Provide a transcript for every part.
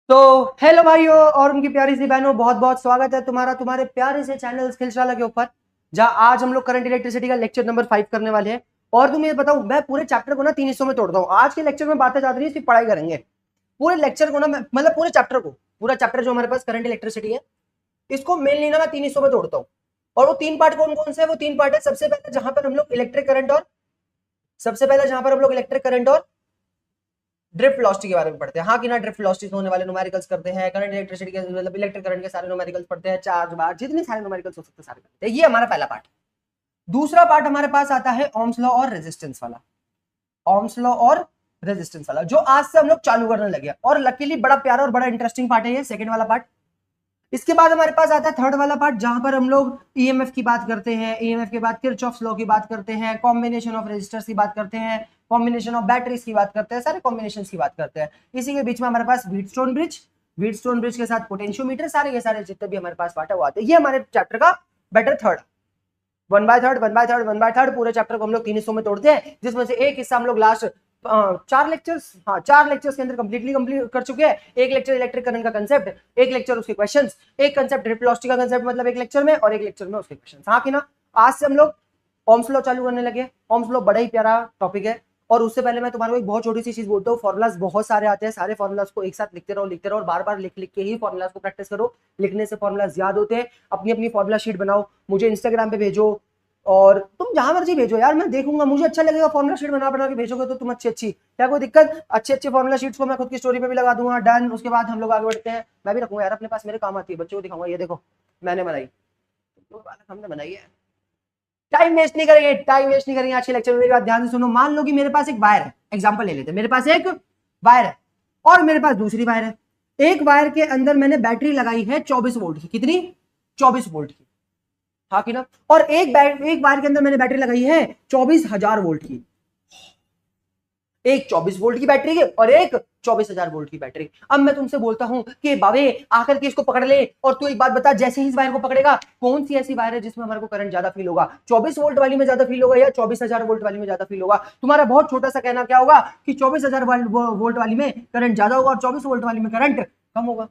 तो हेलो भाइयों और उनकी प्यारी सी बहनों, बहुत बहुत स्वागत है तुम्हारा तुम्हारे प्यारे से चैनल स्किलशाला के ऊपर, जहां आज हम लोग करंट इलेक्ट्रिसिटी का लेक्चर नंबर 5 करने वाले हैं। और तुम्हें ये बताऊं, मैं पूरे चैप्टर को ना 3 हिस्सों में तोड़ता हूं। आज के लेक्चर में बातें ज्यादा नहीं, सिर्फ पढ़ाई करेंगे। पूरे लेक्चर को ना मतलब पूरे चैप्टर को, पूरा चैप्टर जो हमारे पास करंट इलेक्ट्रिसिटी है, इसको मेनली ना मैं 3 हिस्सों में तोड़ता हूँ। और वो 3 पार्ट कौन कौन से है? वो 3 पार्ट है। सबसे पहले जहां पर हम लोग इलेक्ट्रिक करंट और ड्रिफ्ट वेलोसिटी के बारे में पढ़ते हैं। हाँ कि ना, ड्रिफ्ट वेलोसिटी से होने वाले न्यूमेरिकल्स करते हैं, करंट इलेक्ट्रिसिटी के मतलब इलेक्ट्रिक करंट के सारे न्यूमेरिकल्स पढ़ते हैं, चार्ज बार जितने सारे न्यूमेरिकल्स हो सकते हैं सारे पढ़ते हैं। ये हमारा पहला पार्ट। दूसरा पार्ट हमारे पास आता है ओम्स लॉ और रेजिस्टेंस वाला। ओम्स लॉ और रेजिस्टेंस वाला जो आज से हम लोग चालू करने लगे, और लकीली बड़ा प्यारा और बड़ा इंटरेस्टिंग पार्ट है ये, सेकंड वाला पार्ट। इसके बाद हमारे पास आता है थर्ड वाला पार्ट, जहां पर हम लोग ईएमएफ की बात करते हैं, ईएमएफ के बाद किरचॉफ्स लॉ की बात करते हैं, कॉम्बिनेशन ऑफ रेजिस्टर्स की बात करते हैं, कॉम्बिनेशन ऑफ बैटरीज की बात करते हैं, सारे कॉम्बिनेशंस की बात करते हैं। इसी के बीच में हमारे पास व्हीटस्टोन ब्रिज के साथ पोटेंशियोमीटर, सारे के सारे जितने भी हमारे पास पार्ट है वो आते हैं। ये हमारे चैप्टर का better third, one by third पूरे चैप्टर को हम लोग 3 हिस्सों में तोड़ते हैं, जिसमें से एक हिस्सा हम लोग लास्ट 4 लेक्चर्स के अंदर कंप्लीट कर चुके हैं। एक लेक्चर इलेक्ट्रिक करंट का कंसेप्ट, एक लेक्चर उसके क्वेश्चंस, एक कंसेप्ट ड्रिफ्ट वेलोसिटी का कंसेप्ट, मतलब एक लेक्चर में, और एक लेक्चर में उसके क्वेश्चंस। हाँ कि ना, आज से हम लोग ओम्स लॉ चालू करने लगे। ओम्स लॉ बड़ा ही प्यारा टॉपिक है। और उससे पहले मैं तुम्हारे को एक बहुत छोटी सी चीज बोलता हूँ, फॉर्मुलाज बहुत सारे आते हैं, सारे फॉर्मुलाज को एक साथ लिखते रहो और बार बार लिख लिख के ही फॉर्मुलाज को प्रैक्टिस करो। लिखने से फॉर्मुलाज याद होते हैं। अपनी अपनी फॉर्मुला शीट बनाओ, मुझे इंस्टाग्राम पे भेजो, और तुम जहां मर्जी भेजो यार, मैं देखूंगा। मुझे अच्छा लगेगा, फॉर्मुला शीट बना के भेजोगे तो तुम अच्छी क्या कोई दिक्कत। अच्छी फॉर्मुला शीट्स को मैं खुद की स्टोरी पे भी लगा दूंगा। डन। उसके बाद हम लोग आगे बढ़ते हैं। मैं भी रखूंगा यार अपने पास, मेरे काम आती है, बच्चों को दिखाऊंगा। ये देखो मैंने बनाई, हमने बनाई है। टाइम वेस्ट नहीं करेंगे आज के लेक्चर में। मेरी बात ध्यान से सुनो। मान लो कि मेरे पास एक वायर है, एग्जांपल ले लेते हैं। मेरे पास एक वायर है और मेरे पास दूसरी वायर है। एक वायर के अंदर मैंने बैटरी लगाई है 24 वोल्ट की। कितनी? 24 वोल्ट की। हाँ कि ना। और एक वायर के अंदर मैंने बैटरी लगाई है 24,000 वोल्ट की। एक 24 वोल्ट की बैटरी है और एक 24,000 वोल्ट की बैटरी। अब मैं तुमसे बोलता हूं कि बाबे आकर के इसको पकड़ ले, और तू एक बात बता, जैसे ही इस वायर को पकड़ेगा, कौन सी ऐसी वायर है जिसमें हमारे को करंट ज्यादा फील होगा? 24 वोल्ट वाली में ज्यादा फील होगा या 24,000 वोल्ट वाली में ज्यादा फील होगा? तुम्हारा बहुत छोटा सा कहना क्या होगा कि 24,000 वोल्ट वाली में करंट ज्यादा होगा और 24 वोल्ट वाली में करंट कम होगा।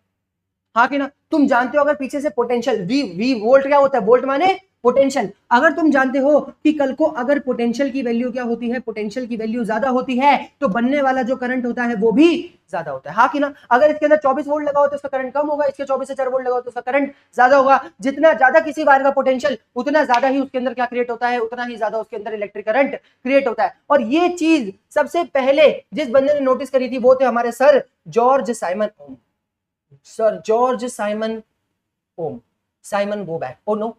हाँ कि ना। तुम जानते हो अगर पीछे से पोटेंशियल वी वोल्ट क्या होता है? वोल्ट माने पोटेंशियल। अगर तुम जानते हो कि कल को अगर पोटेंशियल की वैल्यू क्या होती है, पोटेंशियल की वैल्यू ज्यादा होती है, तो बनने वाला जो करंट होता है वो भी ज्यादा होता है। हाँ कि ना। अगर इसके अंदर 24 वोल्ट लगा हो तो इसका करंट कम होगा, इसके 24,000 वोल्ट लगा हो तो उसका करंट ज्यादा होगा। जितना ज्यादा किसी वायर का पोटेंशियल, उतना ज्यादा ही उसके अंदर क्या क्रिएट होता है, उतना ही ज्यादा उसके अंदर इलेक्ट्रिक करंट क्रिएट होता है। और ये चीज सबसे पहले जिस बंदे ने नोटिस करी थी वो थे हमारे सर जॉर्ज साइमन ओम। सर जॉर्ज साइमन ओम। साइमन वो बैक, ओ नो,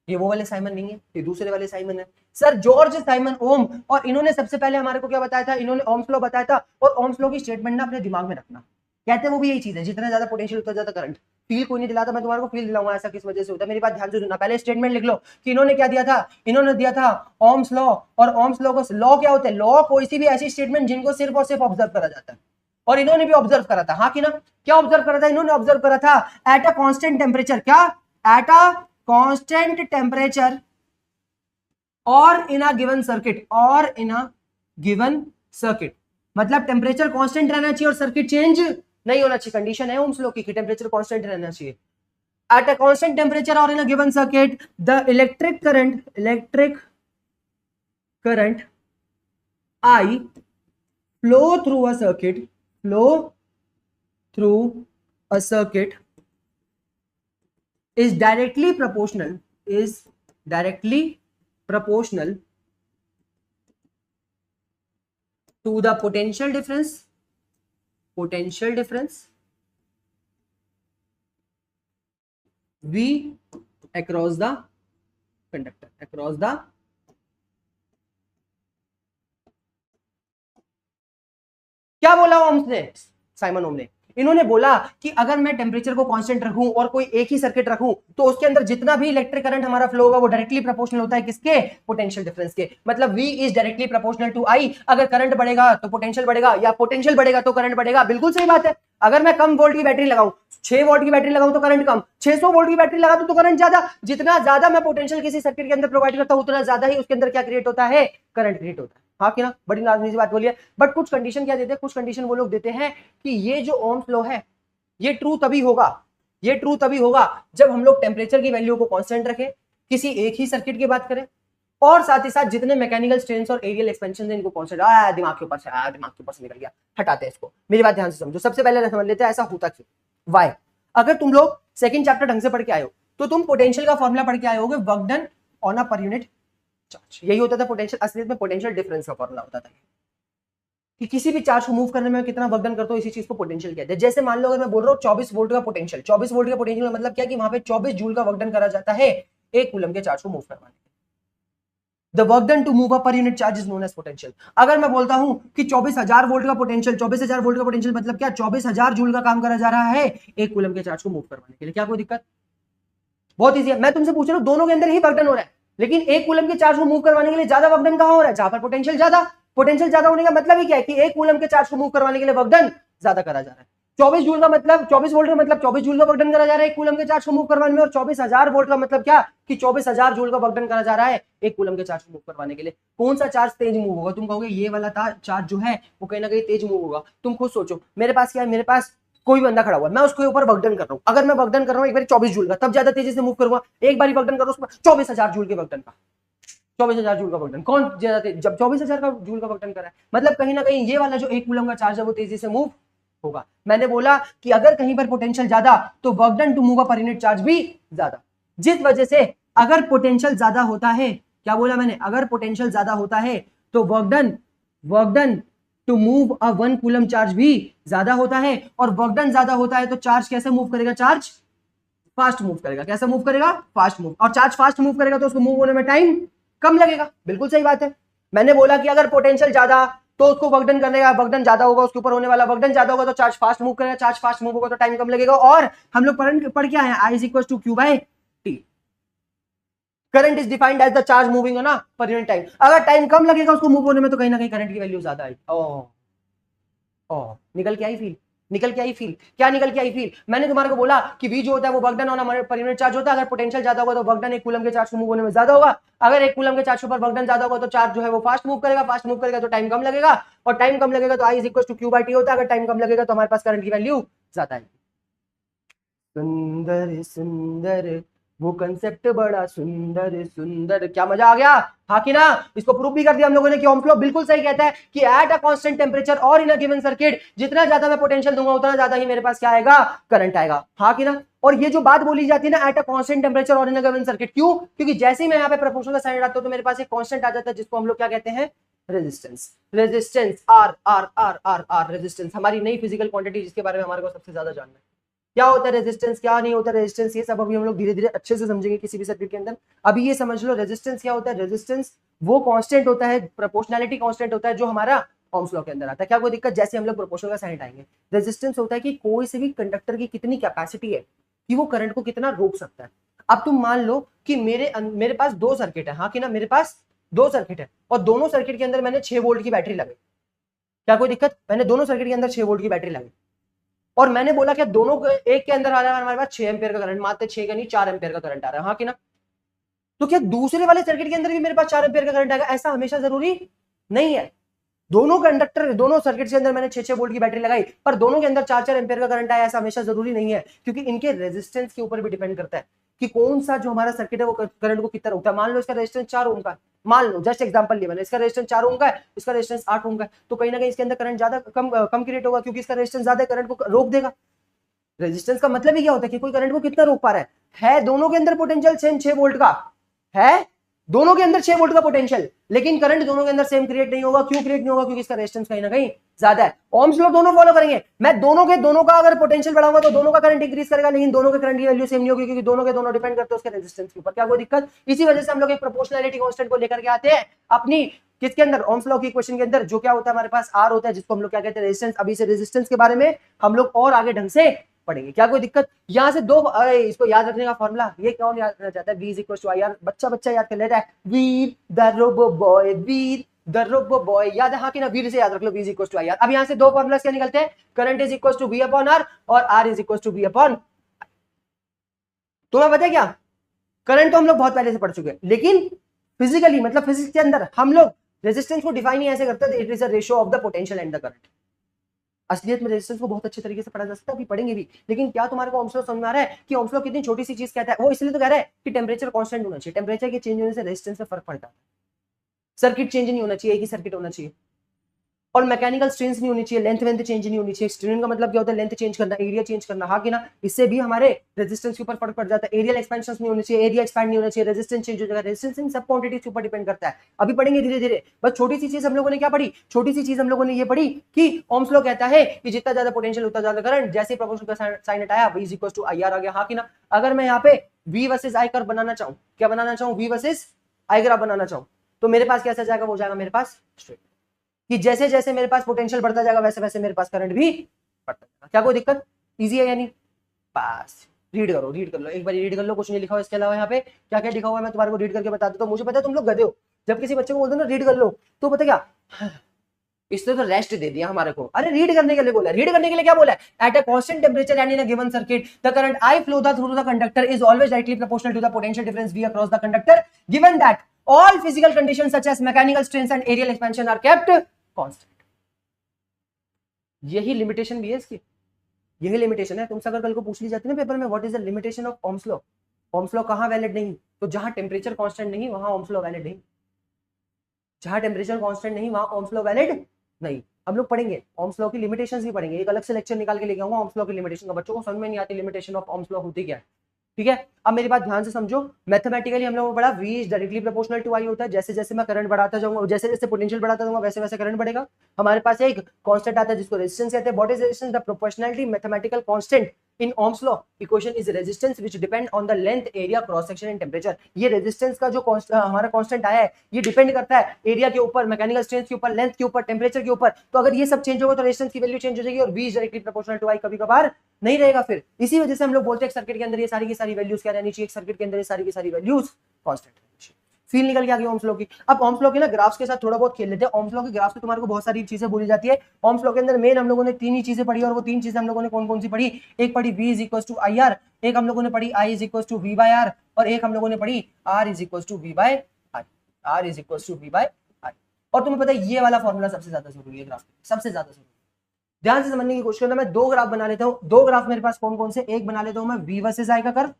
ये वो वाले साइमन नहीं है, ये दूसरे वाले साइमन है। सर जॉर्ज साइमन ओम। और इन्होंने सबसे पहले हमारे को क्या बताया था? इन्होंने ओम्स लॉ बताया था। और ओम्स लॉ की स्टेटमेंट ना अपने दिमाग में रखना। कहते हैं वो भी यही चीज है, जितना ज्यादा पोटेंशियल उतना ज्यादा करंट। फील कोई नहीं दिलाता, मैं तुम्हारे को फील दिलाऊंगा ऐसा किस वजह से होता है। मेरी बात ध्यान से सुनना, पहले स्टेटमेंट लिख लो कि इन्होंने क्या दिया था। इन्होंने दिया था ओम्स लॉ। और ओम्स लॉ को, लॉ क्या होता है? लॉ कोई सी भी ऐसी स्टेटमेंट जिनको सिर्फ और सिर्फ ऑब्जर्व करा जाता है। और इन्होंने भी ऑब्जर्व करा था। हाँ कि ना। क्या ऑब्जर्व करा था? इन्होंने ऑब्जर्व करा था एट अ कांस्टेंट टेम्परेचर। क्या? एट अ कांस्टेंट टेम्परेचर और इन अ गिवन सर्किट, और इन अ गिवन सर्किट। मतलब टेम्परेचर कांस्टेंट रहना चाहिए और सर्किट चेंज नहीं होना चाहिए। कंडीशन है ओम्स लॉ की टेम्परेचर कांस्टेंट रहना चाहिए। एट अ कांस्टेंट टेम्परेचर और in a given circuit the electric current I flow through a circuit is directly proportional to the potential difference V across the conductor, क्या बोला ohms ने? Simon ओम ने, इन्होंने बोला कि अगर मैं टेम्परेचर को कांस्टेंट रखूं और कोई एक ही सर्किट रखूं, तो उसके अंदर जितना भी इलेक्ट्रिक करंट हमारा फ्लो होगा वो डायरेक्टली प्रोपोर्शनल होता है किसके? पोटेंशियल डिफरेंस के। मतलब V is directly proportional to I। अगर करंट बढ़ेगा तो पोटेंशियल बढ़ेगा, या पोटेंशियल बढ़ेगा तो करंट बढ़ेगा। बिल्कुल सही बात है। अगर मैं कम वोल्ट की बैटरी लगाऊं, 6 वोल्ट की बैटरी लगाऊं तो करंट कम, 600 वोल्ट की बैटरी लगा दूं तो करंट ज्यादा। जितना ज्यादा मैं पोटेंशियल किसी सर्किट के अंदर प्रोवाइड करता हूं, उतना ज्यादा ही उसके अंदर क्या क्रिएट होता है? करंट क्रिएट होता है। हाँ कि ना। बड़ी लाजमी सी बात बोली है। बट कुछ कंडीशन क्या देते हैं? कुछ कंडीशन वो लोग देते हैं कि ये जो ओम्स लॉ है, ये ट्रू तभी होगा जब हम लोग टेम्परेचर की वैल्यू को कांस्टेंट रखें, किसी एक ही सर्किट की बात करें, और साथ ही साथ जितने मैकेनिकल स्ट्रेंथ और एरियल एक्सपेंशन इनको कांस्टेंट। दिमाग के ऊपर से निकल गया, हटाते हैं इसको। मेरी बात ध्यान से समझो। सबसे पहले समझ लेते हैं ऐसा होता क्यों, वाई। अगर तुम लोग सेकंड चैप्टर ढंग से पढ़ के आए हो तो तुम पोटेंशियल का फॉर्मूला पढ़ के आए होगे, work done on a per unit charge. यही होता था पोटेंशियल, असलियत में पोटेंशियल डिफरेंस का फॉर्मूला होता था कि किसी भी चार्ज को मूव करने में कितना वर्क डन करता हूं, इसी चीज को पोटेंशियल कहते हैं। जैसे मान लो अगर मैं बोल रहा हूं 24 वोल्ट का पोटेंशियल, 24 वोल्ट का पोटेंशियल मतलब क्या कि वहां पे 24 जूल का वर्क डन करा जाता है एक कूलम के चार्ज को मूव करवाने। The work done to move a per unit charge is known as potential। अगर मैं बोलता हूं कि 24,000 वोल्ट का पोटेंशियल, 24,000 वोल्ट का पोटेंशियल मतलब क्या, 24,000 जूल का काम करा जा रहा है एक कूलम के चार्ज को मूव करवाने के लिए। क्या कोई दिक्कत? बहुत इजी है। मैं तुमसे पूछ रहा हूं दोनों के अंदर ही वर्क डन हो रहा है, लेकिन एक कूलम के चार्ज को मूव करवाने के लिए ज्यादा वर्क डन कहां हो रहा है? जहां पर पोटेंशियल ज्यादा। पोटेंशियल ज्यादा होने का मतलब ही क्या है कि एक कूलम के चार्ज को मूव करवाने के लिए वर्क डन ज्यादा करा जा रहा है। 24 जूल का मतलब 24 वोल्ट का मतलब 24 जूल का वर्क डन करा जा रहा है एक कूलम के चार्ज को मूव करवाने में, और 24,000 वोल्ट का मतलब क्या कि 24,000 जूल का वर्क डन करा जा रहा है एक कूलम के चार्ज को मूव करवाने के लिए। कौन सा चार्ज तेज मूव होगा? तुम कहोगे ये वाला चार्ज जो है वो कहीं ना कहीं तेज मूव होगा। तुम खुद सोचो, मेरे पास क्या है, मेरे पास कोई बंदा खड़ा हुआ है, मैं उसके ऊपर वर्क डन कर रहा हूं। अगर मैं वर्क डन कर रहा हूं एक बार 24 जूल का, तब ज्यादा तेजी से मूव करूंगा। एक बार वर्क डन कर रहा हूं 24,000 जूल के वर्क डन का, 24,000 जूल का वर्क डन कौन ज्यादा तेज? जब 24,000 का जूल का वर्क डन कर रहा है, मतलब कहीं ना कहीं ये वाला जो एक कूलम का चार्ज है वो तेजी से मूव होगा। मैंने बोला कि अगर कहीं पर पोटेंशियल ज्यादा तो work done to move a per unit charge भी ज्यादा। जिस वजह से अगर पोटेंशियल ज्यादा होता है, क्या बोला मैंने, अगर पोटेंशियल ज्यादा होता है तो work done to move a 1 coulomb charge भी ज्यादा होता है, और वर्क डन ज्यादा होता है तो चार्ज कैसे मूव करेगा? चार्ज फास्ट मूव करेगा। कैसे मूव करेगा? Fast move. और चार्ज फास्ट मूव करेगा तो उसको मूव होने में टाइम कम लगेगा। बिल्कुल सही बात है। मैंने बोला कि अगर पोटेंशियल ज्यादा तो उसको वर्क डन करने का वर्क डन ज्यादा होगा, उसके ऊपर होने वाला वर्क डन ज्यादा होगा तो चार्ज फास्ट मूव करेगा, चार्ज फास्ट मूव होगा तो टाइम कम लगेगा। और हम लोग पढ़ क्या है, I is equal to q by t. Current is defined as the charge moving on a per unit time. अगर टाइम कम लगेगा उसको मूव होने में तो कहीं ना कहीं करंट की वैल्यू ज्यादा आएगी। निकल के आई फील? क्या निकल के आई फील? मैंने तुम्हारे को बोला कि V जो होता है वो work done on a per unit charge होता है। अगर पोटेंशियल ज्यादा होगा तो वर्क डन एक कूलम के चार्ज को मूव होने में ज्यादा होगा। अगर एक कूलम के चार्ज पर वर्क डन ज्यादा होगा तो चार्ज जो है वो फास्ट मूव करेगा तो टाइम कम लगेगा, और टाइम कम लगेगा तो I is equal to q by t होता है। अगर टाइम कम लगेगा तो हमारे पास करंट की वैल्यू ज्यादा है। सुंदर सुंदर वो कंसेप्ट बड़ा सुंदर, क्या मजा आ गया? हाँ कि ना? इसको प्रूफ भी कर दिया हम लोगों ने कि ओह्म लॉ बिल्कुल सही कहता है कि एट अ कांस्टेंट टेम्परेचर और इन अ गिवन सर्किट जितना ज्यादा मैं पोटेंशियल दूंगा उतना ज्यादा ही मेरे पास क्या आएगा? करंट आएगा। हाँ कि ना? और ये जो बात बोली जाती है ना, एट अ कांस्टेंट टेम्परेचर और इन अ गिवन सर्किट, क्यों? क्योंकि जैसे ही मैं यहाँ पे प्रोपोर्शनल का साइन डालता हूं तो मेरे पास एक कांस्टेंट आ जाता है जिसको हम लोग क्या कहते हैं? रेजिस्टेंस। आर रेजिस्टेंस हमारी नई फिजिकल क्वांटिटी जिसके बारे में हमारे को सबसे ज्यादा जानना है। क्या होता है रेजिस्टेंस, क्या नहीं होता रेजिस्टेंस, ये सब अभी हम लोग धीरे धीरे अच्छे से समझेंगे किसी भी सर्किट के अंदर। अभी ये समझ लो रेजिस्टेंस क्या होता है। रेजिस्टेंस वो कांस्टेंट होता है, प्रोपोर्शनैलिटी कांस्टेंट होता है जो हमारा ओह्म्स लॉ के अंदर आता है। क्या कोई दिक्कत? जैसे हम लोग प्रोपोर्शनल का साइन आएंगे, रेजिस्टेंस होता है कि कोई से भी कंडक्टर की कितनी कैपेसिटी है कि वो करंट को कितना रोक सकता है। अब तुम मान लो कि मेरे पास 2 सर्किट है। हाँ कि ना? मेरे पास 2 सर्किट है और दोनों सर्किट के अंदर मैंने 6 वोल्ट की बैटरी लगाई। क्या कोई दिक्कत? मैंने दोनों सर्किट के अंदर 6 वोल्ट की बैटरी लगाई और मैंने बोला कि दोनों एक के अंदर आ रहा है हमारे पास 6 एम्पियर का करंट, मानते 6 का नहीं 4 एम्पियर का करंट आ रहा है। हाँ कि ना? तो क्या दूसरे वाले सर्किट के अंदर भी मेरे पास 4 एम्पियर का करंट आएगा? ऐसा हमेशा जरूरी नहीं है। दोनों कंडक्टर, दोनों सर्किट के अंदर मैंने 6-6 वोल्ट की बैटरी लगाई पर दोनों के अंदर 4-4 एम्पियर का करंट आया, ऐसा हमेशा जरूरी नहीं है, क्योंकि इनके रेजिस्टेंस के ऊपर भी डिपेंड करता है कि कौन सा जो हमारा सर्किट है वो करंट को कितना रोकता है। मान लो इसका रेजिस्टेंस 4 ओम का है, मान लो जस्ट एग्जांपल लिया मैंने, इसका रेजिस्टेंस 4 ओम का है, इसका रेजिस्टेंस 8 ओम का है, तो कहीं ना कहीं इसके अंदर करंट ज्यादा कम क्रिएट होगा क्योंकि इसका रेजिस्टेंस ज्यादा करंट को रोक देगा। रेजिस्टेंस का मतलब ही क्या होता है कि कोई करंट को कितना रोक पा रहा है दोनों के अंदर पोटेंशियल सेम 6 वोल्ट का है, दोनों के अंदर 6 वोल्ट का पोटेंशियल, लेकिन करंट दोनों के अंदर सेम क्रिएट नहीं होगा। क्यों क्रिएट नहीं होगा? क्योंकि इसका रेजिस्टेंस कहीं ना कहीं ज्यादा है। ओह्म्स लॉ दोनों फॉलो करेंगे, मैं दोनों का अगर पोटेंशियल बढ़ाऊंगा तो दोनों का करंट इंक्रीज करेगा, लेकिन दोनों के करंट की वैल्यू सेम नहीं होगी क्योंकि दोनों के दोनों डिपेंड करते हैं उसके रेजिस्टेंस के ऊपर। क्या कोई दिक्कत? इसी वजह से हम लोग एक प्रोपोर्शनैलिटी कांस्टेंट को लेकर के आते हैं अपनी किसके अंदर? ओह्म्स लॉ की इक्वेशन के अंदर, जो क्या होता है हमारे पास R होता है जिसको हम लोग क्या कहते हैं? रेजिस्टेंस। अभी से रेजिस्टेंस के बारे में हम लोग और आगे ढंग से पढ़ेंगे। क्या कोई दिक्कत? यहां से इसको याद रखने का फॉर्मूला, ये कौन याद रखना चाहता है? V इक्वल टू IR, बच्चा याद कर लेता है। वीर द रोबो बॉय, याद है? हाँ कि ना? वीर से याद रख लो, V इक्वल टू IR। अब यहां से 2 फॉर्मूलास क्या निकलते हैं? Current is equal to V upon R और R is equal to V upon. तुम्हें पता है क्या? करंट तो हम लोग बहुत पहले से पढ़ चुके हैं, लेकिन फिजिकली मतलब फिजिक्स के अंदर हम लोग रेजिस्टेंस को डिफाइन ही ऐसे करते हैं, it is a ratio of the potential and the current. असलियत में रेजिस्टेंस को बहुत अच्छे तरीके से पढ़ा जा सकता है, अभी पढ़ेंगे भी। लेकिन क्या तुम्हारे को ओम्स लॉ समझ में आ रहा है कि ओम्स लॉ कितनी छोटी सी चीज कहता है? वो इसलिए तो कह रहा है कि टेम्परेचर कांस्टेंट होना चाहिए, टेम्परेचर के चेंज होने से रेजिस्टेंस में फर्क पड़ता है। सर्किट चेंज नहीं होना चाहिए, एक ही सर्किट होना चाहिए। और मैकेनिकल स्ट्रेंथ नहीं होनी चाहिए, लेंथ वेंथ चेंज नहीं होनी चाहिए। स्ट्रेन का मतलब क्या होता है? लेंथ चेंज करना, एरिया चेंज करना, हाँ कि ना? इससे भी हमारे रेजिस्टेंस के ऊपर फर्क पड़ जाता है। एरियल एक्सपेंशन नहीं होनी चाहिए, एरिया एक्सपैंड नहीं होना चाहिए, रेजिस्टेंस चेंज हो जाएगा। रेजिस्टेंस इन सब क्वांटिटी के ऊपर डिपेंड करता है, अभी पढ़ेंगे धीरे धीरे। बस छोटी सी चीज हम लोगों ने क्या पढ़ी? छोटी सी चीज हम लोगों ने ये पढ़ी कि ओम्स लॉ कहता है कि जितना ज्यादा पोटेंशियल उतना ज्यादा करंट, जैसे प्रोपोर्शनल का साइन हटाया V इक्वल्स टू IR आ गया, हाँ कि ना? अगर मैं यहाँ पे V वर्सेस I कर्व बनाना चाहूँ, क्या बनाना चाहूँ? V वर्सेस I ग्राफ बनाना चाहूँ, तो मेरे पास कैसा जाएगा? वो जाएगा मेरे पास स्ट्रेट, कि जैसे जैसे मेरे पास पोटेंशियल बढ़ता जाएगा वैसे वैसे मेरे पास करंट भी बढ़ता जाएगा। क्या कोई दिक्कत? इजी है यानी? बस रीड करो, रीड कर लो, एक बार रीड कर लो, कुछ नहीं लिखा हुआ इसके अलावा। यहाँ पे क्या क्या लिखा हुआ है मैं तुम्हारे को रीड करके बता दूं। तो मुझे पता है तुम लोग गधे हो, जब किसी बच्चे को बोलते हो ना रीड कर लो, तो पता क्या, इसने तो रेस्ट दे दिया हमारे को। अरे रीड करने के लिए बोला, रीड करने के लिए क्या बोला है? At a constant temperature and in a given circuit the current I flow through the conductor is always directly proportional to the potential difference V across the conductor given that all physical conditions such as mechanical strength and aerial expansion are kept constant। यही limitation भी है इसकी, यही limitation है। तुमसे अगर कल को पूछ ली जाती है ना पेपर में, what is the limitation of Ohm's law, Ohm's law कहां वैलिड नहीं? तो जहां टेम्परेचर कांस्टेंट नहीं वहां ओम्स लॉ वैलिड नहीं, जहां टेम्परेचर कांस्टेंट नहीं वहां ओम्स लॉ वैलिड नहीं। हम लोग पढ़ेंगे ओम्स लॉ की लिमिटेशंस भी पढ़ेंगे, एक अलग से लेक्चर निकाल के लेके आऊंगा ओम्स लॉ की लिमिटेशन का। बच्चों को समझ में नहीं आती लिमिटेशन ऑफ ओम्स लॉ होती क्या है, ठीक है? अब मेरी बात ध्यान से समझो, मैथमेटिकली हम लोगों को पढ़ा V is directly proportional to I होता है। जैसे जैसे मैं करंट बढ़ाता जाऊंगा, जैसे जैसे पोटेंशियल बढ़ाता जाऊंगा वैसे वैसे करंट बढ़ेगा। हमारे पास एक कांस्टेंट आता है जिसको रेजिस्टेंस कहते हैं। What is resistance? The proportionality mathematical constant in Ohm's law equation is resistance which depend on the length, area, cross section and temperature. ये रेजिस्टेंस का जो हमारा कांस्टेंट आया है ये डिपेंड करता है एरिया के ऊपर, मैकेनिकल स्ट्रेंथ के ऊपर, लेंथ के ऊपर, टेंपरेचर के ऊपर। तो अगर ये सब चेंज होगा तो रेजिस्टेंस की वैल्यू चेंज हो जाएगी और V is directly proportional to I कभी कभार नहीं रहेगा। फिर इसी वजह से हम लोग बोलते हैं सर्किट के अंदर ये सारी की सारी वैल्यूज क्या रहनी चाहिए? सर्किट के अंदर ये सारी की सारी वैल्यूज कांस्टेंट रहनी चाहिए। फील निकल के आ गई ओम्स लॉ की। अब ओम्स लॉ के ना ग्राफ्स के साथ थोड़ा बहुत खेल लेते हैं। ओम्स लॉ के ग्राफ्स में तुम्हारे को बहुत सारी चीजें बोली जाती है। ओम्स लॉ के अंदर मेन हम लोगों ने तीन ही चीजें पढ़ी, और वो तीन चीजें हम लोगों ने कौन कौन सी पढ़ी? एक पढ़ी V is equal to IR, एक हम लोगों ने पढ़ी I is equal to V by R, और एक हम लोगों ने पढ़ी R is equal to V by I, R is equal to V by I। और तुम्हें पता है ये वाला फॉर्मूला सबसे ज्यादा जरूरी है ग्राफ, सबसे ज्यादा जरूरी। ध्यान से समझने की कोशिश करना। मैं दो ग्राफ बना लेता हूँ, दो ग्राफ मेरे पास कौन कौन से? एक बना लेता हूँ मैं V वर्सेस I का कर्व,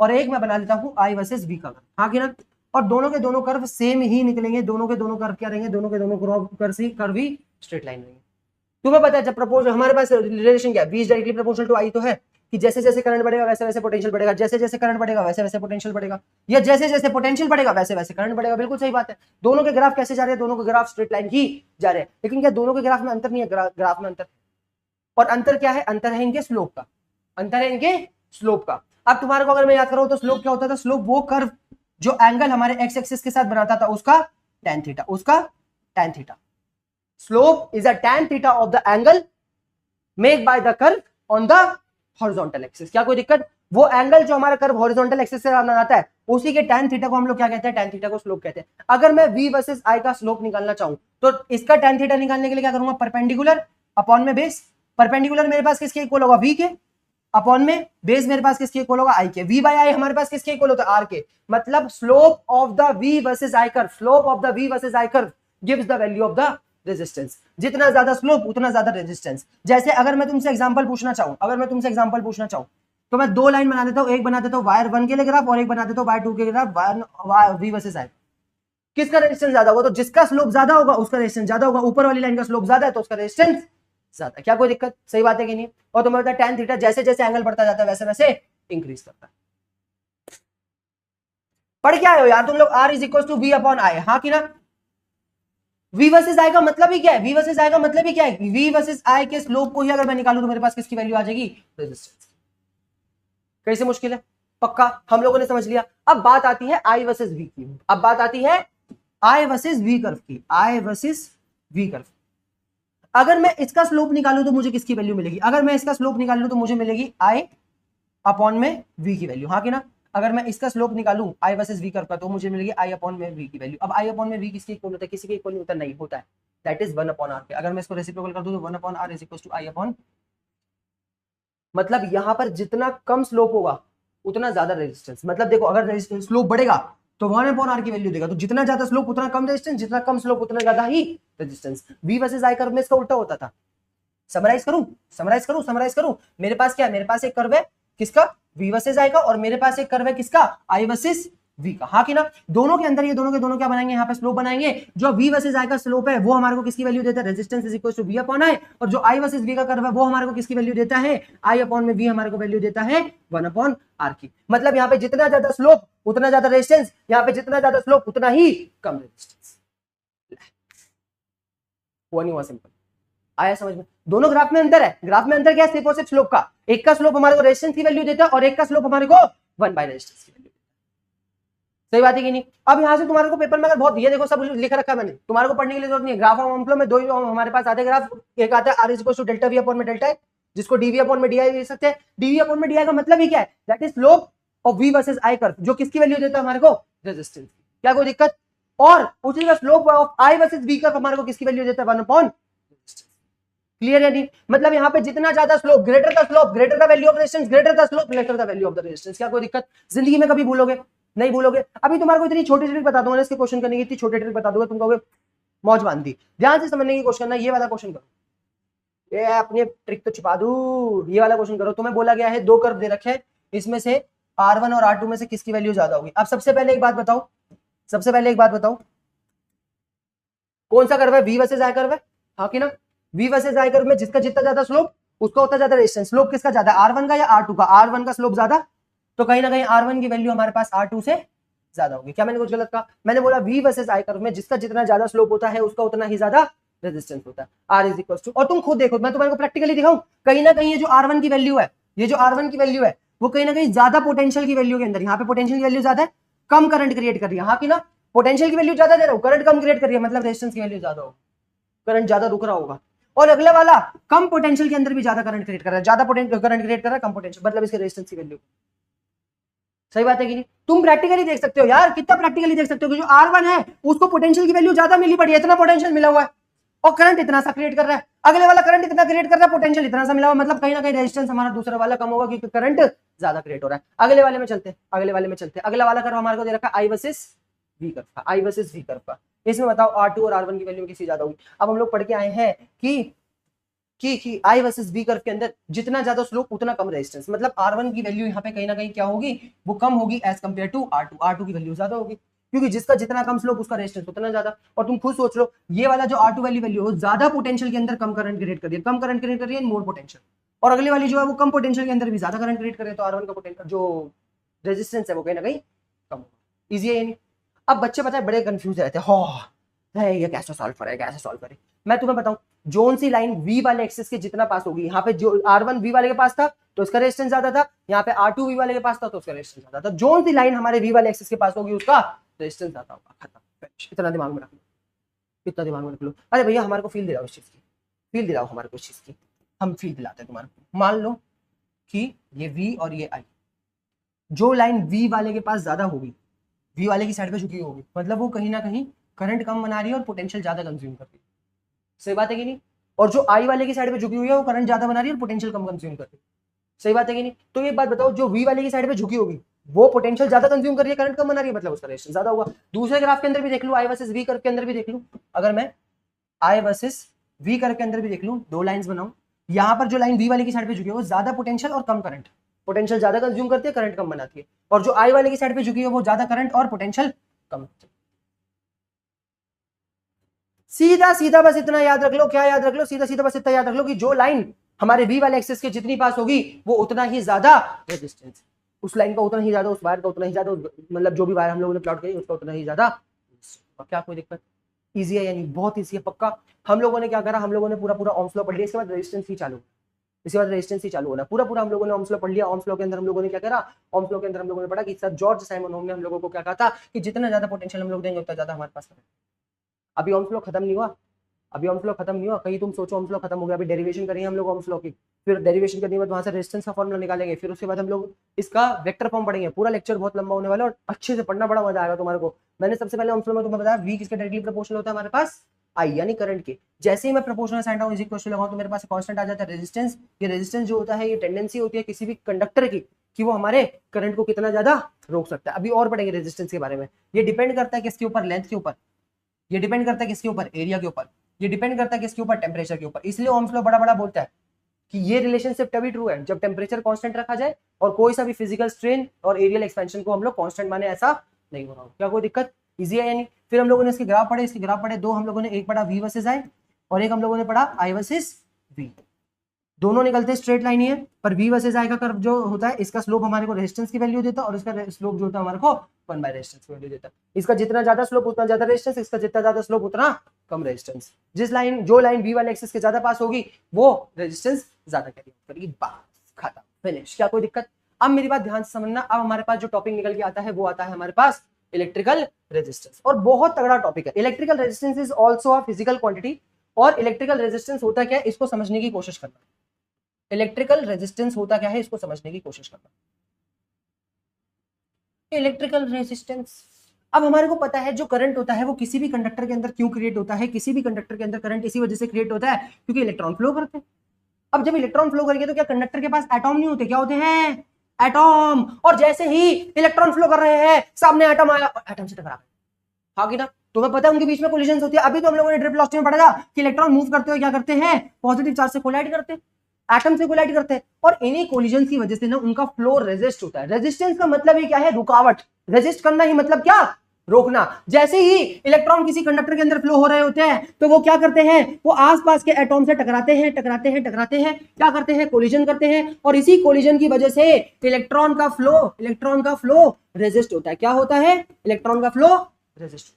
और एक मैं बना लेता हूँ I वर्सेस V का कर्व, हाँ कि ना? और दोनों के दोनों कर्व सेम ही निकलेंगे, दोनों के दोनों कर्व क्या रहेंगे? दोनों के दोनों कर्व ही स्ट्रेट लाइन रहेंगे। तुम्हें पता है जब प्रपोर्शनल हमारे पास रिलेशन क्या है? V is directly proportional to I तो है कि जैसे जैसे करंट बढ़ेगा वैसे वैसे पोटेंशियल बढ़ेगा, जैसे जैसे करंट बढ़ेगा वैसे वैसे पोटेंशियल बढ़ेगा, या जैसे जैसे पोटेंशियल बढ़ेगा वैसे वैसे करंट बढ़ेगा। बिल्कुल सही बात है। दोनों के ग्राफ कैसे जा रहे हैं? दोनों के ग्राफ स्ट्रेट लाइन ही जा रहे हैं। लेकिन क्या दोनों के ग्राफ में अंतर नहीं है? ग्राफ में अंतर, और अंतर क्या है? अंतर है इनके स्लोप का, अंतर है इनके स्लोप का। अब तुम्हारे को अगर मैं याद करूं तो स्लोप क्या होता था? स्लोप वो कर्व जो एंगल हमारे एक्स एक्सिस के साथ बनाता था उसका tan थीटा, उसका tan theta. Slope is a tan theta of the angle made by the curve on the horizontal axis. क्या कोई दिक्कत? वो एंगल जो हमारा कर्व हॉरिजॉन्टल एक्सिस से बनाता है उसी के tan थीटा को हम लोग क्या कहते हैं? tan थीटा को स्लोप कहते हैं। अगर मैं V वर्सेस I का स्लोप निकालना चाहूं तो इसका tan थीटा निकालने के लिए क्या करूंगा? परपेंडिकुलर अपॉन में बेस। परपेंडिकुलर मेरे पास किसके इक्वल होगा? V के, अपॉन में बेस मेरे पास किसके इक्वल होगा? I के। V बाय I हमारे पास किसके इक्वल होता है? R के। मतलब slope of the V versus I curve, slope of the V versus I curve gives the value of the resistance. जितना ज्यादा स्लोप उतना ज्यादा रेजिस्टेंस। जैसे अगर मैं तुमसे एग्जांपल पूछना चाहूं, अगर मैं तुमसे एग्जांपल पूछना चाहूं तो मैं दो लाइन बना देता हूं, एक बना देता हूं वायर 1 के लिए ग्राफ और एक बना देता हूं वायर 2 के लिए ग्राफ, V वर्सेस I। किसका रेजिस्टेंस ज्यादा होगा? तो जिसका स्लोप ज्यादा होगा उसका रेजिस्टेंस ज्यादा होगा। ऊपर वाली लाइन का स्लोप ज्यादा है तो उसका रेजिस्टेंस ज्यादा। क्या कोई दिक्कत? सही बात है कि नहीं? और तुम्हें पता है tan थीटा जैसे जैसे एंगल बढ़ता जाता है वैसे वैसे इंक्रीज करता है। पढ़ क्या है यार तुम लोग? R is equal to V upon I, हाँ कि ना? V वर्सेस I का मतलब ही क्या है? V वर्सेस I का मतलब ही क्या है? V वर्सेस I के स्लोप को ही अगर मैं निकालूं तो मेरे पास किसकी वैल्यू आ जाएगी? रेजिस्टेंस। कैसे मुश्किल है? पक्का हम लोगों ने समझ लिया। अब बात आती है I वर्सेस V की, अब बात आती है I वर्सेस V कर्व की, I वर्सेस V कर्व। अगर मैं इसका स्लोप निकालूं तो मुझे किसकी वैल्यू मिलेगी? अगर मैं इसका स्लोप निकालूं तो मुझे मिलेगी I अपॉन में V की वैल्यू, हाँ कि ना? अगर मैं इसका स्लोप निकालूं I वर्सेस V कर्व का तो मुझे मिलेगी I अपॉन में V की वैल्यू। अब I अपॉन में V किसके इक्वल होता है? किसी के इक्वल नहीं होता, नहीं होता है। दैट इज 1 अपॉन R पे। अगर मैं इसको रेसिप्रोकल कर दूं तो 1 upon R is equal to I upon, मतलब यहां पर जितना कम स्लोप होगा उतना ज्यादा रेजिस्टेंस। मतलब देखो अगर स्लोप बढ़ेगा तो 1 अपॉन R की वैल्यू देगा, तो जितना ज्यादा स्लोप उतना कम रेजिस्टेंस, जितना कम स्लोप उतना ज्यादा ही resistance. V versus I curve में इसका उल्टा होता था। समराइज करूं। मेरे पास क्या है, मेरे पास एक कर्व है किसका, V वर्सेस I का, और मेरे पास एक कर्व है किसका, I वर्सेस V का। हाँ कि ना, दोनों के अंदर ये दोनों के दोनों क्या बनाएंगे, यहाँ पे स्लोप बनाएंगे। जो V वर्सेस I का स्लोप है वो हमारे को किसकी वैल्यू देता है, resistance is equal to V upon I, और जो I वर्सेस V का कर्व है वो हमारे को किसकी वैल्यू देता है, I अपॉन में V हमारे को वैल्यू देता है 1 अपॉन R की। मतलब यहाँ पे जितना ज्यादा स्लोप उतना ज्यादा रेजिस्टेंस, यहाँ पे जितना ज्यादा स्लोप उतना ही कम रेजिस्टेंस। हुआ नहीं हुआ सिंपल, आया समझ में। दोनों ग्राफ में अंतर है, ग्राफ में अंतर क्या है, सिर्फ और सिर्फ स्लोप का। एक का स्लोप हमारे को रेजिस्टेंस की वैल्यू देता है और एक का स्लोप हमारे को 1 बाय रेजिस्टेंस की वैल्यू। सही बात है कि नहीं। अब यहां से तुम्हारे को पेपर में अगर बहुत, ये देखो सब लिख रखा है मैंने, तुम्हारे को पढ़ने की जरूरत नहीं है। ग्राफ ऑफ ओम फ्लो में दो ही हमारे पास आते ग्राफ, एक आता है R is equal to delta V upon में डेल्टा है, जिसको dV अपॉन में DI लिख सकते हैं। dV अपॉन में DI का मतलब ही क्या है, that is slope of V versus I curve, जो किसकी वैल्यू देता है हमारे को, रेजिस्टेंस। क्या कोई दिक्कत। और उसी का slope of I versus V curve हमारे को किसकी वैल्यू देता है, 1 अपॉन रेजिस्टेंस। क्लियर है नहीं। मतलब यहाँ पे जितना ज्यादा slope, greater the slope greater the value of resistance, greater the slope greater the value of the resistance. क्या कोई दिक्कत, जिंदगी में कभी भूलोगे नहीं भूलोगे। अभी तुम्हारे को इतनी छोटी ट्रिक बता दूंगा ना, इसके क्वेश्चन करने की इतनी छोटी ट्रिक बता दूंगा, तुम कहोगे मौज बांध दी। ध्यान से समझने की कोशिश करना, ये वाला क्वेश्चन करो, ये अपनी ट्रिक तो छिपा दू, ये वाला क्वेश्चन करो। तुम्हें बोला गया है दो कर्व दे रखे हैं, इसमें से R1 और R2 में से किसकी वैल्यू ज्यादा होगी। अब सबसे पहले एक बात बताओ, कौन सा कर्व है, V वर्सेस I कर्व है, हाँ कि ना। V वर्सेस I कर्व में जिसका जितना ज्यादा स्लोप उसका उतना ज्यादा रेजिस्टेंस। स्लोप किसका ज्यादा, R1 का या R2 का, R1 का स्लोप ज्यादा, तो कहीं ना कहीं R1 की वैल्यू हमारे पास R2 से ज्यादा होगी। क्या मैंने कुछ गलत कहा, मैंने बोला V वर्सेस I कर्व में जिसका जितना ज्यादा स्लोप होता है उसका उतना ही ज्यादा रेजिस्टेंस होता है। R इज इक्वल टू, और तुम खुद देखो, मैं तुम्हारे को प्रैक्टिकली दिखाऊं, कहीं ना कहीं ये जो R1 की वैल्यू है, ये जो R1 की वैल्यू है वो कहीं ना कहीं ज्यादा पोटेंशियल की वैल्यू के अंदर, यहाँ पे पोटेंशियल की वैल्यू ज्यादा है, कम करंट क्रिएट कर रही है। हाँ कि ना, पोटेंशियल की वैल्यू ज्यादा दे रहा हूँ, करंट कम क्रिएट कर रही है, मतलब रेजिस्टेंस की वैल्यू ज्यादा होगी, करंट ज्यादा रुक रहा होगा। और अगला वाला कम पोटेंशियल के अंदर भी ज्यादा करंट क्रिएट कर रहा है, ज्यादा करंट क्रिएट कर रहा है, कम पोटेंशियल, मतलब इसके रेजिस्टेंस की वैल्यू। सही बात है कि नहीं। तुम प्रैक्टिकली देख सकते हो यार, कितना प्रैक्टिकली देख सकते हो कि जो R1 है उसको पोटेंशियल की वैल्यू ज्यादा मिली पड़ी है, इतना पोटेंशियल मिला हुआ है और करंट इतना सा क्रिएट कर रहा है, अगले वाला करंट इतना क्रिएट कर रहा है, पोटेंशियल इतना सा मिला हुआ, मतलब कहीं ना कहीं रेजिस्टेंस हमारा दूसरा वाला कम होगा क्योंकि करंट ज्यादा क्रिएट हो रहा है। अगले वाले में चलते, अगला वाला कर्व हमारे को दे रखा है I वर्सेस V कर्व का। इसमें बताओ R2 और R1 की वैल्यू किसी ज्यादा होगी। अब हम लोग पढ़ के आए हैं कि I वर्सेस V कर्व के अंदर जितना ज्यादा स्लोप उतना कम रेजिस्टेंस, मतलब R1 की वैल्यू यहाँ पे कहीं ना कहीं क्या होगी, वो कम होगी एज कंपेयर टू R2 की वैल्यू ज्यादा होगी, क्योंकि जिसका जितना कम स्लोप उसका रेजिस्टेंस उतना ज्यादा। और तुम खुद सोच लो, ये वाला जो R2 वाली वैल्यू है ज्यादा पोटेंशियल के अंदर कम करंट क्रिएट कर रही है, मोर पोटेंशियल, और अगली वाली जो है वो कम पोटेंशियल के अंदर भी ज्यादा करंट क्रिएट कर रही है, तो R1 का पोटेंशियल जो रेजिस्टेंस है वो कहीं ना कहीं कम होगा। इजी है ये नहीं। अब बच्चे पता है बड़े कंफ्यूज रहते हैं, ये कैसे सॉल्व करें। मैं तुम्हें बताऊं, जोन सी लाइन V वाले एक्सिस के जितना पास होगी, यहाँ पे जो R1 V वाले के पास था तो इसका रेजिस्टेंस ज्यादा था, यहाँ पे R2 V वाले के पास था तो उसका रेजिस्टेंस ज्यादा था। जोन सी लाइन हमारे V वाले एक्सिस के पास होगी उसका रेजिस्टेंस ज्यादा होगा, खत्म। इतना दिमाग में रख लो, अरे भैया हमारे को फील दिलाओ इस चीज की, फील दिलाओ हमारे को इस चीज की, हम फील दिलाते हैं तुम्हारे को। मान लो कि ये V और ये I, जो लाइन V वाले के पास ज्यादा होगी, V वाले की साइड पे झुकी होगी, मतलब वो कहीं ना कहीं करंट कम बना रही है और पोटेंशियल ज्यादा कंज्यूम कर रही है। सही बात है कि नहीं। और जो I वाले की साइड पे झुकी हुई है वो करंट ज्यादा बना रही है और पोटेंशियल कम कंज्यूम कर रही है। सही बात है कि नहीं। तो ये बात बताओ, जो V वाले की साइड पे झुकी होगी वो पोटेंशियल ज्यादा कंज्यूम कर रही है, करंट कम बना रही है, मतलब उसका रेजिस्टेंस ज्यादा होगा। दूसरे ग्राफ के अंदर भी देख लूं, I वर्सेस V कर्व के अंदर भी देख लूं, अगर मैं I वर्सेस V कर्व के अंदर भी देख लूं, दो लाइंस बनाऊं, यहाँ पर जो लाइन V वाले की साइड पे झुकी है वो ज्यादा पोटेंशियल और कम करंट, पोटेंशियल ज्यादा कंज्यूम करती है, करंट कम बनाती है, और जो I वाले की साइड पे झुकी है वो ज्यादा करंट और पोटेंशियल कम। सीधा बस इतना याद रख लो, क्या याद रख लो, सीधा बस इतना याद रख लो कि जो लाइन हमारे V वाले एक्सिस के जितनी पास होगी वो उतना ही ज्यादा रेजिस्टेंस, उस लाइन का उतना ही ज्यादा, उस वायर का उतना ही ज्यादा, मतलब जो भी वायर हम लोगों ने प्लॉट करी उसका उतना ही ज्यादा। क्या कोई दिक्कत, इजी है यानी बहुत इजी है पक्का। हम लोगों ने क्या करा, हम लोगों ने पूरा ओम्स लॉ पढ़ लिया, इसके बाद रेजिस्टेंस ही चालू होना, पूरा हम लोगों ने ओम्स लॉ पढ़ लिया। ओम्स लॉ के अंदर हम लोगों ने क्या करा, ओम्स लॉ के अंदर हम लोगों ने पढ़ा कि सर जॉर्ज साइमन ओम ने हम लोगों को क्या कहा था कि जितना ज्यादा पोटेंशियल हम लोग देंगे उतना ज्यादा हमारे पास है। अभी ओम्स लॉ खत्म नहीं हुआ, कहीं तुम सोचो ओम्स लॉ खत्म हो गया, अभी डेरिवेशन करेंगे हम लोग ओम्स लॉ की, फिर डेरिवेशन करने के बाद वहां से रेजिस्टेंस का फॉर्मूला निकालेंगे, फिर उसके बाद हम लोग इसका वेक्टर फॉर्म पढ़ेंगे। पूरा लेक्चर बहुत लंबा होने वाला है और अच्छे से पढ़ना, बड़ा मजा आएगा तुम्हारे को। मैंने सबसे पहले ओम्स लॉ में तुम्हें बताया V किसके डायरेक्टली प्रोपोर्शनल होता है हमारे पास, I यानी करंट के। जैसे ही मैं proportional sign down is equal to लगाऊं तो मेरे पास कांस्टेंट आ जाता है रेजिस्टेंस। ये रेजिस्टेंस जो होता है ये टेंडेंसी होती है किसी भी कंडक्टर की कि वो हमारे करंट को कितना ज्यादा रोक सकता है। अभी और पढ़ेंगे रेजिस्टेंस के बारे में। ये डिपेंड करता है किसके ऊपर, लेंथ के ऊपर, ये डिपेंड करता है किसके ऊपर, एरिया के ऊपर। ये डिपेंड करता है किसके ऊपर, टेम्परेचर के ऊपर। इसलिए ओम्स लॉ बड़ा बड़ा बोलता है कि ये रिलेशनशिप तभी ट्रू है जब टेम्परेचर कांस्टेंट रखा जाए और कोई सा भी फिजिकल स्ट्रेन और एरियल एक्सपेंशन को हम लोग कांस्टेंट माने, ऐसा नहीं हो रहा हो। क्या कोई दिक्कत? इजी है यानी। फिर हम लोगों ने इसके ग्राफ पढ़े, इसके ग्राफ पढ़े दो हम लोगों ने, एक पढ़ा v वर्सेस i और एक हम लोगों ने पढ़ा i वर्सेस v। दोनों निकलते स्ट्रेट लाइन ही है, पर v वर्सेस i का कर्व जो होता है इसका स्लोप हमारे को रेजिस्टेंस की वैल्यू देता है और इसका स्लोप जो होता है हमारे को 1 बाय रेजिस्टेंस की वैल्यू देता है। इसका जितना ज्यादा स्लोप उतना ज्यादा रेजिस्टेंस, इसका जितना ज्यादा स्लोप उतना कम रेजिस्टेंस। जो लाइन v वाले एक्सिस के ज्यादा पास होगी वो रेजिस्टेंस ज्यादा कैरी करेगी। बस खत्म, फिनिश। क्या कोई दिक्कत? अब मेरी बात ध्यान से समझना। अब हमारे पास जो टॉपिक निकल के आता है वो आता है हमारे पास इलेक्ट्रिकल रेजिस्टेंस, और बहुत तगड़ा टॉपिक है। Electrical resistance is also a physical quantity. और इलेक्ट्रिकल रेजिस्टेंस होता क्या है इसको समझने की कोशिश करना। इलेक्ट्रिकल रेजिस्टेंस होता क्या है इसको समझने की कोशिश करना। इलेक्ट्रिकल रेजिस्टेंस, अब हमारे को पता है जो करंट होता है वो किसी भी कंडक्टर के अंदर क्यों क्रिएट होता है। किसी भी कंडक्टर के अंदर करंट इसी वजह से क्रिएट होता है क्योंकि इलेक्ट्रॉन फ्लो करते हैं। अब जब इलेक्ट्रॉन फ्लो करेंगे तो क्या कंडक्टर के पास एटॉम नहीं होते? क्या होते हैं? एटॉम। और जैसे ही इलेक्ट्रॉन फ्लो कर रहे हैं सामने एटम आया और एटम से टकरा गए, हाँ कि ना? तुम्हें पता है उनके बीच में कोलिजन होती है। अभी तो हम लोगों ने ड्रिप वेलोसिटी में पढ़ा था कि इलेक्ट्रॉन मूव करते हुए क्या करते हैं, पॉजिटिव चार्ज से कोलाइड करते हैं, एटम से कोलाइड करते हैं, और इन्हीं कोलिजन की वजह से ना उनका फ्लो रेजिस्ट होता है। रेजिस्टेंस का मतलब ये क्या है? रुकावट। रेजिस्ट करना ही मतलब क्या? रोकना। जैसे ही इलेक्ट्रॉन किसी कंडक्टर के अंदर फ्लो हो रहे होते हैं तो वो क्या करते हैं, वो आसपास के एटॉम से टकराते हैं, क्या करते हैं? कोलिजन करते हैं, और इसी कोलिजन की वजह से इलेक्ट्रॉन का फ्लो रेजिस्ट होता है। क्या होता है? इलेक्ट्रॉन का फ्लो रेजिस्ट।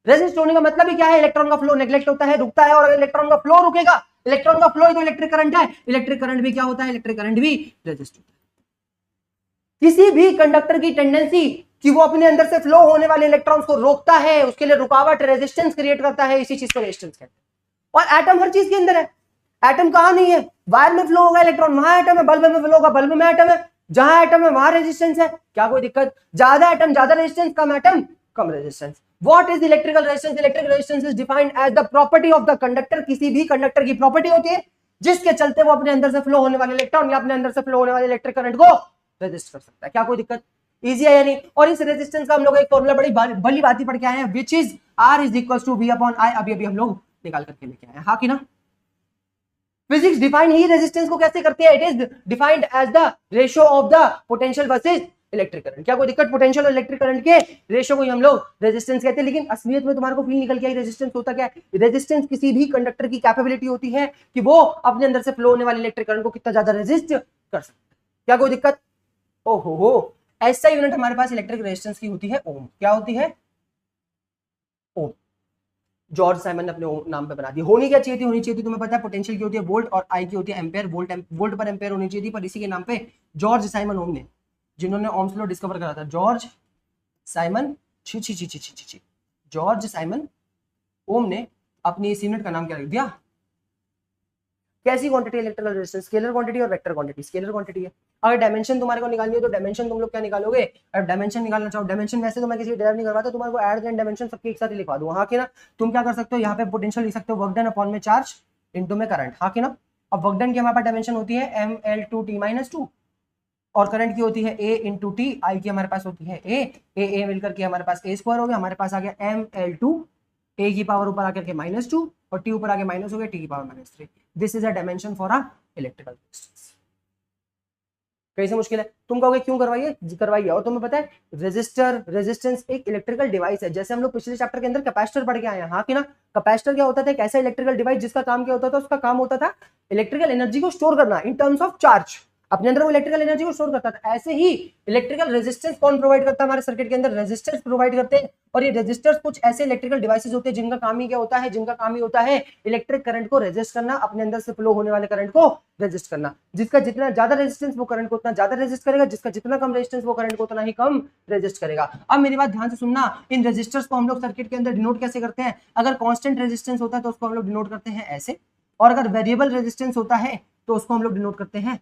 रेजिस्ट होने का मतलब ही क्या है? इलेक्ट्रॉन का फ्लो नेग्लेक्ट होता है, रुकता है, और अगर इलेक्ट्रॉन का फ्लो रुकेगा, इलेक्ट्रॉन का फ्लो ही तो इलेक्ट्रिक करंट है, इलेक्ट्रिक करंट भी क्या होता है? इलेक्ट्रिक करंट भी रेजिस्ट होता है। किसी भी कंडक्टर की टेंडेंसी कि वो अपने अंदर से फ्लो होने वाले इलेक्ट्रॉन्स को रोकता है, उसके लिए रुकावट, रेजिस्टेंस क्रिएट करता है, इसी चीज को रेजिस्टेंस कहते हैं। और एटम हर चीज के अंदर है। एटम कहां नहीं है? वायर में फ्लो होगा इलेक्ट्रॉन, वहां एटम है। बल्ब में फ्लो होगा, बल्ब में एटम है। जहां एटम है वहां रेजिस्टेंस है। क्या कोई दिक्कत? ज्यादा एटम ज्यादा resistance, come atom come resistance. What is electrical resistance? Electrical resistance is defined as the property of the conductor। किसी भी कंडक्टर की प्रॉपर्टी होती है जिसके चलते वो अपने अंदर से फ्लो होने वाले इलेक्ट्रॉन या अपने अंदर से फ्लो होने वाले इलेक्ट्रिक करंट को रेजिस्ट कर सकता है। क्या कोई दिक्कत? इजी है यानी। और इस रेजिस्टेंस का हम लोग एक फॉर्मूला बड़ी भली बात ही पढ़ के आए हैं, which is R is equal to V upon I। अभी हम लोग निकाल करके लेके आए हैं, हाँ कि ना? फिजिक्स डिफाइन ही रेजिस्टेंस को कैसे करती है? It is defined as the ratio of the potential versus electric current. क्या कोई दिक्कत? पोटेंशियल और इलेक्ट्रिक करंट के रेशियो को ही हम लोग रेजिस्टेंस कहते हैं। लेकिन असलियत में तुम्हारे को फील निकल के आई रेजिस्टेंस होता क्या है? रेजिस्टेंस किसी भी कंडक्टर की कैपेबिलिटी होती है कि वो अपने अंदर से फ्लो होने वाले इलेक्ट्रिक करंट को कितना ज्यादा रेजिस्ट कर सकता है। क्या कोई दिक्कत? ओहो हो, ऐसा यूनिट हमारे पास इलेक्ट्रिक रेजिस्टेंस की होती है ओम। क्या होती है? ओम। जॉर्ज साइमन ने अपने नाम पे बना दी। होनी क्या चाहिए थी? होनी चाहिए थी, तुम्हें पता है, पोटेंशियल की होती है वोल्ट और आई की होती है एम्पेयर। वोल्ट पर एम्पेयर होनी चाहिए थी, पर इसी के नाम पे जॉर्ज साइमन ओम ने, जिन्होंने ओम्स लॉ डिस्कवर करा था, जॉर्ज साइमन जॉर्ज साइमन ओम ने अपनी इस यूनिट का नाम क्या रख दिया? कैसी quantity? Electrical resistance. Scalar quantity और वेक्टर क्वांटिटी। स्केलर क्वांटिटी है। अगर डायमेंशन तुम्हारे को निकालनी है तो डायमेंशन तुम लोग क्या निकालोगे? अब डायमेंशन निकालना चाहो, डायमेंशन वैसे तो मैं किसी ड्राइव नहीं करवाता, तुम्हारे को एड एंड डायमेंशन सबके एक साथ ही लिखवा दूं, हाँ कि ना? तुम क्या कर सकते हो, यहाँ पे पोटेंशियल लिख सकते हो वर्क डन अपॉन में चार्ज इनटू में करंट, हाँ कि ना? अब वर्क डन की हमारे पास डायमेंशन होती है mL2t-2 और करंट की होती है a इंटू टी। आई की हमारे पास होती है a मिलकर के हमारे पास a स्क्वायर हो गया। हमारे पास आ गया mL2, a की पावर ऊपर आकर के -2 और t ऊपर आके माइनस हो गया, t की power -3। This is a dimension for a electrical resistance. कैसे मुश्किल है? तुम कहोगे क्यों करवाइए। और तुम्हें पता है रेजिस्टेंस एक इलेक्ट्रिकल डिवाइस है। जैसे हम लोग पिछले चैप्टर के अंदर कैपेसिटर पढ़ के आए हैं, हाँ कि ना? कैपेसिटर क्या होता था? एक ऐसा इलेक्ट्रिकल डिवाइस जिसका काम क्या होता था? उसका काम होता था इलेक्ट्रिकल एनर्जी को स्टोर करना इन टर्म्स ऑफ चार्ज। अपने अंदर वो इलेक्ट्रिकल एनर्जी को स्टोर करता था। ऐसे ही इलेक्ट्रिकल रेजिस्टेंस कौन प्रोवाइड करता है? हमारे सर्किट के अंदर रेजिस्टर्स प्रोवाइड करते हैं। और ये रेजिस्टर्स कुछ ऐसे इलेक्ट्रिकल डिवाइसेस होते हैं जिनका काम ही क्या होता है? जिनका काम ही होता है इलेक्ट्रिक करंट को रेजिस्ट करना, अपने अंदर से फ्लो होने वाले करंट को रेजिस्ट करना। जिसका जितना ज्यादा रेजिस्टेंस वो करंट को उतना ज्यादा रेजिस्ट करेगा, जिसका जितना कम रेजिस्टेंस वो करंट को उतना ही कम रेजिस्ट करेगा। अब मेरी बात ध्यान से सुनना, इन रेजिस्टर्स को हम लोग सर्किट के अंदर डिनोट कैसे करते हैं? अगर कांस्टेंट रेजिस्टेंस होता है तो उसको हम लोग डिनोट करते हैं ऐसे, और अगर वेरिएबल रेजिस्टेंस होता है तो उसको हम लोग डिनोट करते हैं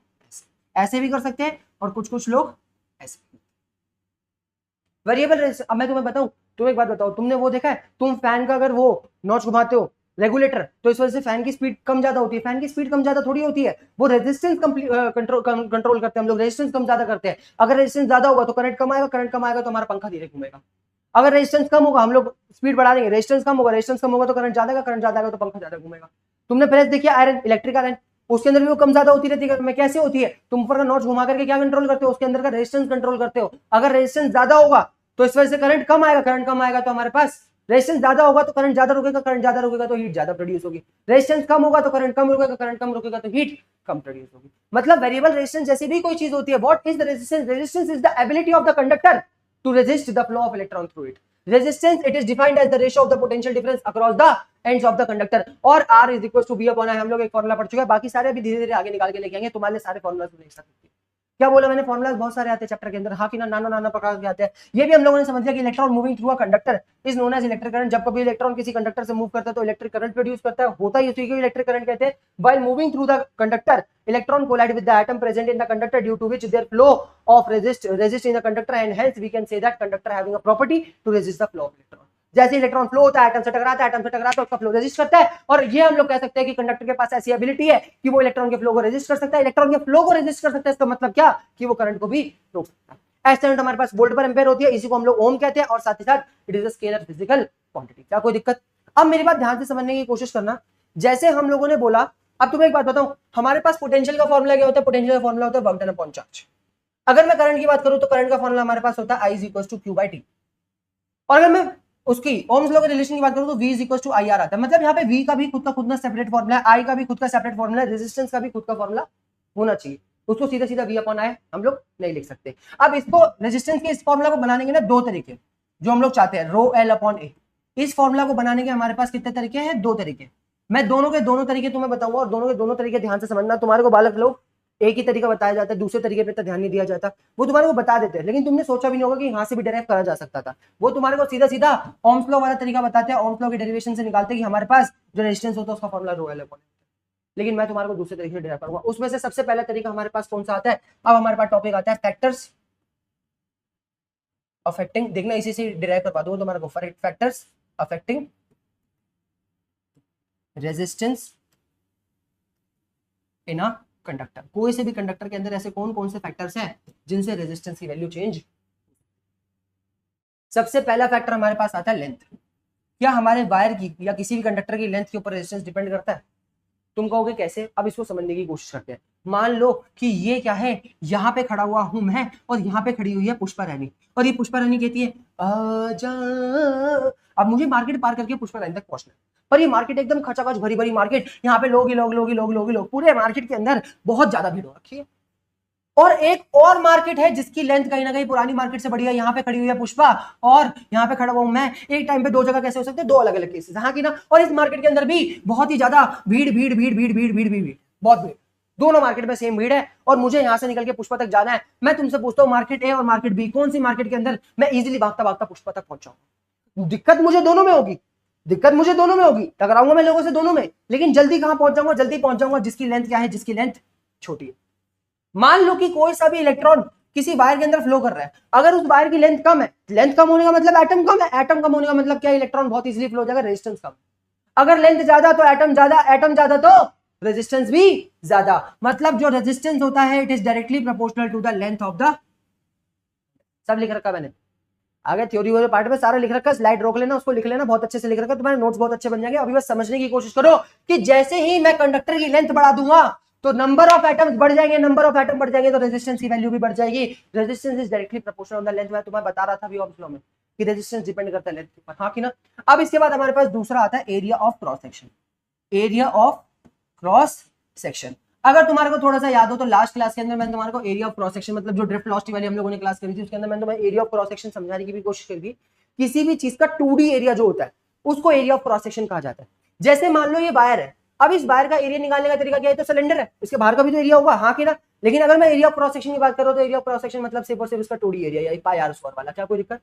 ऐसे भी कर सकते हैं, और कुछ लोग ऐसे। वेरिएबल रेजिस्टेंस, अब मैं तुम्हें बताऊं, तुम एक बात बताओ, तुमने वो देखा है, तुम फैन का अगर वो नॉच घुमाते हो रेगुलेटर, तो इस वजह से फैन की स्पीड कम ज्यादा होती है। फैन की स्पीड कम ज्यादा थोड़ी होती है, वो रेजिस्टेंस कंट्रोल करते हैं हम लोग, रेजिस्टेंस कम ज्यादा करते हैं। अगर रेजिस्टेंस ज्यादा होगा तो करंट कम आएगा, करंट कम आएगा तो हमारा पंखा धीरे घूमेगा। अगर रेजिस्टेंस कम होगा हम लोग स्पीड बढ़ा देंगे, रेजिस्टेंस कम होगा तो करंट ज्यादा, करंट ज्यादा होगा तो पंखा ज्यादा घूमेगा। तुमने प्रेस देखिए आयरन, इलेक्ट्रिक आयरन, उसके अंदर भी वो कम ज्यादा होती रहती है। कैसे होती है? तुम ऊपर का नॉच घुमा करके क्या कंट्रोल करते हो? उसके अंदर का रेजिस्टेंस कंट्रोल करते हो। अगर रेजिस्टेंस ज्यादा होगा तो इस वजह से करंट कम आएगा, करंट कम आएगा तो हमारे पास रेजिस्टेंस ज्यादा होगा तो करंट ज्यादा रुकेगा, करंट ज्यादा रुकेगा तो हीट ज्यादा प्रोड्यूस होगी। रेजिस्टेंस कम होगा तो करंट कम रुकेगा, करंट कम रुकेगा तो हीट कम प्रोड्यूस होगी। मतलब वेरिएबल रेजिस्टेंस जैसी भी कोई चीज होती है, what is the resistance? Resistance is the ability of the conductor to resist the flow of electron through it. Resistance, it is defined as the ratio of the potential difference across the ends of the conductor, और R is equals to V upon I। हम लोग एक formula पढ़ चुके हैं, बाकी सारे अभी धीरे धीरे आगे निकाल के लेके आएंगे, तुम्हारे लिए सारे फॉर्मूला नहीं सकते। क्या बोला मैंने? फॉर्मूलाज बहुत सारे आते हैं चैप्टर के अंदर, हाँ कि ना, नाना नाना प्रकार के आते हैं। ये भी हम लोगों ने समझ लिया कि electron moving through a conductor is known as electric current. जब कभी इलेक्ट्रॉन किसी कंडक्टर से मूव करता है तो इलेक्ट्रिक करंट प्रोड्यूस करता है, होता ही उसी को इलेक्ट्रिक करंट कहते हैं। While moving through the conductor electron collide with the atom present in the conductor due to which there flow of resist in the conductor, and hence we can say that conductor having a property to resist the flow of electron. जैसे electron flow होता है, atom से टकराता है, atom से टकराता है, उसका फ्लो रेजिस्ट करता है। और ये हम लोग कह सकते हैं कि कंडक्टर के पास ऐसी एबिलिटी है कि वो इलेक्ट्रॉन के फ्लो को रेजिस्ट कर सकता है। इलेक्ट्रॉन के फ्लो को रेजिस्ट कर सकता है, इसका मतलब क्या? कि वो करंट को भी रोक सकता है। ऐसे यूनिट हमारे पास वोल्ट पर एम्पेयर होती है, इसी को हम लोग ओम कहते हैं, और साथ ही साथ it is a scalar physical quantity. क्या कोई दिक्कत? अब मेरी बात ध्यान से समझने की कोशिश करना। जैसे हम लोगों ने बोला, अब तुम्हें एक बात बताऊं, हमारे पास पोटेंशियल का फॉर्मूला क्या होता है? पोटेंशियल का फॉर्मूला होता है वर्क डन अपॉन चार्ज। अगर मैं करंट की बात करूं तो करंट का फॉर्मूला हमारे पास होता है I is equal to Q by T. और अगर मैं उसकी ओम्स लॉ के रिलेशन की बात करूं तो V is equal to I R आता है। मतलब यहाँ पे V का भी खुद का सेपरेट फॉर्मूला है, I का भी खुद का सेपरेट फॉर्मूला है, रेजिस्टेंस का भी खुद का फॉर्मूला होना चाहिए। उसको सीधा सीधा V अपॉन I हम लोग नहीं लिख सकते। अब इसको रेजिस्टेंस के इस फॉर्मूला को बनाने के ना दो तरीके जो हम लोग चाहते हैं, रो एल अपॉन ए। इस फॉर्मूला को बनाने के हमारे पास कितने तरीके हैं? दो तरीके। मैं दोनों के दोनों तरीके तुम्हें बताऊंगा, और दोनों के दोनों तरीके ध्यान से समझना। तुम्हारे को बालक लोग एक ही तरीका बताया जाता है, दूसरे तरीके पे तो ध्यान नहीं दिया जाता। वो तुम्हारे को बता देते हैं, लेकिन तुमने सोचा भी नहीं होगा कि यहाँ से भी डेराइव करा जा सकता था। वो तुम्हारे को सीधा सीधा ओम्स लॉ वाला तरीका बताते हैं, ओम्स लॉ के डेरिवेशन से निकालते हैं कि हमारे पास जो रेजिस्टेंस होता है उसका फॉर्मूला रो एल अपॉन। लेकिन मैं तुम्हारे को दूसरे तरीके से डेराइव करूंगा। उसमें से सबसे पहला तरीका हमारे पास कौन सा आता है? अब हमारे पास टॉपिक आता है फैक्टर्स अफेक्टिंग। देखना इसी से डेराइव करवा दूंगा तुम्हारे को, factors affecting resistance in a conductor. कोई से भी कंडक्टर के अंदर ऐसे कौन कौन से फैक्टर्स हैं जिनसे रेजिस्टेंस की वैल्यू चेंज। सबसे पहला फैक्टर हमारे पास आता है लेंथ। क्या हमारे वायर की या किसी भी कंडक्टर की लेंथ के ऊपर रेजिस्टेंस डिपेंड करता है? तुम कहोगे कैसे? अब इसको समझने की कोशिश करते हैं। मान लो कि ये क्या है, यहाँ पे खड़ा हुआ हूं मैं और यहाँ पे खड़ी हुई है पुष्पा रानी, और ये पुष्पा रानी कहती है आजा। अब मुझे मार्केट पार करके पुष्पा रानी तक पहुंचना है, पर ये मार्केट एकदम खचाखच भरी भरी मार्केट, यहाँ पे लोग ही लोग लोग ही लोग लोग ही लोग, पूरे मार्केट के अंदर बहुत ज्यादा भीड़ हो रखी है। और एक और मार्केट है जिसकी लेंथ कहीं ना कहीं पुरानी मार्केट से बढ़ी है, यहाँ पे खड़ी हुई है पुष्पा और यहाँ पे खड़ा हुआ हूं मैं। एक टाइम पे दो जगह कैसे हो सकते हैं? दो अलग अलग केसेस, हाँ कि ना। और इस मार्केट के अंदर भी बहुत ही ज्यादा भीड़ भीड़ भीड़ भीड़ भीड़ भीड़ भीड़ बहुत भीड़, दोनों मार्केट में सेम भीड़ है, और मुझे यहाँ से निकल के पुष्पा तक जाना है। मैं तुमसे पूछता हूँ मार्केट ए और मार्केट बी, कौन सी मार्केट के अंदर मैं इजिली भागता भागता पुष्पा तक पहुंचाऊंगा? दिक्कत मुझे दोनों में होगी, दिक्कत मुझे दोनों में होगी, टकराऊंगा मैं लोगों से दोनों में, लेकिन जल्दी कहां पहुंच जाऊंगा? जल्दी पहुंच जाऊंगा जिसकी लेंथ क्या है? जिसकी लेंथ छोटी है। मान लो कि कोई सा भी इलेक्ट्रॉन किसी वायर के अंदर फ्लो कर रहा है, अगर उस वायर की लेंथ कम है, लेंथ कम होने का मतलब एटम कम है, एटम कम होने का मतलब क्या? इलेक्ट्रॉन बहुत इजीली फ्लो हो जाएगा, रेजिस्टेंस कम। अगर लेंथ ज्यादा तो एटम ज्यादा, एटम ज्यादा तो रेजिस्टेंस भी ज्यादा। मतलब जो रेजिस्टेंस होता है it is directly proportional to the length of the. सब लिख रखा मैंने आगे थ्योरी वाले पार्ट में, सारा लिख रखा है, स्लाइड रोक लेना, उसको लिख लेना, बहुत अच्छे से लिख रखा है, तुम्हारे नोट्स बहुत अच्छे बन जाएंगे। अभी बस समझने की कोशिश करो कि जैसे ही मैं कंडक्टर की लेंथ बढ़ा दूंगा तो नंबर ऑफ एटम्स बढ़ जाएंगे, नंबर ऑफ एटम बढ़ जाएंगे तो रेजिस्टेंस की वैल्यू भी बढ़ जाएगी। Resistance is directly proportional to the length. मैं तुम्हें बता रहा था अभी ओम्स लॉ में कि रेजिस्टेंस डिपेंड करता है लेंथ के ऊपर, हाँ कि ना। अब इसके बाद हमारे पास दूसरा आता है area of cross section. Area of cross section अगर तुम्हारे को थोड़ा सा याद हो तो लास्ट क्लास के अंदर मैंने तुम्हारे को एरिया ऑफ क्रॉस सेक्शन, मतलब जो ड्रिफ्ट वेलोसिटी वाली हम लोगों ने क्लास करी थी, उसके अंदर मैंने तुम्हें एरिया ऑफ क्रॉस सेक्शन समझाने की भी कोशिश करी थी। किसी भी चीज का 2D एरिया जो होता है उसको एरिया ऑफ क्रॉस सेक्शन कहा जाता है। जैसे मान लो ये वायर है, अब इस वायर का एरिया निकालने का तरीका क्या है? तो सिलेंडर है, इसके बाहर का भी तो एरिया होगा, हाँ कि ना। लेकिन अगर मैं एरिया ऑफ क्रॉस सेक्शन की बात करूं तो एरिया ऑफ क्रॉस सेक्शन मतलब सिर्फ और सिर्फ इसका 2D एरिया या पाई आर स्क्वायर वाला। क्या कोई दिक्कत?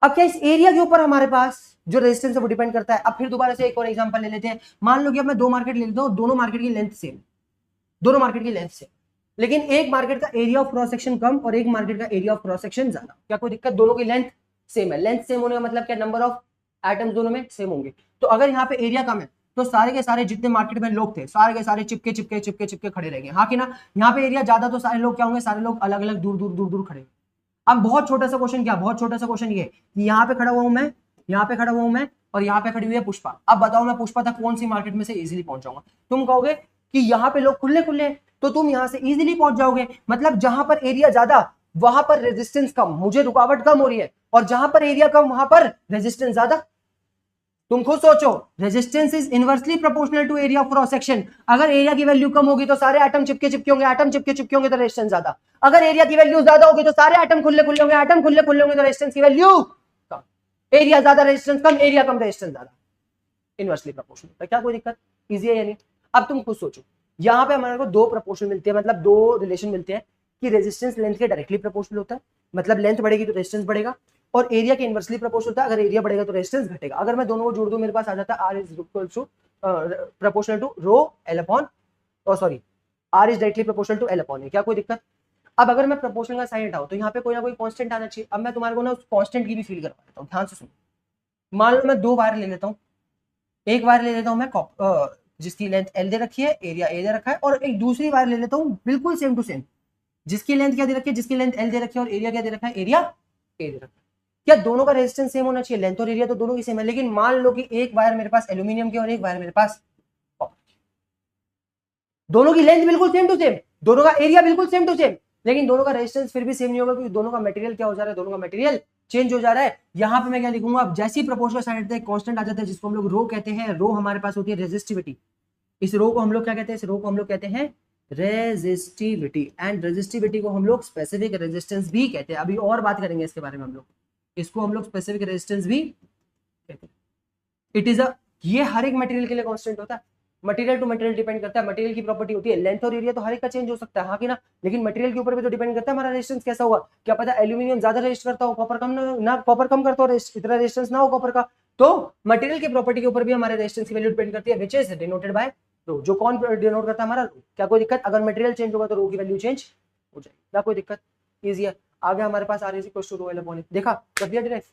अब क्या इस एरिया के ऊपर हमारे पास जो रेजिस्टेंस है वो डिपेंड करता है? अब फिर दोबारा से एक और एग्जांपल ले लेते हैं। मान लो कि अब मैं दो मार्केट ले लेता हूं, दोनों मार्केट की लेंथ सेम, दोनों मार्केट की लेंथ सेम, लेकिन एक मार्केट का एरिया ऑफ क्रॉस सेक्शन कम और एक मार्केट का एरिया ऑफ क्रॉस सेक्शन ज्यादा। क्या कोई दिक्कत? दोनों की लेंथ सेम है। लेंथ सेम होने का मतलब क्या? नंबर ऑफ एटम्स दोनों में सेम होंगे। तो अगर यहाँ पे एरिया कम है तो सारे के सारे जितने मार्केट में लोग थे सारे के सारे चिपके चिपके चिपके चिपके खड़े रहेंगे, हाँ कि ना। यहाँ पे एरिया ज्यादा तो सारे लोग क्या होंगे? सारे लोग अलग अलग दूर दूर दूर दूर खड़े। अब बहुत छोटा सा क्वेश्चन, क्या बहुत छोटा सा क्वेश्चन ये कि यहाँ पे खड़ा हुआ हूं मैं, यहाँ पे खड़ा हुआ हूं मैं, और यहाँ पे खड़ी हुई है पुष्पा। अब बताओ मैं पुष्पा तक कौन सी मार्केट में से इजीली पहुंच जाऊंगा? तुम कहोगे कि यहाँ पे लोग खुले खुले, तो तुम यहाँ से इजीली पहुंच जाओगे। मतलब जहां पर एरिया ज्यादा वहां पर रेजिस्टेंस कम, मुझे रुकावट कम हो रही है, और जहां पर एरिया कम वहां पर रेजिस्टेंस ज्यादा। तुम खुद सोचो, resistance is inversely proportional to area of cross section. अगर एरिया की वैल्यू कम होगी तो सारे एटम चिपके चिपके होंगे, एटम चिपके चिपके होंगे तो रेजिस्टेंस ज्यादा। अगर एरिया की वैल्यू ज्यादा होगी तो सारे एटम खुले खुले होंगे, एटम खुले खुले होंगे तो रेजिस्टेंस की वैल्यू कम। एरिया ज्यादा रेजिस्टेंस कम, एरिया कम रेजिस्टेंस ज्यादा, इनवर्सली प्रोपोर्शनल। तो क्या कोई दिक्कत? इजी है या नहीं? अब तुम खुद सोचो, यहाँ पे हमारे को दो प्रोपोर्शन मिलते हैं, मतलब दो रिलेशन मिलते हैं कि रेजिस्टेंस लेंथ के डायरेक्टली प्रोपोर्शनल होता है, मतलब लेंथ बढ़ेगी तो रेजिस्टेंस बढ़ेगा, और एरिया के इनवर्सली प्रोपोर्शनल होता है, अगर एरिया बढ़ेगा तो रेजिस्टेंस घटेगा। अगर मैं दोनों को जोड़ दूं मेरे पास आ जाता है R is equal to proportional to rho L upon, sorry R is directly proportional to L upon a. क्या कोई दिक्कत? अब अगर मैं प्रोपोर्शनल का साइन हटाऊं तो यहाँ पे कोई ना कोई कांस्टेंट आना चाहिए। अब मैं तुम्हारे को ना उस कांस्टेंट की भी फील करवा देता हूँ, ध्यान से सुनो। मान लो मैं दो वायर ले लेता हूँ, एक वायर ले लेता हूँ मैं जिसकी लेंथ एल दे रखी है, एरिया ए दे रखा है, और एक दूसरी वायर ले लेता हूँ बिल्कुल सेम टू सेम, जिसकी लेंथ क्या दे रखी है, जिसकी लेंथ एल दे रखी है और एरिया क्या दे रखा है, एरिया ए दे रखा है। क्या दोनों का रेजिस्टेंस सेम होना चाहिए? लेंथ और एरिया तो दोनों की सेम है, लेकिन मान लो कि एक वायर मेरे पास एल्यूमिनियम की और एक वायर मेरे पास कॉपर की, दोनों की लेंथ बिल्कुल सेम टू सेम, दोनों का एरिया बिल्कुल सेम टू सेम, लेकिन दोनों का रेजिस्टेंस फिर भी सेम नहीं होगा, क्योंकि दोनों का मटेरियल क्या हो जा रहा है, दोनों का मटेरियल चेंज हो जा रहा है। यहाँ पे मैं क्या लिखूंगा, अब जैसी प्रोपोर्शनल साइन हटते हैं कांस्टेंट आ जाता है, जिसको हम लोग रो कहते हैं। रो हमारे पास होती है रेजिस्टिविटी, इस रो को हम लोग क्या कहते हैं, इस रो को हम लोग कहते हैं रेजिस्टिविटी, एंड रेजिस्टिविटी को हम लोग स्पेसिफिक रेजिस्टेंस भी कहते हैं। अभी और बात करेंगे इसके बारे में हम लोग, इसको हम लोग स्पेसिफिक रेजिस्टेंस भी कहते हैं। इट इज अ, ये हर एक मटेरियल के लिए कांस्टेंट होता है, मटेरियल टू मटेरियल डिपेंड करता है। मटेरियल की प्रॉपर्टी होती है लेंथ और एरिया तो हर एक का चेंज हो सकता है, हाँ कि ना, लेकिन मटेरियल के ऊपर भी तो डिपेंड करता है हमारा रेजिस्टेंस कैसा होगा। क्या पता एल्यूमिनियम ज्यादा रेजिस्ट करता हो, कॉपर कम ना, कॉपर कम करता हो, इतना रेजिस्टेंस ना हो कॉपर का, तो मटेरियल की प्रॉपर्टी के ऊपर भी हमारे रेजिस्टेंस की वैल्यू डिपेंड करती है, व्हिच इज डिनोटेड बाय रो। जो कौन डिनोट करता है, हमारा रो। क्या कोई दिक्कत? अगर मटेरियल चेंज होगा तो रो की वैल्यू चेंज हो जाएगी। क्या कोई दिक्कत? इजी है। आगे हमारे पास R is equal to rho L upon a, देखा कर दिया डायरेक्ट,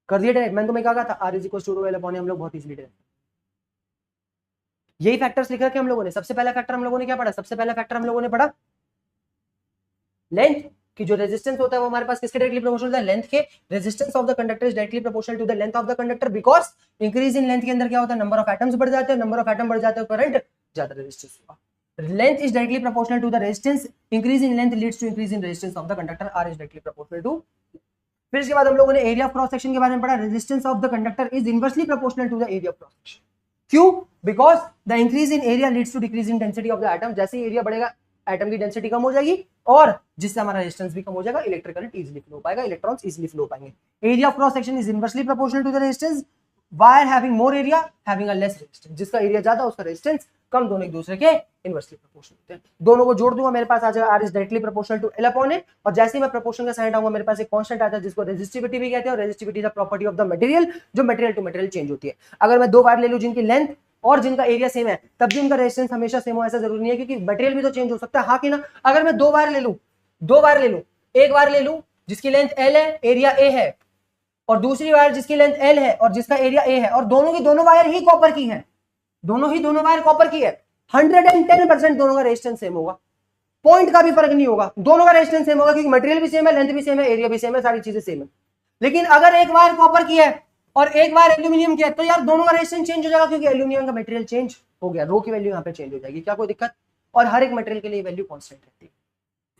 कर दिया डायरेक्ट। मैंने तुम्हें कहा था R is equal to rho L upon a, हम लोग बहुत इजीली डायरेक्ट यही फैक्टर्स लिख रखे हम लोगों ने। सबसे पहला फैक्टर हम लोगों ने क्या पढ़ा? सबसे पहला फैक्टर हम लोगों ने पढ़ा लेंथ की जो रेजिस्टेंस होता है वो हमारे पास किसके डायरेक्टली प्रोपोर्शनल होता है, लेंथ के। Resistance of the conductor is directly proportional to the length of the conductor, because increase in length के अंदर क्या होता है, नंबर ऑफ एटम्स बढ़ जाते हैं, नंबर ऑफ एटम बढ़ जाते हैं, करंट ज्यादा रेजिस्टेंस होगा। Length is directly proportional to the resistance, increase in length leads to increase in resistance of the conductor, R is directly proportional to. फिर इसके बाद हम लोगों ने एरिया ऑफ क्रॉस सेक्शन के बारे में पढ़ा। Resistance of the conductor is inversely proportional to the area of cross section. क्यों? Because the increase in area leads to decrease in density of the atom. जैसे एरिया बढ़ेगा atom की density कम हो जाएगी, और जिससे हमारा रेजिस्टेंस भी कम हो जाएगा, इलेक्ट्रिक करंट इजीली फ्लो हो पाएगा, इलेक्ट्रॉन्स इजीली फ्लो पाएंगे। Area of cross section is inversely proportional to the resistance, wire having more area having a less resistance. जिसका एरिया ज्यादा उसका रेजिस्टेंस कम, दोनों एक दूसरे के इनवर्सली प्रोपोर्शनल होते हैं। दोनों को जोड़ दूंगा, मेरे पास आ जाएगा R is directly proportional to L upon A, और जैसे ही मैं प्रोपोर्शनल का साइन हटाऊंगा मेरे पास एक कांस्टेंट आता है जिसको रेजिस्टिविटी भी कहते हैं, और resistivity is a property of the material, जो मटेरियल टू मटेरियल चेंज होती है। अगर मैं दो वायर ले लूं जिनकी लेंथ और जिनका एरिया सेम है, तब भी उनका रेजिस्टेंस हमेशा सेम हो ऐसा जरूरी नहीं है, क्योंकि मटेरियल भी तो चेंज हो सकता है, हाँ कि ना। अगर मैं दो वायर ले लूं, एक वायर ले लूं जिसकी लेंथ L है, एरिया A है, और दूसरी वायर जिसकी लेंथ L है और जिसका एरिया A है, और दोनों की दोनों वायर ही कॉपर की है, दोनों वायर कॉपर की है, 110% दोनों का रेजिस्टेंस सेम होगा, पॉइंट का भी फर्क नहीं होगा, दोनों का रेजिस्टेंस सेम होगा, क्योंकि मटेरियल भी सेम है, लेंथ भी सेम है, एरिया भी सेम है, सारी चीजें सेम है। लेकिन अगर एक वायर कॉपर की है और एक वायर एल्यूमिनियम की है, तो यार दोनों का रेजिस्टेंस चेंज हो जाएगा, क्योंकि एल्यूमिनियम का मटेरियल चेंज हो गया, रो की वैल्यू यहाँ पे चेंज हो जाएगी। क्या कोई दिक्कत? और हर एक मटेरियल के लिए वैल्यू कांस्टेंट रहती है।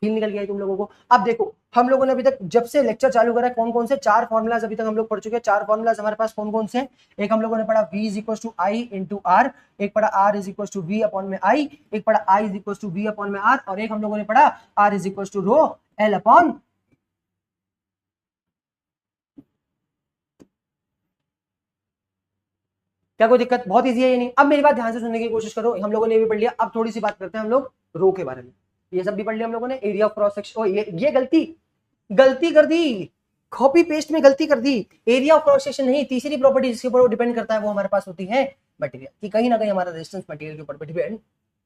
फील निकल गया है तुम लोगों को? अब देखो, हम लोगों ने अभी तक जब से लेक्चर चालू करा है, कौन कौन से चार फॉर्मुलाज अभी तक हम लोग पढ़ चुके हैं। चार फॉर्मुलाज हमारे पास कौन कौन से हैं? एक हम लोगों ने पढ़ा V is equal to I into R, एक पढ़ा R is equal to V upon में I, एक पढ़ा I is equal to V upon में R, और एक हम लोगों ने पढ़ा R is equal to rho L upon. क्या कोई दिक्कत? बहुत इजी है ये नहीं? अब मेरी बात ध्यान से सुनने की कोशिश करो। हम लोगों ने भी पढ़ लिया, अब थोड़ी सी बात करते हैं हम लोग रो के बारे में। ये सब भी पढ़ लिया हम लोगों ने। एरिया ऑफ क्रॉस सेक्शन, ये गलती कर दी, कॉपी पेस्ट में गलती कर दी। एरिया ऑफ क्रॉस सेक्शन नहीं, तीसरी प्रॉपर्टी जिसके ऊपर डिपेंड करता है वो हमारे पास होती है मटेरियल की। कहीं ना कहीं हमारा रेजिस्टेंस मटेरियल के ऊपर डिपेंड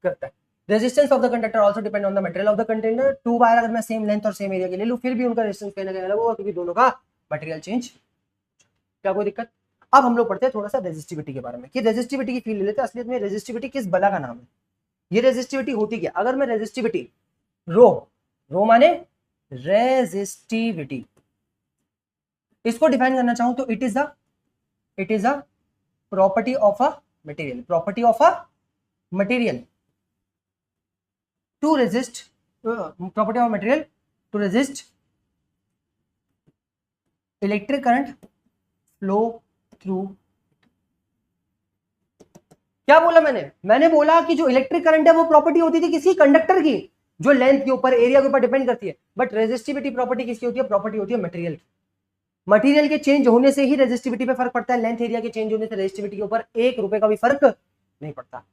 करता है। Resistance of the conductor also depend on the material of the container. Two wire अगर मैं सेम लेंथ और सेम एरिया के ले लूं, फिर भी उनका रेजिस्टेंस कहीं ना कहीं अलग होगा, क्योंकि दोनों का मटेरियल चेंज। क्या कोई दिक्कत? अब हम लोग पढ़ते हैं थोड़ा सा रेजिस्टिविटी के बारे में, कि रेजिस्टिविटी की फील ले लेते हैं। असलियत में रेजिस्टिविटी किस बला का नाम है? ये रेजिस्टिविटी होती क्या? अगर मैं रेजिस्टिविटी रो माने रेजिस्टिविटी, इसको डिफाइन करना चाहूं तो it is a property of a material, property of a material to resist, property of material to resist electric current flow through. क्या बोला मैंने बोला कि जो इलेक्ट्रिक करंट है वो प्रॉपर्टी होती थी किसी कंडक्टर की, जो लेंथ के ऊपर, एरिया के ऊपर डिपेंड करती है, बट रेजिस्टिविटी प्रॉपर्टी किसकी होती है? प्रॉपर्टी होती है मटेरियल की। मटेरियल के चेंज होने से ही रेजिस्टिविटी पे फर्क पड़ता है, लेंथ एरिया के चेंज होने से रेजिस्टिविटी के ऊपर 1 रुपए का भी फर्क नहीं पड़ता।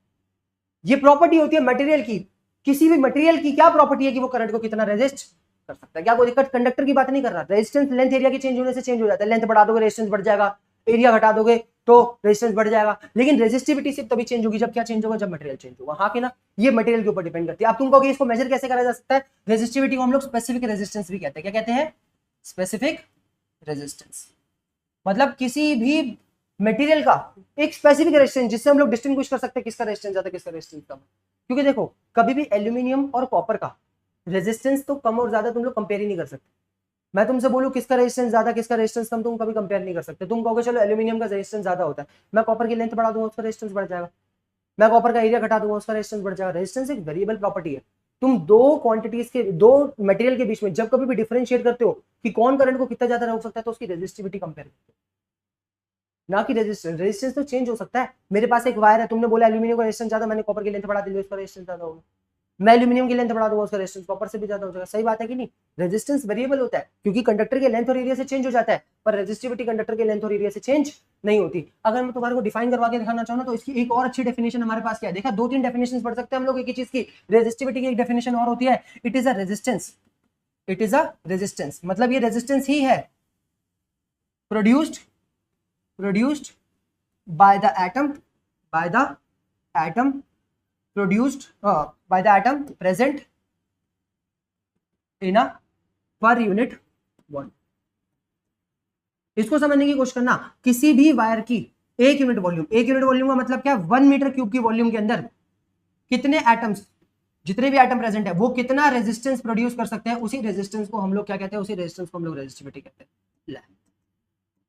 ये प्रॉपर्टी होती है मटेरियल की। किसी भी मटेरियल की क्या प्रॉपर्टी है कि वो करंट को कितना रेजिस्ट कर सकता है। क्या कोई दिक्कत? कंडक्टर की बात नहीं कर रहा, रेजिस्टेंस लेंथ एरिया के चेंज होने से चेंज हो जाता है, लेंथ बढ़ा दोगे रेजिस्टेंस बढ़ जाएगा, एरिया घटा दोगे तो रेजिस्टेंस बढ़ जाएगा, लेकिन रेजिस्टिविटी सिर्फ तभी चेंज होगी जब क्या चेंज होगा? जब मटेरियल चेंज होगा। हाँ कि ना? ये मटेरियल के ऊपर डिपेंड करती है। अब तुम कहोगे इसको मेजर कैसे करा जा सकता है? रेजिस्टिविटी को हम लोग स्पेसिफिक रेजिस्टेंस भी कहते हैं। क्या कहते हैं? Specific resistance. मतलब किसी भी मटेरियल का एक स्पेसिफिक रेजिस्टेंस जिससे हम लोग डिस्टिंग्विश कर सकते हैं किसका रेजिस्टेंस ज्यादा किसका रेजिस्टेंस कम। क्योंकि देखो कभी भी एल्यूमिनियम और कॉपर का रेजिस्टेंस तो कम और ज्यादा तुम लोग कंपेयर ही नहीं कर सकते। मैं तुमसे बोलूं किसका रेजिस्टेंस ज्यादा किसका रेजिस्टेंस कम, तुम कभी कंपेयर नहीं कर सकते। तुम कहोगे चलो एल्यूमिनियम का रेजिस्टेंस ज्यादा होता है, मैं कॉपर की लेंथ बढ़ा दूंगा उसका रेजिस्टेंस बढ़ जाएगा, मैं कॉपर का एरिया घटा दूंगा उसका रेजिस्टेंस बढ़ जाएगा। रेजिस्टेंस एक वेरिएबल प्रॉपर्टी है। तुम दो क्वांटिटीज के, दो मटेरियल के बीच में जब कभी भी डिफरेंशिएट करते हो कि कौन करंट को कितना ज्यादा रोक सकता है तो उसकी रेजिस्टिविटी कंपेयर करते हो, ना कि रेजिस्टेंस। रेजिस्टेंस तो चेंज हो सकता है। मेरे पास एक वायर है, तुमने बोला एल्यूमिनियम का रेजिस्टेंस ज्यादा, मैंने कॉपर की लेंथ बढ़ा दी, उसका रेजिस्टेंस ज्यादा होगा। मैं एल्यूमिनियम की लेंथ बढ़ा दूंगा उसका रेजिस्टेंस कॉपर से भी ज्यादा हो जाएगा। सही बात है कि नहीं? रेजिस्टेंस वेरिएबल होता है क्योंकि कंडक्टर के लेंथ और एरिया से चेंज हो जाता है, पर रेजिस्टिविटी कंडक्टर के लेंथ और एरिया से चेंज नहीं होती। अगर मैं तुम्हारे को डिफाइन करवा के दिखाना चाहूँ तो इसकी एक और अच्छी डेफिनेशन हमारे पास क्या है? देखा, 2-3 डेफिनेशन पढ़ सकते हैं हम लोग एक ही चीज की। रेजिस्टिविटी की एक डेफिनेशन और होती है, it is a resistance, it is a resistance, मतलब ये रेजिस्टेंस ही है produced by the atom produced by the atom present in a per unit volume। इसको समझने की कोशिश करना। किसी भी वायर की 1 यूनिट वॉल्यूम, 1 यूनिट वॉल्यूम का मतलब क्या? 1 मीटर क्यूब की वॉल्यूम के अंदर कितने एटम्स, जितने भी एटम प्रेजेंट है वो कितना रेजिस्टेंस प्रोड्यूस कर सकते हैं, उसी रेजिस्टेंस को हम लोग क्या कहते हैं? उसी रेजिस्टेंस को हम लोग रेजिस्टिविटी कहते हैं।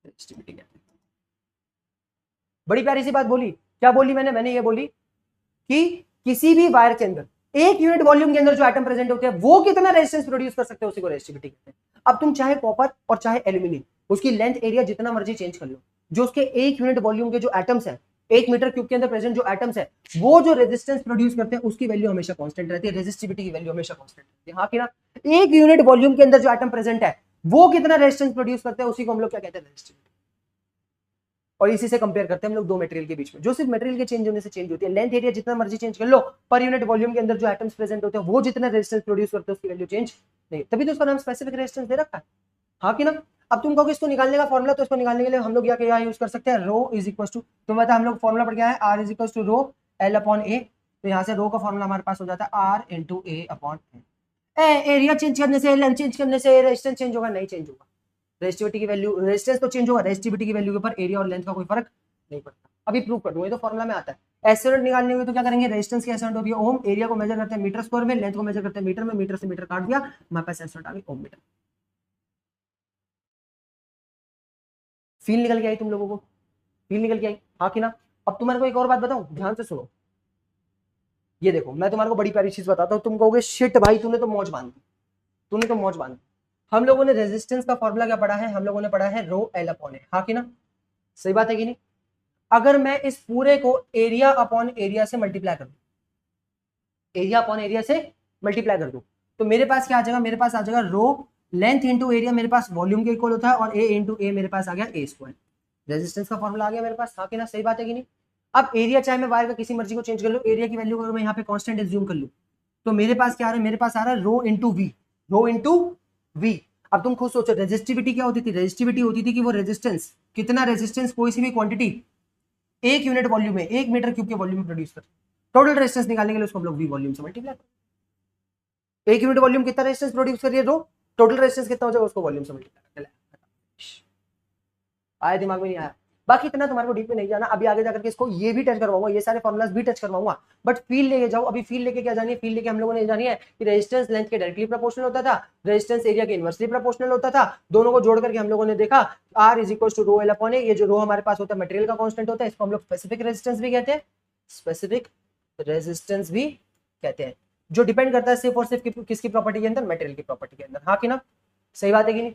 रेजिस्टिविटी कहते हैं। बड़ी प्यारी सी बात बोली। क्या बोली मैंने ये बोली कि किसी भी वायर के अंदर 1 यूनिट वॉल्यूम के अंदर जो एटम प्रेजेंट होते हैं वो कितना रेजिस्टेंस प्रोड्यूस कर सकते हैं, उसी को रेजिस्टिविटी कहते हैं। अब तुम चाहे कॉपर और चाहे एल्यूमिनियम, उसकी लेंथ एरिया जितना मर्जी चेंज कर लो, जो उसके 1 यूनिट वॉल्यूम के जो एटम्स हैं, 1 मीटर क्यूब के अंदर प्रेजेंट जो एटम्स है, वो जो रेजिस्टेंस प्रोड्यूस करते हैं उसकी वैल्यू हमेशा कांस्टेंट रहती है, रेजिस्टिविटी की वैल्यू हमेशा कांस्टेंट रहती है। हाँ कि ना? 1 यूनिट वॉल्यूम के अंदर जो एटम प्रेजेंट है वो कितना रेजिस्टेंस प्रोड्यूस करते हैं, उसी को हम लोग क्या कहते हैं? रेजिस्टिविटी। और इसी से कंपेयर करते हैं हम लोग दो मटेरियल के बीच में, जो सिर्फ मटेरियल के चेंज होने से चेंज होती है। लेंथ एरिया जितना मर्जी चेंज कर लो, पर यूनिट वॉल्यूम के अंदर जो एटम्स प्रेजेंट होते हैं वो जितना रेजिस्टेंस प्रोड्यूस करते हैं उसकी वैल्यू चेंज नहीं। तभी तो उसका नाम स्पेसिफिक रेजिस्टेंस दे रखा है। हाँ कि ना? अब तुम कहोगे इसको निकालने का फॉर्मुला, तो इसको निकालने के लिए हम लोग क्या यूज कर सकते हैं? रो इज इक्वल टू, तुम्हें पता है हम लोग फॉर्मुला पढ़ गया है, R is equal to rho L upon A. तो यहाँ से रो का फॉर्मुला हमारे पास हो जाता है R into A upon A. Area change करने से, लेंथ चेंज करने से रेजिस्टेंस चेंज होगा? नहीं चेंज होगा। रेजिस्टिविटी की वैल्यू, रेजिस्टेंस तो चेंज होगा, रेजिस्टिविटी की वैल्यू के ऊपर एरिया और लेंथ का कोई फर्क नहीं पड़ता। अभी प्रूव कर दूंगा, ये तो फॉर्मुला में आता है। एस यूनिट निकालने हुए तो क्या करेंगे? रेजिस्टेंस की एस यूनिट होती है ओम, एरिया को मेजर करते हैं मीटर स्क्वायर में, लेंथ को मेजर करते हैं मीटर में, मीटर से मीटर काट दिया, हमारे पास एस यूनिट आ गई ओम मीटर। फील निकल के आई तुम लोगों को? फील निकल के आई? हाँ कि ना? अब तुम्हारे को एक और बात बताऊं, ध्यान से सुनो। ये देखो, मैं तुम्हारे को बड़ी प्यारी चीज बताता हूँ, तुम कहोगे शिट भाई तूने तो मौज बांध दी, तूने तो मौज बांध दी। हम लोगों ने रेजिस्टेंस का फॉर्मूला क्या पढ़ा है? हम लोगों ने पढ़ा है रो एल अपॉन ए। हाँ कि ना? सही बात है कि नहीं? अगर मैं इस पूरे को एरिया अपॉन एरिया से मल्टीप्लाई कर दूं, एरिया अपॉन एरिया से मल्टीप्लाई कर दूं, तो मेरे पास क्या आ जाएगा? मेरे पास आ जाएगा रो लेंथ इंटू एरिया, मेरे पास वॉल्यूम के इक्वल होता है, और ए इंटू ए मेरे पास आ गया ए स्क्वायर। रेजिस्टेंस का फॉर्मूला आ गया मेरे पास। हाँ कि ना? सही बात है कि नहीं? अब एरिया चाहे मैं वायर का किसी मर्जी को चेंज कर लूं, एरिया की वैल्यू अगर मैं यहाँ पे कांस्टेंट एज्यूम कर लूं, तो मेरे पास क्या आ रहा है? मेरे पास आ रहा है rho into V, rho into V. अब तुम खुद सोचो, रेजिस्टिविटी क्या होती थी? रेजिस्टिविटी होती थी कि वो रेजिस्टेंस, कितना रेजिस्टेंस कोई सी भी क्वांटिटी 1 यूनिट वॉल्यूम में, 1 मीटर क्यूब के वॉल्यूम में प्रोड्यूस कर। टोटल रेजिस्टेंस निकालने के लिए उसको हम लोग वी वॉल्यूम से मल्टीप्लाई करें। 1 यूनिट वॉल्यूम कितना रेजिस्टेंस प्रोड्यूस कर रही है रो, टोटल रेजिस्टेंस कितना हो जाएगा उसको वॉल्यूम से मल्टीप्लाई कर। आया दिमाग में? नहीं आया? बाकी इतना तुम्हारे को डीप में नहीं जाना, अभी आगे जाकर के इसको ये भी टच करवाऊंगा, ये सारे फॉर्मुलाज भी टच करवाऊंगा, बट फील लेके जाओ। अभी फील लेके क्या जानी है, फील लेके हम लोगों ने जानी है कि रेजिस्टेंस लेंथ के डायरेक्टली प्रोपोर्शनल होता था, रेजिस्टेंस एरिया के इनवर्सली प्रोपोर्शनल होता था। दोनों को जोड़ करके हम लोगों ने देखा R is equal to rho L upon A, ये जो रो हमारे पास होता है मटेरियल का कांस्टेंट होता है, इसको हम लोग स्पेसिफिक रेजिस्टेंस भी कहते हैं, स्पेसिफिक रेजिस्टेंस भी कहते हैं, जो डिपेंड करता है सिर्फ और सिर्फ किसकी प्रॉपर्टी के अंदर, मटेरियल की प्रॉपर्टी के अंदर। हाँ कि ना, सही बात है कि नहीं?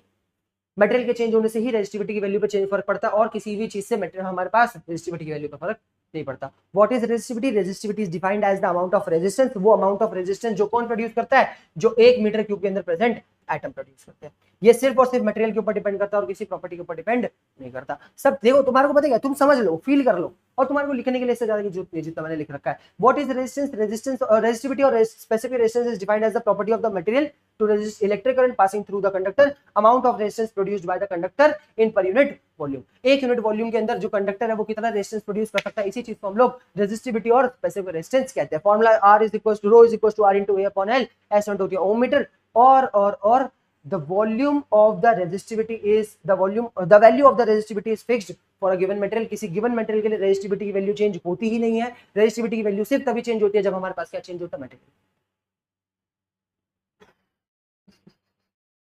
मटेरियल के चेंज होने से ही रेजिस्टिविटी की वैल्यू पे चेंज फर्क पड़ता है, और किसी भी चीज से मटेरियल हमारे पास रेजिस्टिविटी की वैल्यू पे फर्क नहीं पड़ता। What is resistivity? Resistivity is defined as the amount of resistance, वो अमाउंट ऑफ रेजिस्टेंस जो कौन प्रोड्यूस करता है, जो 1 मीटर क्यूब के अंदर प्रेजेंट एटम प्रोड्यूस करते हैं। ये सिर्फ और सिर्फ मटेरियल के ऊपर डिपेंड करता है और किसी प्रॉपर्टी के ऊपर डिपेंड नहीं करता। सब देखो, तुम्हारे को पता है, तुम समझ लो, फील कर लो, और तुम्हारे को लिखने के लिए इससे ज्यादा की जरूरत नहीं, जितना मैंने लिख रखा है। What is resistance? Resistance resistivity और specific resistance is defined as the property of the material to resist electric current passing through the conductor, amount of resistance produced by the conductor in per unit volume। एक unit volume के अंदर जो conductor है वो कितना resistance produce कर सकता है, इसी चीज को हम लोग रेजिस्टिविटी और स्पेसिफिक रेजिस्टेंस कहते हैं। Formula R is equal to rho is equal to R into A upon L, ऐसा होती है ओम मीटर, और the volume of the resistivity is the value of the resistivity is fixed for a given material। किसी given material के लिए resistivity की value change होती ही नहीं है। रेजिस्टिविटी की वैल्यू सिर्फ तभी चेंज होती है जब हमारे पास क्या चेंज होता है, मटेरियल।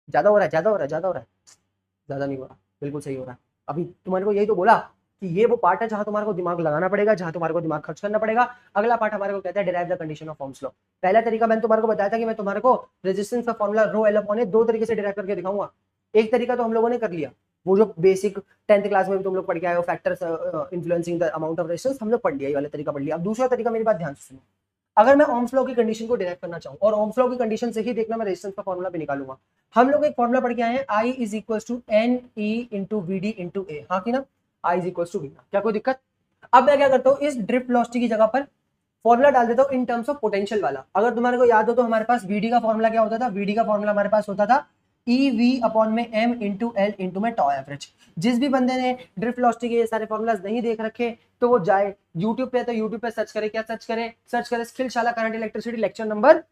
ज्यादा हो रहा है, ज्यादा नहीं हो रहा, बिल्कुल सही हो रहा है। अभी तुम्हारे को यही तो बोला कि ये वो पार्ट है जहां तुम्हारे को दिमाग लगाना पड़ेगा, जहां तुम्हारे को दिमाग खर्च करना पड़ेगा। अगला पार्ट हमारे को कहता है derive the condition of Ohm's law. पहला तरीका मैंने तुम्हारे को बताया था कि मैं तुम्हारे को रेजिस्टेंस का फॉर्मूला रो एल अपॉन ए दो तरीके से डिराइव करके दिखाऊंगा। एक तरीका तो हम लोगों ने कर लिया, वो जो बेसिक 10th क्लास में भी तुम लोग पढ़ के आए हो, factors influencing the amount of resistance, हम लोग पढ़ लिया, ये वाला तरीका पढ़ लिया। अब दूसरा तरीका, मेरी बात ध्यान से सुनो, अगर मैं ओम्स लॉ की कंडीशन को डिराइव करना चाहूं, और ओम्स लॉ की कंडीशन से ही देखना मैं रेजिस्टेंस का फॉर्मूला भी निकालूंगा। हम लोग एक फॉर्मूला पढ़ के आए हैं, I is equal to NE into VD into A। हाँ कि ना, I is equal to V। क्या कोई दिक्कत? अब मैं क्या करता हूँ, इस ड्रिफ्ट वेलोसिटी की जगह पर फॉर्मूला डाल देता हूँ इन टर्म्स ऑफ पोटेंशियल वाला। अगर तुम्हारे को याद हो तो हमारे पास VD का फॉर्मूला क्या होता था, VD का फॉर्मूला हमारे पास होता था EV अपॉन में M इंटू L इंटू में टॉ एवरेज। जिस भी बंदे ने ड्रिफ्ट वेलोसिटी के ये सारे फॉर्मूलाज नहीं देख रखे तो वो जाए यूट्यूब पे, तो यूट्यूब पे सर्च करे, क्या सर्च करे स्किलशाला करंट इलेक्ट्रिसिटी लेक्चर नंबर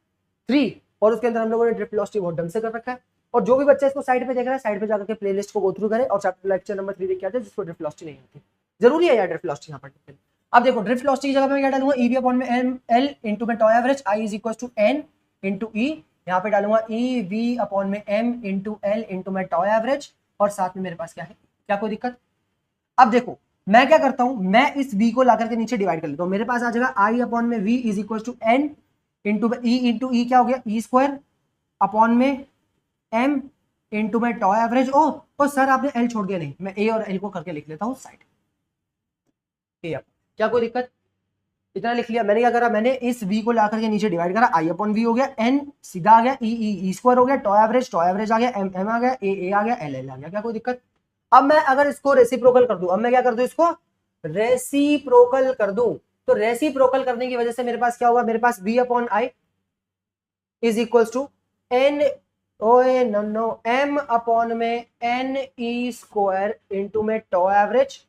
3, और उसके अंदर हम लोगों ने ड्रिफ्ट वेलोसिटी बहुत ढंग से कर रखा है। और जो भी बच्चा इसको साइड पे देख रहा है, साइड पे जाकर के प्लेलिस्ट को गो थ्रू करे और चैप्टर लेक्चर नंबर 3 देख के आते हैं, जिसको ड्रिफ्ट वेलोसिटी नहीं आती। जरूरी है यार ड्रिफ्ट वेलोसिटी यहाँ पर। अब देखो, ड्रिफ्ट वेलोसिटी की जगह पे मैं क्या डालूंगा, EV अपॉन में ML इंटू में tau average, I is equal to N into E। यहाँ पे डालूंगा EV अपॉन में M इंटू L इंटू में टॉ एवरेज, और साथ में मेरे पास क्या है, क्या कोई दिक्कत? अब देखो मैं क्या करता हूं, मैं इस V को लाकर के नीचे डिवाइड कर लेता हूं, मेरे पास आ जाएगा I अपॉन में V is equal to N into E into E, क्या हो गया, E स्क्वायर अपॉन में M इंटू में टॉ एवरेज। ओ सर आपने L छोड़ दिया, नहीं, मैं A और L को करके लिख लेता हूं साइड। क्या कोई दिक्कत? इतना लिख लिया। मैंने क्या करा, मैंने इस V को लाकर के नीचे डिवाइड करा, I अपॉन V हो गया, N सीधा आ गया, E स्क्वायर हो गया, टॉ एवरेज आ गया, M आ गया, A आ गया, L आ गया। क्या कोई दिक्कत? अब मैं अगर इसको रेसिप्रोकल कर दूं, अब मैं क्या कर दूं, इसको रेसिप्रोकल कर दूं, तो रेसिप्रोकल करने की वजह से मेरे पास क्या होगा, मेरे पास V upon I is equal to N M upon में NE स्क्वायर इंटू में टॉ एवरेज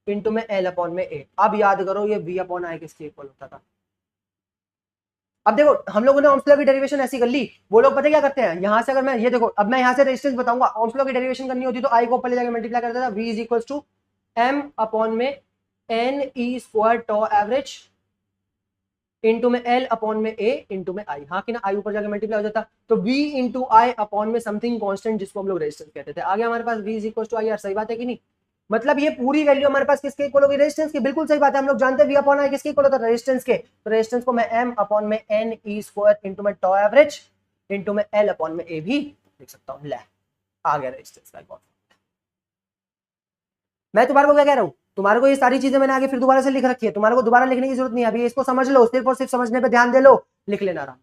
इंटू में L अपॉन में A। अब याद करो ये V अपॉन I किसके इक्वल होता था। अब देखो हम लोगों ने ओम्स लॉ की डेरिवेशन ऐसी कर ली, वो लोग पता क्या करते हैं, यहां से अगर मैं ये देखो, अब मैं यहां से रेजिस्टेंस बताऊंगा, ओम्स लॉ की डेरिवेशन करनी होती तो I को ऊपर ले जाकर मल्टीप्लाई कर देता था, V is equal to M upon में NE square tau average into में L अपॉन में A इंटू में I। हाँ कि ना, I ऊपर जाकर मल्टीप्लाई हो जाता, तो V इंटू I अपॉन में समथिंग कांस्टेंट जिसको हम लोग रेजिस्टेंस कहते थे। आगे हमारे पास V is equal to I। यार सही बात है कि नहीं? मतलब ये पूरी वैल्यू हमारे पास किसके इक्वल होगी, रेजिस्टेंस की। बिल्कुल सही बात है, हम लोग जानते हैं V अपॉन I किसके इक्वल होता है, रेजिस्टेंस के। तो रेजिस्टेंस को मैं M अपॉन में NE स्क्वायर इंटू में टॉ एवरेज इंटू में L अपॉन में A भी लिख सकता हूँ। ले आ गया रेजिस्टेंस का। मैं तुम्हारे को क्या कह रहा हूँ, तुम्हारे को ये सारी चीजें मैंने आगे फिर दोबारा से लिख रखी है, तुम्हारे को दोबारा लिखने की जरूरत नहीं है। अभी इसको समझ लो, सिर्फ और सिर्फ समझने पे ध्यान दे लो, लिख लेना आराम से,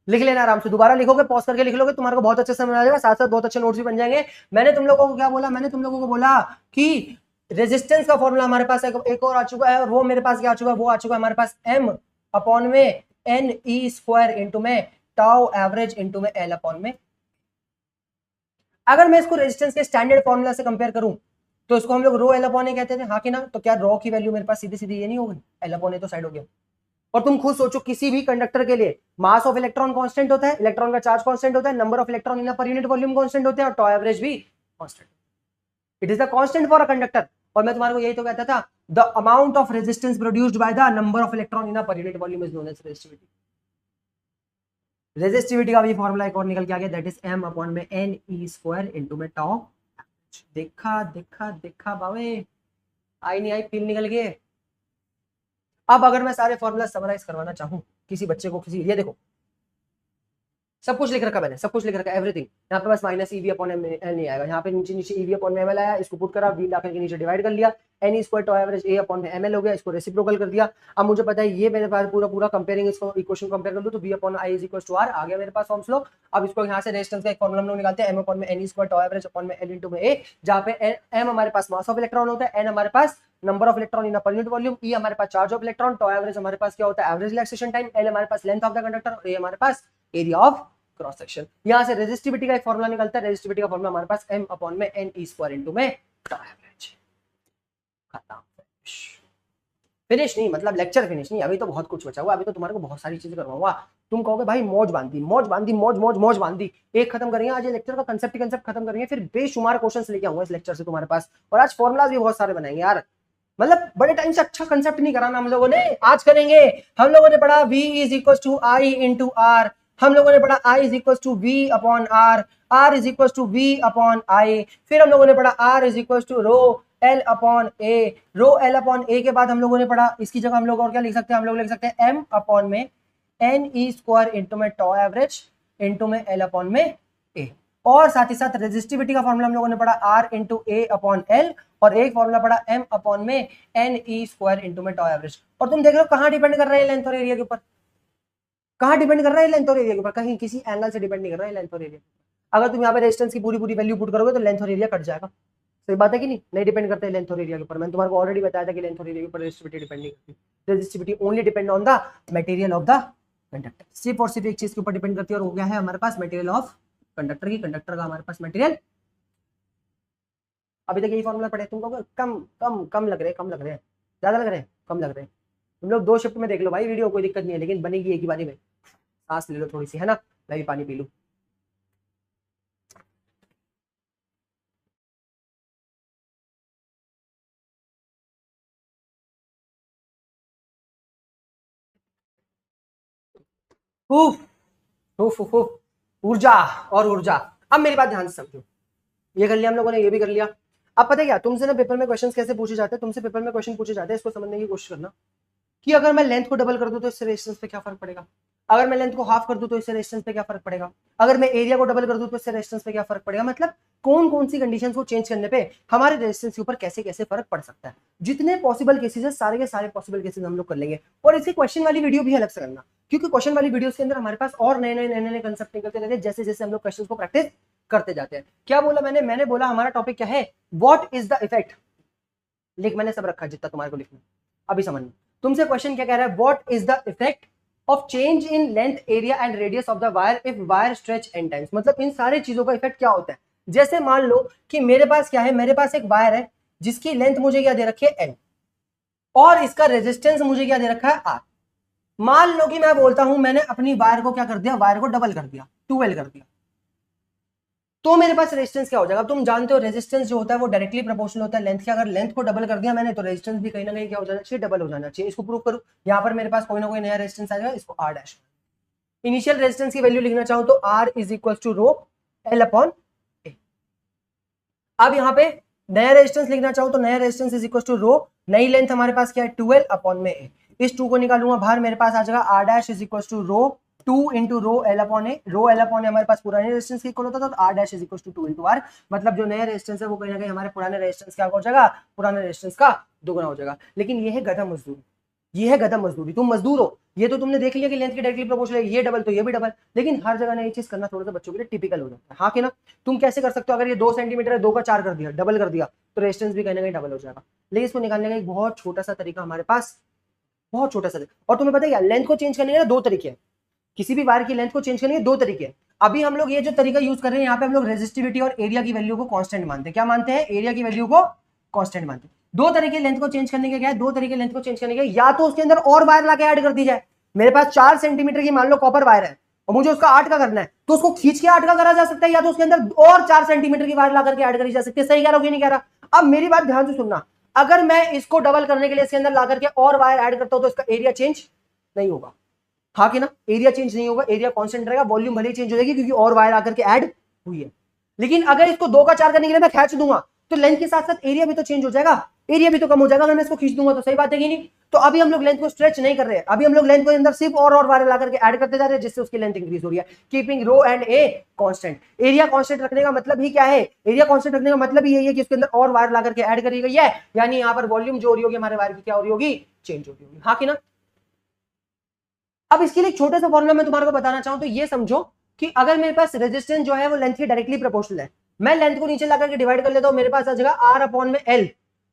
लिख लेना आराम से। दोबारा लिखोगे, पॉज करके लिख लोगे, तुम्हारे को बहुत अच्छे समझ आ जाएगा, साथ साथ बहुत अच्छे नोट्स भी बन जाएंगे। मैंने तुम लोगों को क्या बोला, मैंने तुम लोगों को बोला कि रेजिस्टेंस का फॉर्मूला हमारे पास एक और आ चुका है, और वो मेरे पास क्या आ चुका है, वो आ चुका है हमारे पास M अपॉन में NE स्क्वायर इंटू में टाउ एवरेज इंटू में L अपॉन में। अगर मैं इसको रेजिस्टेंस के स्टैंडर्ड फॉर्मूला से कंपेयर करूं तो इसको हम लोग रो L अपॉन ए कहते थे। हाँ कि ना? तो क्या रो की वैल्यू मेरे पास सीधी सीधी ये नहीं होगी, L अपॉन ए तो साइड हो गया। और तुम खुद सोचो, किसी भी कंडक्टर के लिए मास ऑफ इलेक्ट्रॉन कांस्टेंट होता है, इलेक्ट्रॉन का चार्ज कांस्टेंट होता है, नंबर ऑफ इलेक्ट्रॉन इन पर यूनिट वॉल्यूम कांस्टेंट होते हैं, और टॉ एवरेज भी constant. It is the constant for a conductor. और मैं तुम्हारे को यही तो कहता था, the amount of resistance produced by the number of electron in a per unit volume is known as resistivity. Resistivity का भी फॉर्मूला एक और निकल के आ गया, दैट इज m अपॉन में n e स्क्वायर इनटू में tau। देखा देखा देखा बावे, आई नहीं आई, फील निकल गए। अब अगर मैं सारे फॉर्मूला समराइज करवाना चाहूं किसी बच्चे को, किसी, ये देखो सब कुछ लिख रखा मैंने, सब कुछ लिख रखा एवरीथिंग। यहाँ पे बस minus E V upon M L नहीं आएगा, यहाँ पे नीचे नीचे ईवी अपॉन में एमएल आया, इसको पुट करा, वी लाकर के नीचे डिवाइड कर लिया, N E square tau average ए अपॉन में एमएल हो गया, इसको रेसिप्रोकल कर दिया। अब मुझे पता है ये मेरे पास पूरा पूरा कंपेयरिंग, इसको इक्वेशन कंपेयर कर दूं तो V upon I is equal to R आ गया मेरे पास फॉर्म्स लोग। अब इसको यहाँ से रेजिस्टेंस का एक फॉर्मूला हम लोग निकालते हैं, एम अपॉन में N E square tau average upon में एल इनटू में ए, जहाँ पे एम हमारे पास मास ऑफ इलेक्ट्रॉन होता है, एन हमारे पास number of electron in a per unit volume, E हमारे पास charge of electron, tau average हमारे पास क्या होता है एवरेज रिलैक्सेशन टाइम, एल हमारे पास लेंथ ऑफ द कंडक्टर और ए हमारे पास एरिया ऑफ क्रॉस सेक्शन। यहां से रेजिस्टिविटी का एक फॉर्मूला निकलता है, रेजिस्टिविटी का फॉर्मूला हमारे पास m अपॉन में n e स्क्वायर इनटू में tau एवरेज। खत्म, फिनिश नहीं, मतलब लेक्चर फिनिश नहीं, अभी तो बहुत कुछ बचा हुआ, अभी तो तुम्हारे को बहुत सारी चीजें करवाऊंगा। तुम कहोगे भाई मौज बांधी मौज बांधी मौज मौज मौज बांधी। एक खत्म करेंगे आज, ये लेक्चर का कंसेप्ट खत्म करेंगे, फिर बेशुमार क्वेश्चंस लेके आऊंगा इस लेक्चर से तुम्हारे पास, और आज फॉर्मुलाज भी बहुत सारे बनाएंगे यार। मतलब बड़े टाइम से अच्छा कंसेप्ट नहीं कराना हम लोगों ने, आज करेंगे। हम लोगों ने पढ़ा v is equal to I into R, हम लोगों ने पढ़ा I is equal to V upon R, R is equal to V upon I, फिर हम लोगों ने पढ़ा R is equal to rho L upon A, rho L upon A के बाद हम लोगों ने पढ़ा, इसकी जगह हम लोग और क्या लिख सकते हैं, हम लोग लिख सकते हैं M अपॉन में एन ई स्क्वायर इंटू में टॉ एवरेज इंटू में L अपॉन में ए, और साथ ही साथ रेजिस्टिविटी का फॉर्मूला हम लोगों ने पढ़ा R into A upon L, और एक फॉर्मूला पढ़ा M अपॉन में एन ई स्क्वायर इंटू में टॉ एवरेज। और तुम देख रहे हो कहां डिपेंड कर रहा है लेंथ और एरिया के ऊपर, कहां डिपेंड कर रहा है लेंथ और एरिया के ऊपर, कहीं किसी एंगल से डिपेंड नहीं कर रहा है लेंथ और एरिया। अगर तुम यहाँ पे रेजिस्टेंस की पूरी पूरी वैल्यू पुट करोगे तो लेंथ और एरिया कट जाएगा। सही बात है कि नहीं डिपेंड करते हैं लेंथ और एरिया के ऊपर। मैंने तुम्हारे को ऑलरेडी बताया था कि लेंथ और एरिया के ऊपर रेजिस्टिविटी डिपेंड नहीं करती, resistivity only depend on the material of the conductor. सिर्फ और सिर्फ एक चीज के ऊपर डिपेंड करती है, और हो गया है हमारे पास मटेरियल ऑफ कंडक्टर की, कंडक्टर का हमारे पास मटेरियल। अभी तक यही फॉर्मूला पढ़े, तुम कहोगे कम कम कम लग रहे हैं, कम लग रहे हैं, ज्यादा लग रहे हैं, कम लग रहे हैं। तुम लोग 2 शिफ्ट में देख लो भाई वीडियो, कोई दिक्कत नहीं है, लेकिन बनेगी एक ही बारी में। सांस ले लो थोड़ी सी, है ना, मैं भी पानी पी लूं। ऊर्जा और ऊर्जा। अब मेरी बात ध्यान से समझो, ये कर लिया हम लोगों ने, ये भी कर लिया। अब पता है क्या, तुमसे ना पेपर में क्वेश्चंस कैसे पूछे जाते हैं, तुमसे पेपर में क्वेश्चन पूछे जाते हैं, इसको समझने की कोशिश करना कि अगर मैं लेंथ को डबल कर दूं तो इससे रेजिस्टेंस पे क्या फर्क पड़ेगा, अगर मैं लेंथ को हाफ कर दूं तो इससे रेजिस्टेंस पे क्या फर्क पड़ेगा, अगर मैं एरिया को डबल कर दूं तो इससे रेजिस्टेंस पे क्या फर्क पड़ेगा। मतलब कौन कौन सी कंडीशंस को चेंज करने पे हमारे रेजिस्टेंस के ऊपर कैसे कैसे फर्क पड़ सकता है। जितने पॉसिबल केसेस है सारे के सारे पॉसिबल केसेस हम लोग कर लेंगे, और इसकी क्वेश्चन वाली वीडियो भी अलग से करना, क्योंकि क्वेश्चन वाली वीडियो के अंदर हमारे पास और नए नए नए नए कंसेप्ट निकलते रहते हैं जैसे जैसे हम लोग क्वेश्चन को प्रैक्टिस करते जाते हैं। क्या बोला मैंने बोला हमारा टॉपिक क्या है, व्हाट इज द इफेक्ट। लिख मैंने सब रखा जितना तुम्हारे को लिखना, अभी समझना। तुमसे क्वेश्चन क्या कह रहा है, what is the effect of change in length area and radius of the wire if wire stretch n times. मतलब इन सारे चीजों का इफेक्ट क्या होता है। जैसे मान लो कि मेरे पास क्या है, मेरे पास एक वायर है जिसकी लेंथ मुझे क्या दे रखी है n, और इसका रेजिस्टेंस मुझे क्या दे रखा है r। मान लो कि मैं बोलता हूं मैंने अपनी वायर को क्या कर दिया, वायर को डबल कर दिया, 12 कर दिया, तो मेरे पास रेजिस्टेंस क्या हो जाएगा। तुम जानते हो रेजिस्टेंस जो होता है वो डायरेक्टली प्रोपोर्शनल होता है लेंथ के। अगर लेंथ को डबल कर दिया मैंने तो रेजिस्टेंस भी कहीं ना कहीं क्या हो जाना चाहिए, डबल हो जाना चाहिए। इसको प्रूव करूं, यहाँ पर मेरे पास कोई ना कोई नया रेजिस्टेंस आ जाएगा, इसको r डैश। इनिशियल रेजिस्टेंस की वैल्यू लिखना चाहूं तो r is equal to rho L upon A. अब यहाँ पे नया रेजिस्टेंस लिखना चाहूं तो नया resistance is equal to rho, नई लेंथ हमारे पास क्या है 12 अपॉन में ए। इस 2 को निकालूंगा बाहर, मेरे पास आ जाएगा r dash is equal to rho 2 into rho L upon A. Rho L upon A हमारे पास पुराने रेजिस्टेंस के इक्वल होता था, तो r dash is equal to 2 into r। मतलब जो नया रेजिस्टेंस है वो कहीं ना कहीं हमारे पुराने रेजिस्टेंस का हो जाएगा, पुराने रेजिस्टेंस का दोगुना हो जाएगा। लेकिन ये है गधा मजदूरी, ये है गधा मजदूरी। तुम मजदूर हो, ये तो तुमने देख लिया कि लेंथ की डायरेक्टली प्रोपोर्शनल है, ये डबल तो ये भी डबल, लेकिन हर जगह ना ये चीज करना थोड़ा सा बच्चों के लिए टिपिकल हो जाता है। हाँ कि ना, तुम कैसे कर सकते हो, अगर ये 2 सेंटीमीटर है 2 का 4 कर दिया, डबल कर दिया, तो रेजिस्टेंस भी कहीं ना कहीं डबल हो जाएगा। लेकिन इसको निकालने का एक बहुत छोटा सा तरीका हमारे पास, बहुत छोटा सा। और तुम्हें पता है क्या, लेंथ को चेंज करने के ना 2 तरीके हैं, किसी भी वायर की लेंथ को चेंज करने के 2 तरीके हैं। अभी हम लोग ये जो तरीका यूज कर रहे हैं, यहाँ पे हम लोग रेजिस्टिविटी और एरिया की वैल्यू को कांस्टेंट मानते हैं। क्या मानते हैं, एरिया की वैल्यू को कांस्टेंट मानते हैं। 2 तरीके लेंथ को चेंज करने के क्या है, 2 तरीके लेंथ को चेंज करने के, या तो उसके अंदर और वायर लाके ऐड कर दी जाए। मेरे पास 4 सेंटीमीटर की मान लो कॉपर वायर है और मुझे उसका 8 का करना है, तो उसको खींच के 8 का करा जा सकता है, या तो उसके अंदर और 4 सेंटीमीटर की वायर ला करके ऐड करी जा सकती है। सही कह रहा हूं कि नहीं कह रहा। अब मेरी बात ध्यान से सुनना, अगर मैं इसको डबल करने के लिए इसके अंदर ला करके और वायर ऐड करता हूं तो इसका एरिया चेंज नहीं होगा, हाँ कि ना, एरिया चेंज नहीं होगा, एरिया कांस्टेंट रहेगा, वॉल्यूम भले ही चेंज हो जाएगी क्योंकि और वायर आकर के ऐड हुई है। लेकिन अगर इसको 2 का 4 करने के लिए मैं खींच दूंगा तो लेंथ के साथ साथ एरिया भी तो चेंज हो जाएगा, एरिया भी तो कम हो जाएगा अगर मैं इसको खींच दूंगा तो, सही बात है कि नहीं। तो अभी हम लोग लेंथ को स्ट्रेच नहीं कर रहे हैं, अभी हम लोग लेंथ को अंदर सिर्फ और वायर ला करके ऐड करते जा रहे हैं जिससे उसकी लेंथ इंक्रीज हो रही है, keeping rho and A constant. Area constant रखने का मतलब ही क्या है, एरिया कांस्टेंट रखने का मतलब ही यही है कि उसके अंदर और वायर ला करके ऐड करी गई है, यानी यहाँ पर वॉल्यूम जो हो रही होगी हमारे वायर की क्या हो रही होगी, चेंज हो रही होगी, हाँ कि ना। अब इसके लिए एक छोटा सा फॉर्मूला मैं तुम्हारे को बताना चाहूं तो ये समझो कि अगर मेरे पास रेजिस्टेंस जो है वो लेंथ के डायरेक्टली प्रोपोर्शनल है, मैं लेंथ को नीचे ला करके डिवाइड कर लेता हूं, मेरे पास आ जाएगा आर अपॉन में एल,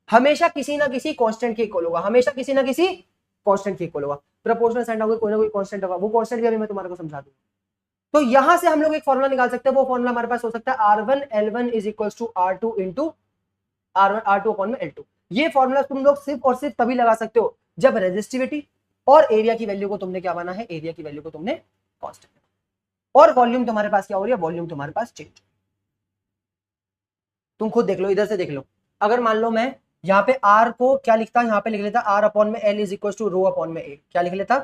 हमेशा किसी ना किसी कांस्टेंट के इक्वल होगा, हमेशा किसी ना किसी कांस्टेंट के इक्वल होगा, प्रोपोर्शनल साइन होगा, कोई ना कोई कांस्टेंट होगा, वो कांस्टेंट भी अभी मैं तुम्हारे को समझा दूंगा। तो यहां से हम लोग एक फॉर्मूला निकाल सकते हैं, वो फॉर्मूला हमारे पास हो सकता है R1L1 is equals to R2 into R2 upon में L2। ये फॉर्मूला तुम लोग सिर्फ और सिर्फ तभी लगा सकते हो जब रेजिस्टिविटी और एरिया की वैल्यू को तुमने क्या माना है, एरिया की वैल्यू को तुमने कांस्टेंट, और वॉल्यूम तुम्हारे पास क्या हो रही है, वॉल्यूम तुम्हारे पास चेंज। तुम खुद देख लो, इधर से देख लो, अगर मान लो मैं यहाँ पे R को क्या लिखता, यहाँ पे लिख लेता R अपॉन में L is equal to rho upon में A, क्या लिख लेता,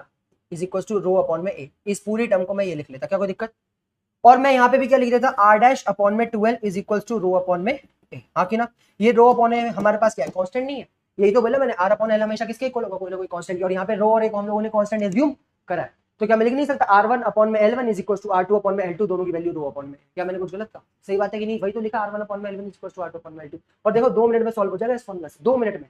is equal to rho upon में A, इस पूरी टर्म को मैं ये लिख लेता, क्या कोई दिक्कत। और मैं यहाँ पे भी क्या लिख देता, R डैश अपॉन में 12 is equal to rho upon में A, हाँ कि ना। ये रो अपॉन में हमारे पास क्या है, कांस्टेंट नहीं है, यही तो बोला मैंने, R अपॉन L हमेशा किसके इक्वल होगा, कोई ना कोई कांस्टेंट, और यहाँ पे रो और A को हम लोगों ने कांस्टेंट एज्यूम करा है, तो क्या मैं लिख नहीं सकता R1 अपॉन में L1 is equal to R2 upon में L2, दोनों की वैल्यू रो अपॉन में, क्या मैंने कुछ गलत कहा, सही बात है कि नहीं, वही तो लिखा R1 अपॉन में L1 is equal to R2 upon में L2, और देखो 2 मिनट में सॉल्व हो जाएगा इस फॉर्मूला से, 2 मिनट में,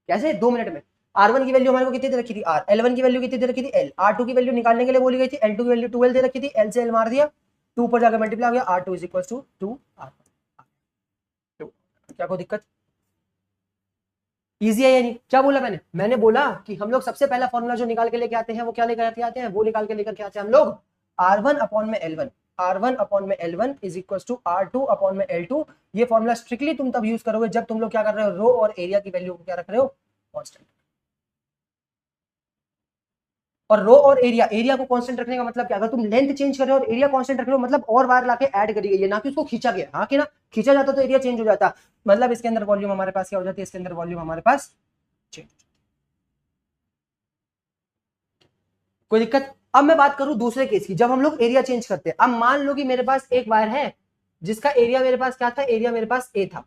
कैसे 2 मिनट में। R1 की वैल्यू हमारे को कितनी दे रखी थी R, L1 की वैल्यू कितनी दे रखी थी L, R2 की वैल्यू निकालने के लिए बोली गई थी, L2 की वैल्यू 12 दे रखी थी, L से L मार दिया, 2 पर जाकर मल्टीप्लाई हो गया, R2 is equal to 2 R1, क्या कोई दिक्कत, इजी है या नहीं। क्या बोला मैंने बोला कि हम लोग सबसे पहला फॉर्मूला जो निकाल के लेके आते हैं वो क्या लेकर आते हैं, वो निकाल के लेकर के आते हैं हम लोग R1 अपॉन में L1, R1 अपॉन में L1 is equal to R2 upon में L2। ये फॉर्मूला स्ट्रिक्टली तुम तब यूज करोगे जब तुम लोग क्या कर रहे हो, रो और एरिया की वैल्यू को क्या रख रहे हो, कांस्टेंट। और रो और एरिया को कांस्टेंट रखने का मतलब क्या, अगर तुम लेंथ चेंज कर रहे हो और एरिया कांस्टेंट रख रहे हो मतलब और वायर लाके ऐड करी गई है, ना कि उसको खींचा गया, हाँ कि ना, खींचा जाता तो एरिया चेंज हो जाता, मतलब इसके अंदर वॉल्यूम हमारे पास क्या हो जाती है, इसके अंदर वॉल्यूम हमारे पास चेंज। कोई दिक्कत। अब मैं बात करूं दूसरे केस की, जब हम लोग एरिया चेंज करते हैं, अब मान लो कि मेरे पास एक वायर है जिसका एरिया मेरे पास क्या था, एरिया मेरे पास A था,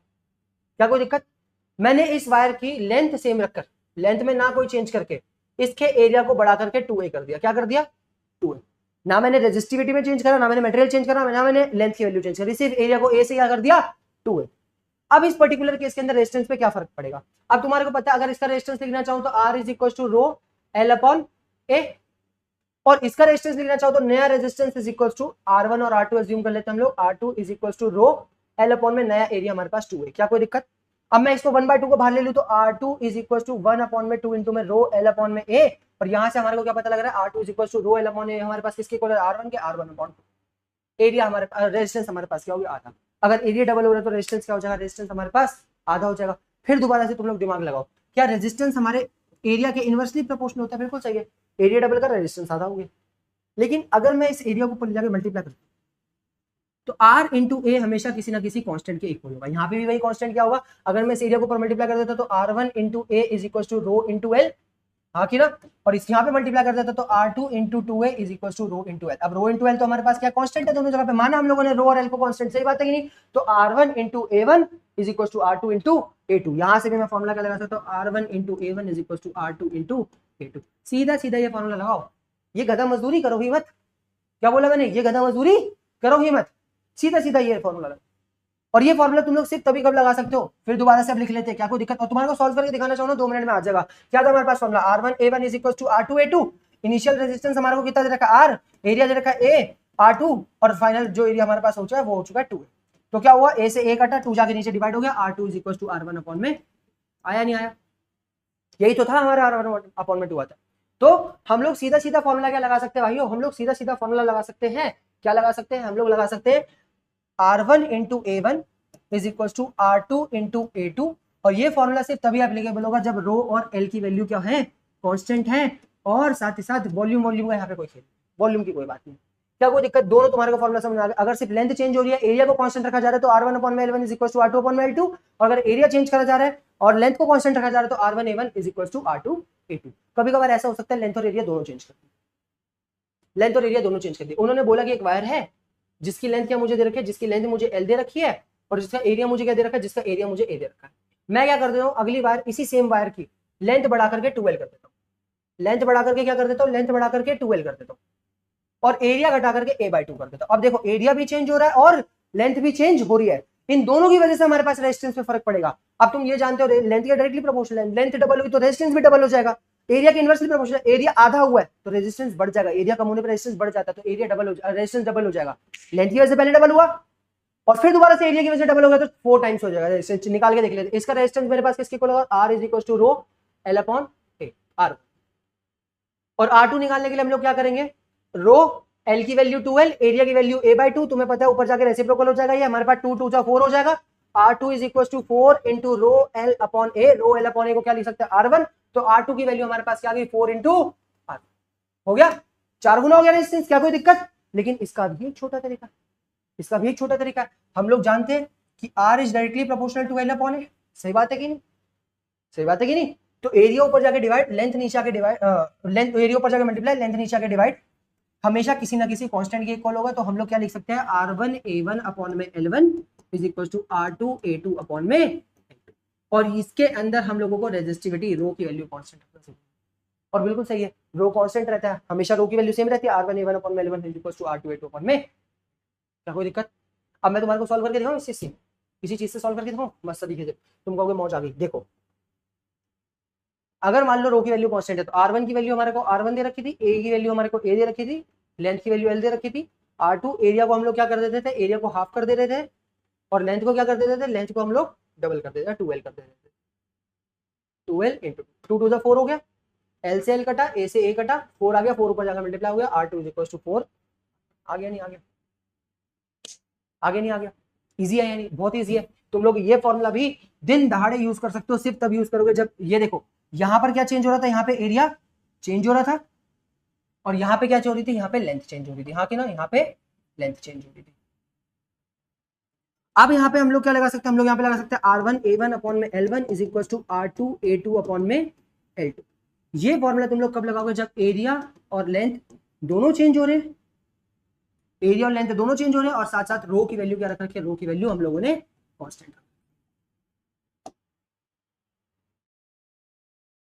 क्या कोई दिक्कत, मैंने इस वायर की लेंथ सेम रखकर, लेंथ में ना कोई चेंज करके इसके एरिया को बढ़ा करके 2A कर दिया, क्या कर दिया 2A, ना मैंने रेजिस्टिविटी में चेंज करा, ना मैंने मटेरियल चेंज करा, ना मैंने लेंथ की वैल्यू चेंज करी, सिर्फ एरिया को A से क्या कर दिया 2A। अब इस पर्टिकुलर केस के अंदर रेजिस्टेंस पे क्या फर्क पड़ेगा, अब तुम्हारे को पता है अगर इसका रेजिस्टेंस लिखना चाहूं तो R is equal to rho L upon A, और इसका रेजिस्टेंस लिखना चाहो तो नया resistance is equal to R1 और R2 अज्यूम कर लेते हैं हम लोग, R2 is equal to rho L upon में नया एरिया हमारे पास 2 है, क्या कोई दिक्कत। अब मैं इसको 1/2 को बाहर ले लूं तो R2 is equal to 1 upon में 2 इंटू में रो L अपॉन में A, और यहां से हमारे को क्या पता लग रहा है R2 is equal to rho L upon A हमारे पास किसके इक्वल है, R1 के, R1 अपॉन 2, एरिया हमारे रेजिस्टेंस हमारे पास क्या होगा आधा, अगर एरिया डबल हो रहा है तो रेजिस्टेंस क्या हो जाएगा, रेजिस्टेंस हमारे पास आधा हो जाएगा। फिर दोबारा से तुम लोग दिमाग लगाओ, क्या रेजिस्टेंस हमारे एरिया के इनवर्सली प्रोपोर्शनल होता है, बिल्कुल सही है, एरिया डबल का रेजिस्टेंस आधा हो गया। लेकिन अगर मैं इस एरिया को ऊपर ले जाकर मल्टीप्लाई करता तो R इंटू ए हमेशा किसी ना किसी कांस्टेंट के इक्वल होगा, यहाँ पे भी वही कांस्टेंट क्या होगा, अगर मैं इस एरिया को ऊपर मल्टीप्लाई कर देता तो R1 into A is equal to rho into L, हाँ कि ना, और इस यहाँ पे मल्टीप्लाई कर देता तो R2 into 2A is equal to rho into L. अब रो इंटू एल तो हमारे पास क्या कांस्टेंट है दोनों जगह पे, माना हम लोगों ने रो और एल को कांस्टेंट, सही बात है कि नहीं, तो R1 into A1 is equal to R2 into A2, यहाँ से भी मैं फॉर्मुला क्या लगा सकता हूँ, R1 into A1 is equal to R2 into A2, सीधा सीधा ये फॉर्मुला लगाओ, ये गधा मजदूरी करो ही मत, क्या बोला मैंने, ये गधा मजदूरी करो ही मत, सीधा सीधा ये फॉर्मूला लगा। और ये फॉर्मूला तुम लोग सिर्फ तभी कब लगा सकते हो, फिर दोबारा से अब लिख लेते हैं, क्या कोई दिक्कत, और तुम्हारे को सॉल्व करके दिखाना चाहो ना 2 मिनट में आ जाएगा। क्या था हमारे पास formula, R1A1 is equal to R2A2, initial resistance हमारे को कितना दे रखा R, एरिया दे रखा A R2, और फाइनल जो एरिया हमारे पास हो चुका है वो हो चुका है 2। तो क्या हुआ, A से A कटा, 2 जाके नीचे डिवाइड हो गया, R2 is equal to R1 upon में, आया नहीं आया, यही तो था हमारा R1 अपॉन में 2 आता। तो हम लोग सीधा सीधा फॉर्मूला क्या लगा सकते हैं भाइयों, हम लोग सीधा सीधा फॉर्मूला लगा सकते हैं, क्या लगा सकते हैं, हम लोग लगा सकते हैं R1 into A1 is equal to R2 into A2, और ये फॉर्मूला सिर्फ तभी एप्लीकेबल होगा जब रो और एल की वैल्यू क्या है, कांस्टेंट है, और साथ ही साथ वॉल्यूम का यहाँ पे कोई खेल, वॉल्यूम की कोई बात नहीं, क्या कोई दिक्कत? दोनों तुम्हारे को फॉर्मूला समझ आ गया। अगर सिर्फ लेंथ चेंज हो रही है, एरिया को कांस्टेंट रखा जा रहा है, तो R1 अपॉन में L1 is equal to R2 upon में L2, और अगर एरिया चेंज करा जा रहा है और लेंथ को कांस्टेंट रखा जा रहा है, तो R1 A1 is equal to R2 A2। कभी कभार ऐसा हो सकता है लेंथ और एरिया दोनों चेंज कर दी, लेंथ और एरिया दोनों चेंज कर दी। उन्होंने बोला कि एक वायर है जिसकी लेंथ क्या मुझे दे रखी है, जिसकी लेंथ मुझे L दे रखी है, और जिसका एरिया मुझे क्या दे रखा है, जिसका एरिया मुझे A दे रखा है। मैं क्या कर देता हूँ, अगली बार इसी सेम वायर की लेंथ बढ़ा करके 12 कर देता हूँ, लेंथ बढ़ा करके क्या कर देता हूँ, लेंथ बढ़ा करके 12 कर देता हूँ, और एरिया घटा करके A/2 कर देता हूं। अब देखो एरिया भी चेंज हो रहा है और लेंथ भी चेंज हो रही है, इन दोनों की वजह से हमारे पास रेजिस्टेंस में फर्क पड़ेगा। अब तुम ये जानते हो लेंथ के डायरेक्टली प्रोपोर्शनल है, लेंथ डबल होगी तो रेजिस्टेंस भी डबल हो जाएगा। एरिया के इनवर्सली प्रोपोर्शनल, एरिया आधा हुआ है तो रेजिस्टेंस बढ़ जाएगा, एरिया कम होने पर रेजिस्टेंस बढ़ जाता है, तो एरिया डबल हो जाएगा, रेजिस्टेंस डबल हो जाएगा। लेंथ की वजह से पहले डबल हुआ और फिर दोबारा से एरिया की वजह से डबल हो गया, तो 4 टाइम्स हो जाएगा रेजिस्टेंस। निकाल के देख लेते, इसका रेजिस्टेंस मेरे पास किसके इक्वल होगा, R is equal to rho L upon A, R। और R2 निकालने के लिए हम लोग क्या करेंगे, रो L की वैल्यू 2L, एरिया की वैल्यू A/2, तुम्हें पता है ऊपर जाके रेसिप्रोकल हो जाएगा, ये हमारे पास 2 2 4 हो जाएगा। R2 is equal to 4 into rho L upon A, rho L upon A को क्या लिख सकते हैं, R1, तो R2 की वैल्यू हमारे पास क्या आ गई, 4 इंटू R, हो गया 4 गुना हो गया रेजिस्टेंस। क्या कोई दिक्कत? लेकिन इसका भी एक छोटा तरीका, इसका भी एक छोटा तरीका है। हम लोग जानते हैं कि R is directly proportional to L upon A, सही बात है कि नहीं, सही बात है कि नहीं? तो एरिया ऊपर जाके डिवाइड, लेंथ नीचे आके डिवाइड, लेंथ एरिया ऊपर जाके मल्टीप्लाई, लेंथ नीचे आके डिवाइड, हमेशा किसी ना किसी कांस्टेंट के इक्वल होगा। तो हम लोग क्या लिख सकते हैं, R1 A1 अपॉन में L1 is equal to R2 A2 upon में L2, और इसके अंदर हम लोगों को रेजिस्टिविटी रो की वैल्यू कांस्टेंट रखना चाहिए, और बिल्कुल सही है, रो कांस्टेंट रहता है, हमेशा रो की वैल्यू सेम रहती है, R1 A1 अपॉन में L1 is equal to R2 A2 upon में। क्या कोई दिक्कत? अब मैं तुम्हारे को सॉल्व करके दिखाऊं, इसी चीज से सॉल्व करके दिखाऊं, मस्त तरीके से, तुम कहोगे मौज आ गई। देखो अगर मान लो रो की वैल्यू कांस्टेंट है, तो R1 की वैल्यू हमारे को R1 दे रखी थी, A की वैल्यू हमारे को A दे रखी थी, लेंथ की वैल्यू L दे रखी थी, R2 एरिया को हम लोग क्या कर देते थे, एरिया को हाफ कर दे रहे थे, और लेंथ को क्या कर देते थे, लेंथ को हम लोग डबल कर देते थे, 2L कर देते थे, 2L इंटू 2 2 4 हो गया, L से L कटा, A से A कटा, 4 आ गया, 4 ऊपर जाकर मल्टीप्लाई हो गया, R2 इज इक्वल टू 4। आ गया नहीं आ गया, आगे नहीं आ गया, इजी है या नहीं, बहुत इजी है। तुम लोग ये फॉर्मूला भी दिन दहाड़े यूज कर सकते हो, सिर्फ तब यूज करोगे जब ये देखो यहां पर क्या चेंज हो रहा था, यहाँ पे एरिया चेंज हो रहा था, और यहाँ पे क्या हो रही थी, यहाँ पे लेंथ चेंज हो रही थी, हाँ कि ना, यहाँ पे लेंथ चेंज हो रही थी। अब यहाँ पे हम लोग क्या लगा सकते हैं, हम लोग यहाँ पे लगा सकते हैं R1 A1 अपॉन में L1 is equal to R2 A2 upon में L2। ये फॉर्मूला तुम लोग कब लगाओगे, जब एरिया और लेंथ दोनों चेंज हो रहे हैं, एरिया और लेंथ दोनों चेंज हो रहे हैं, और साथ साथ रो की वैल्यू क्या रख रखी है, रो की वैल्यू हम लोगों ने कांस्टेंट।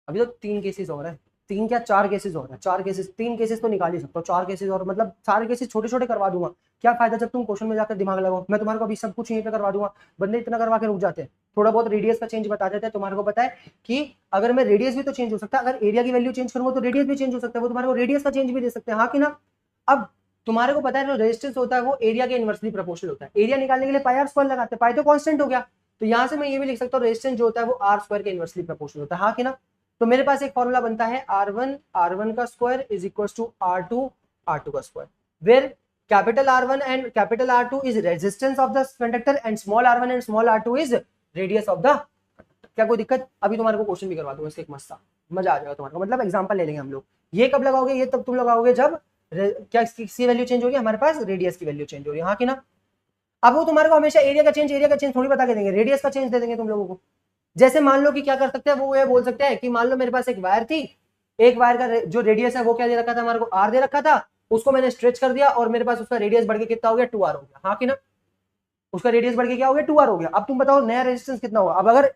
अभी तो 3 केसेस हो रहा है, 3 क्या 4 केसेस हो रहा है, 4 केसेस, 3 केसेस तो निकाल ही सकता हूँ, 4 केसेस, और मतलब सारे केसेस छोटे छोटे करवा दूंगा। क्या फायदा जब तुम क्वेश्चन में जाकर दिमाग लगाओ, मैं तुम्हारे को अभी सब कुछ यहीं पे करवा दूंगा, बंदे इतना करवा के रुक जाते हैं। थोड़ा बहुत रेडियस का चेंज बता देते हैं, तुम्हारे को पता है कि अगर मैं रेडियस भी तो चेंज हो सकता है, अगर एरिया की वैल्यू चेंज करूंगा तो रेडियस भी चेंज हो सकता है, वो तुम्हारे को रेडियस का चेंज भी दे सकते हैं, हाँ कि ना। अब तुम्हारे को पता है जो रेजिस्टेंस होता है वो एरिया के इनवर्सली प्रोपोर्शनल होता है, एरिया निकालने के लिए पाई आर स्क्वायर लगाते हैं, पाई तो कांस्टेंट हो गया, तो यहां से मैं ये भी लिख सकता हूँ रेजिस्टेंस जो होता है वो आर स्क्वायर के इनवर्सली प्रोपोर्शनल होता है, हाँ कि ना। तो मेरे पास एक फॉर्मूला बनता है R1 का square is equal to R2 का square, where capital R1 and capital R2 is resistance of the conductor and small R1 and small R2 is radius of the. क्या कोई दिक्कत? अभी तुम्हारे को क्वेश्चन भी करवा दूंगा इसका एक मस्त सा, मजा आ जाएगा तुम्हारे को, मतलब एग्जांपल ले लेंगे हम लोग। ये कब लगाओगे, ये तब तुम लगाओगे जब क्या इसकी वैल्यू चेंज होगी, हमारे पास रेडियस की वैल्यू चेंज हो रही है, हाँ कि ना। अब वो तुम्हारे को हमेशा एरिया का चेंज थोड़ी बता के देंगे, रेडियस का चेंज दे देंगे तुम लोगों को। जैसे मान लो कि क्या कर सकते हैं, वो ये बोल सकते हैं कि मान लो मेरे पास एक वायर थी, एक वायर का जो रेडियस है वो क्या दे रखा था, हमारे को आर दे रखा था, उसको मैंने स्ट्रेच कर दिया और मेरे पास उसका रेडियस बढ़ के कितना हो गया, 2r हो गया, हाँ कि ना। उसका रेडियस बढ़ के क्या हो गया, 2r हो गया। अब तुम बताओ नया रेजिस्टेंस कितना होगा, अब अगर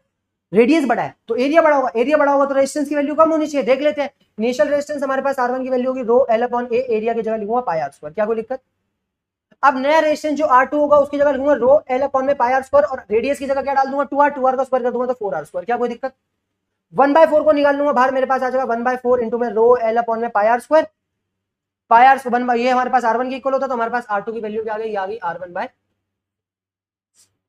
रेडियस बढ़ा है तो एरिया बढ़ा होगा, एरिया बढ़ा होगा तो रेजिस्टेंस की वैल्यू कम होनी चाहिए, देख लेते हैं। इनिशियल रेजिस्टेंस हमारे पास R1 की वैल्यू होगी रो L अपॉन A, एरिया की जगह लिखूंगा पाई आर स्क्वायर, क्या कोई दिक्कत। अब नया रेजिस्टेंस जो R2 होगा उसकी जगह लिखूंगा रो L अपॉन में पाई आर स्क्वायर, और रेडियस की जगह क्या डाल दूंगा 2r का स्क्वायर कर दूंगा तो 4r स्क्वायर, क्या कोई दिक्कत। 1/4 को निकाल लूंगा बाहर, मेरे पास आ जाएगा 1/4 इंटू में रो L अपॉन में पाई आर स्क्वायर, पाई आर ये हमारे पास R1 की इक्वल होता है, तो हमारे पास R2 की वैल्यू क्या आ गई, आ गई R1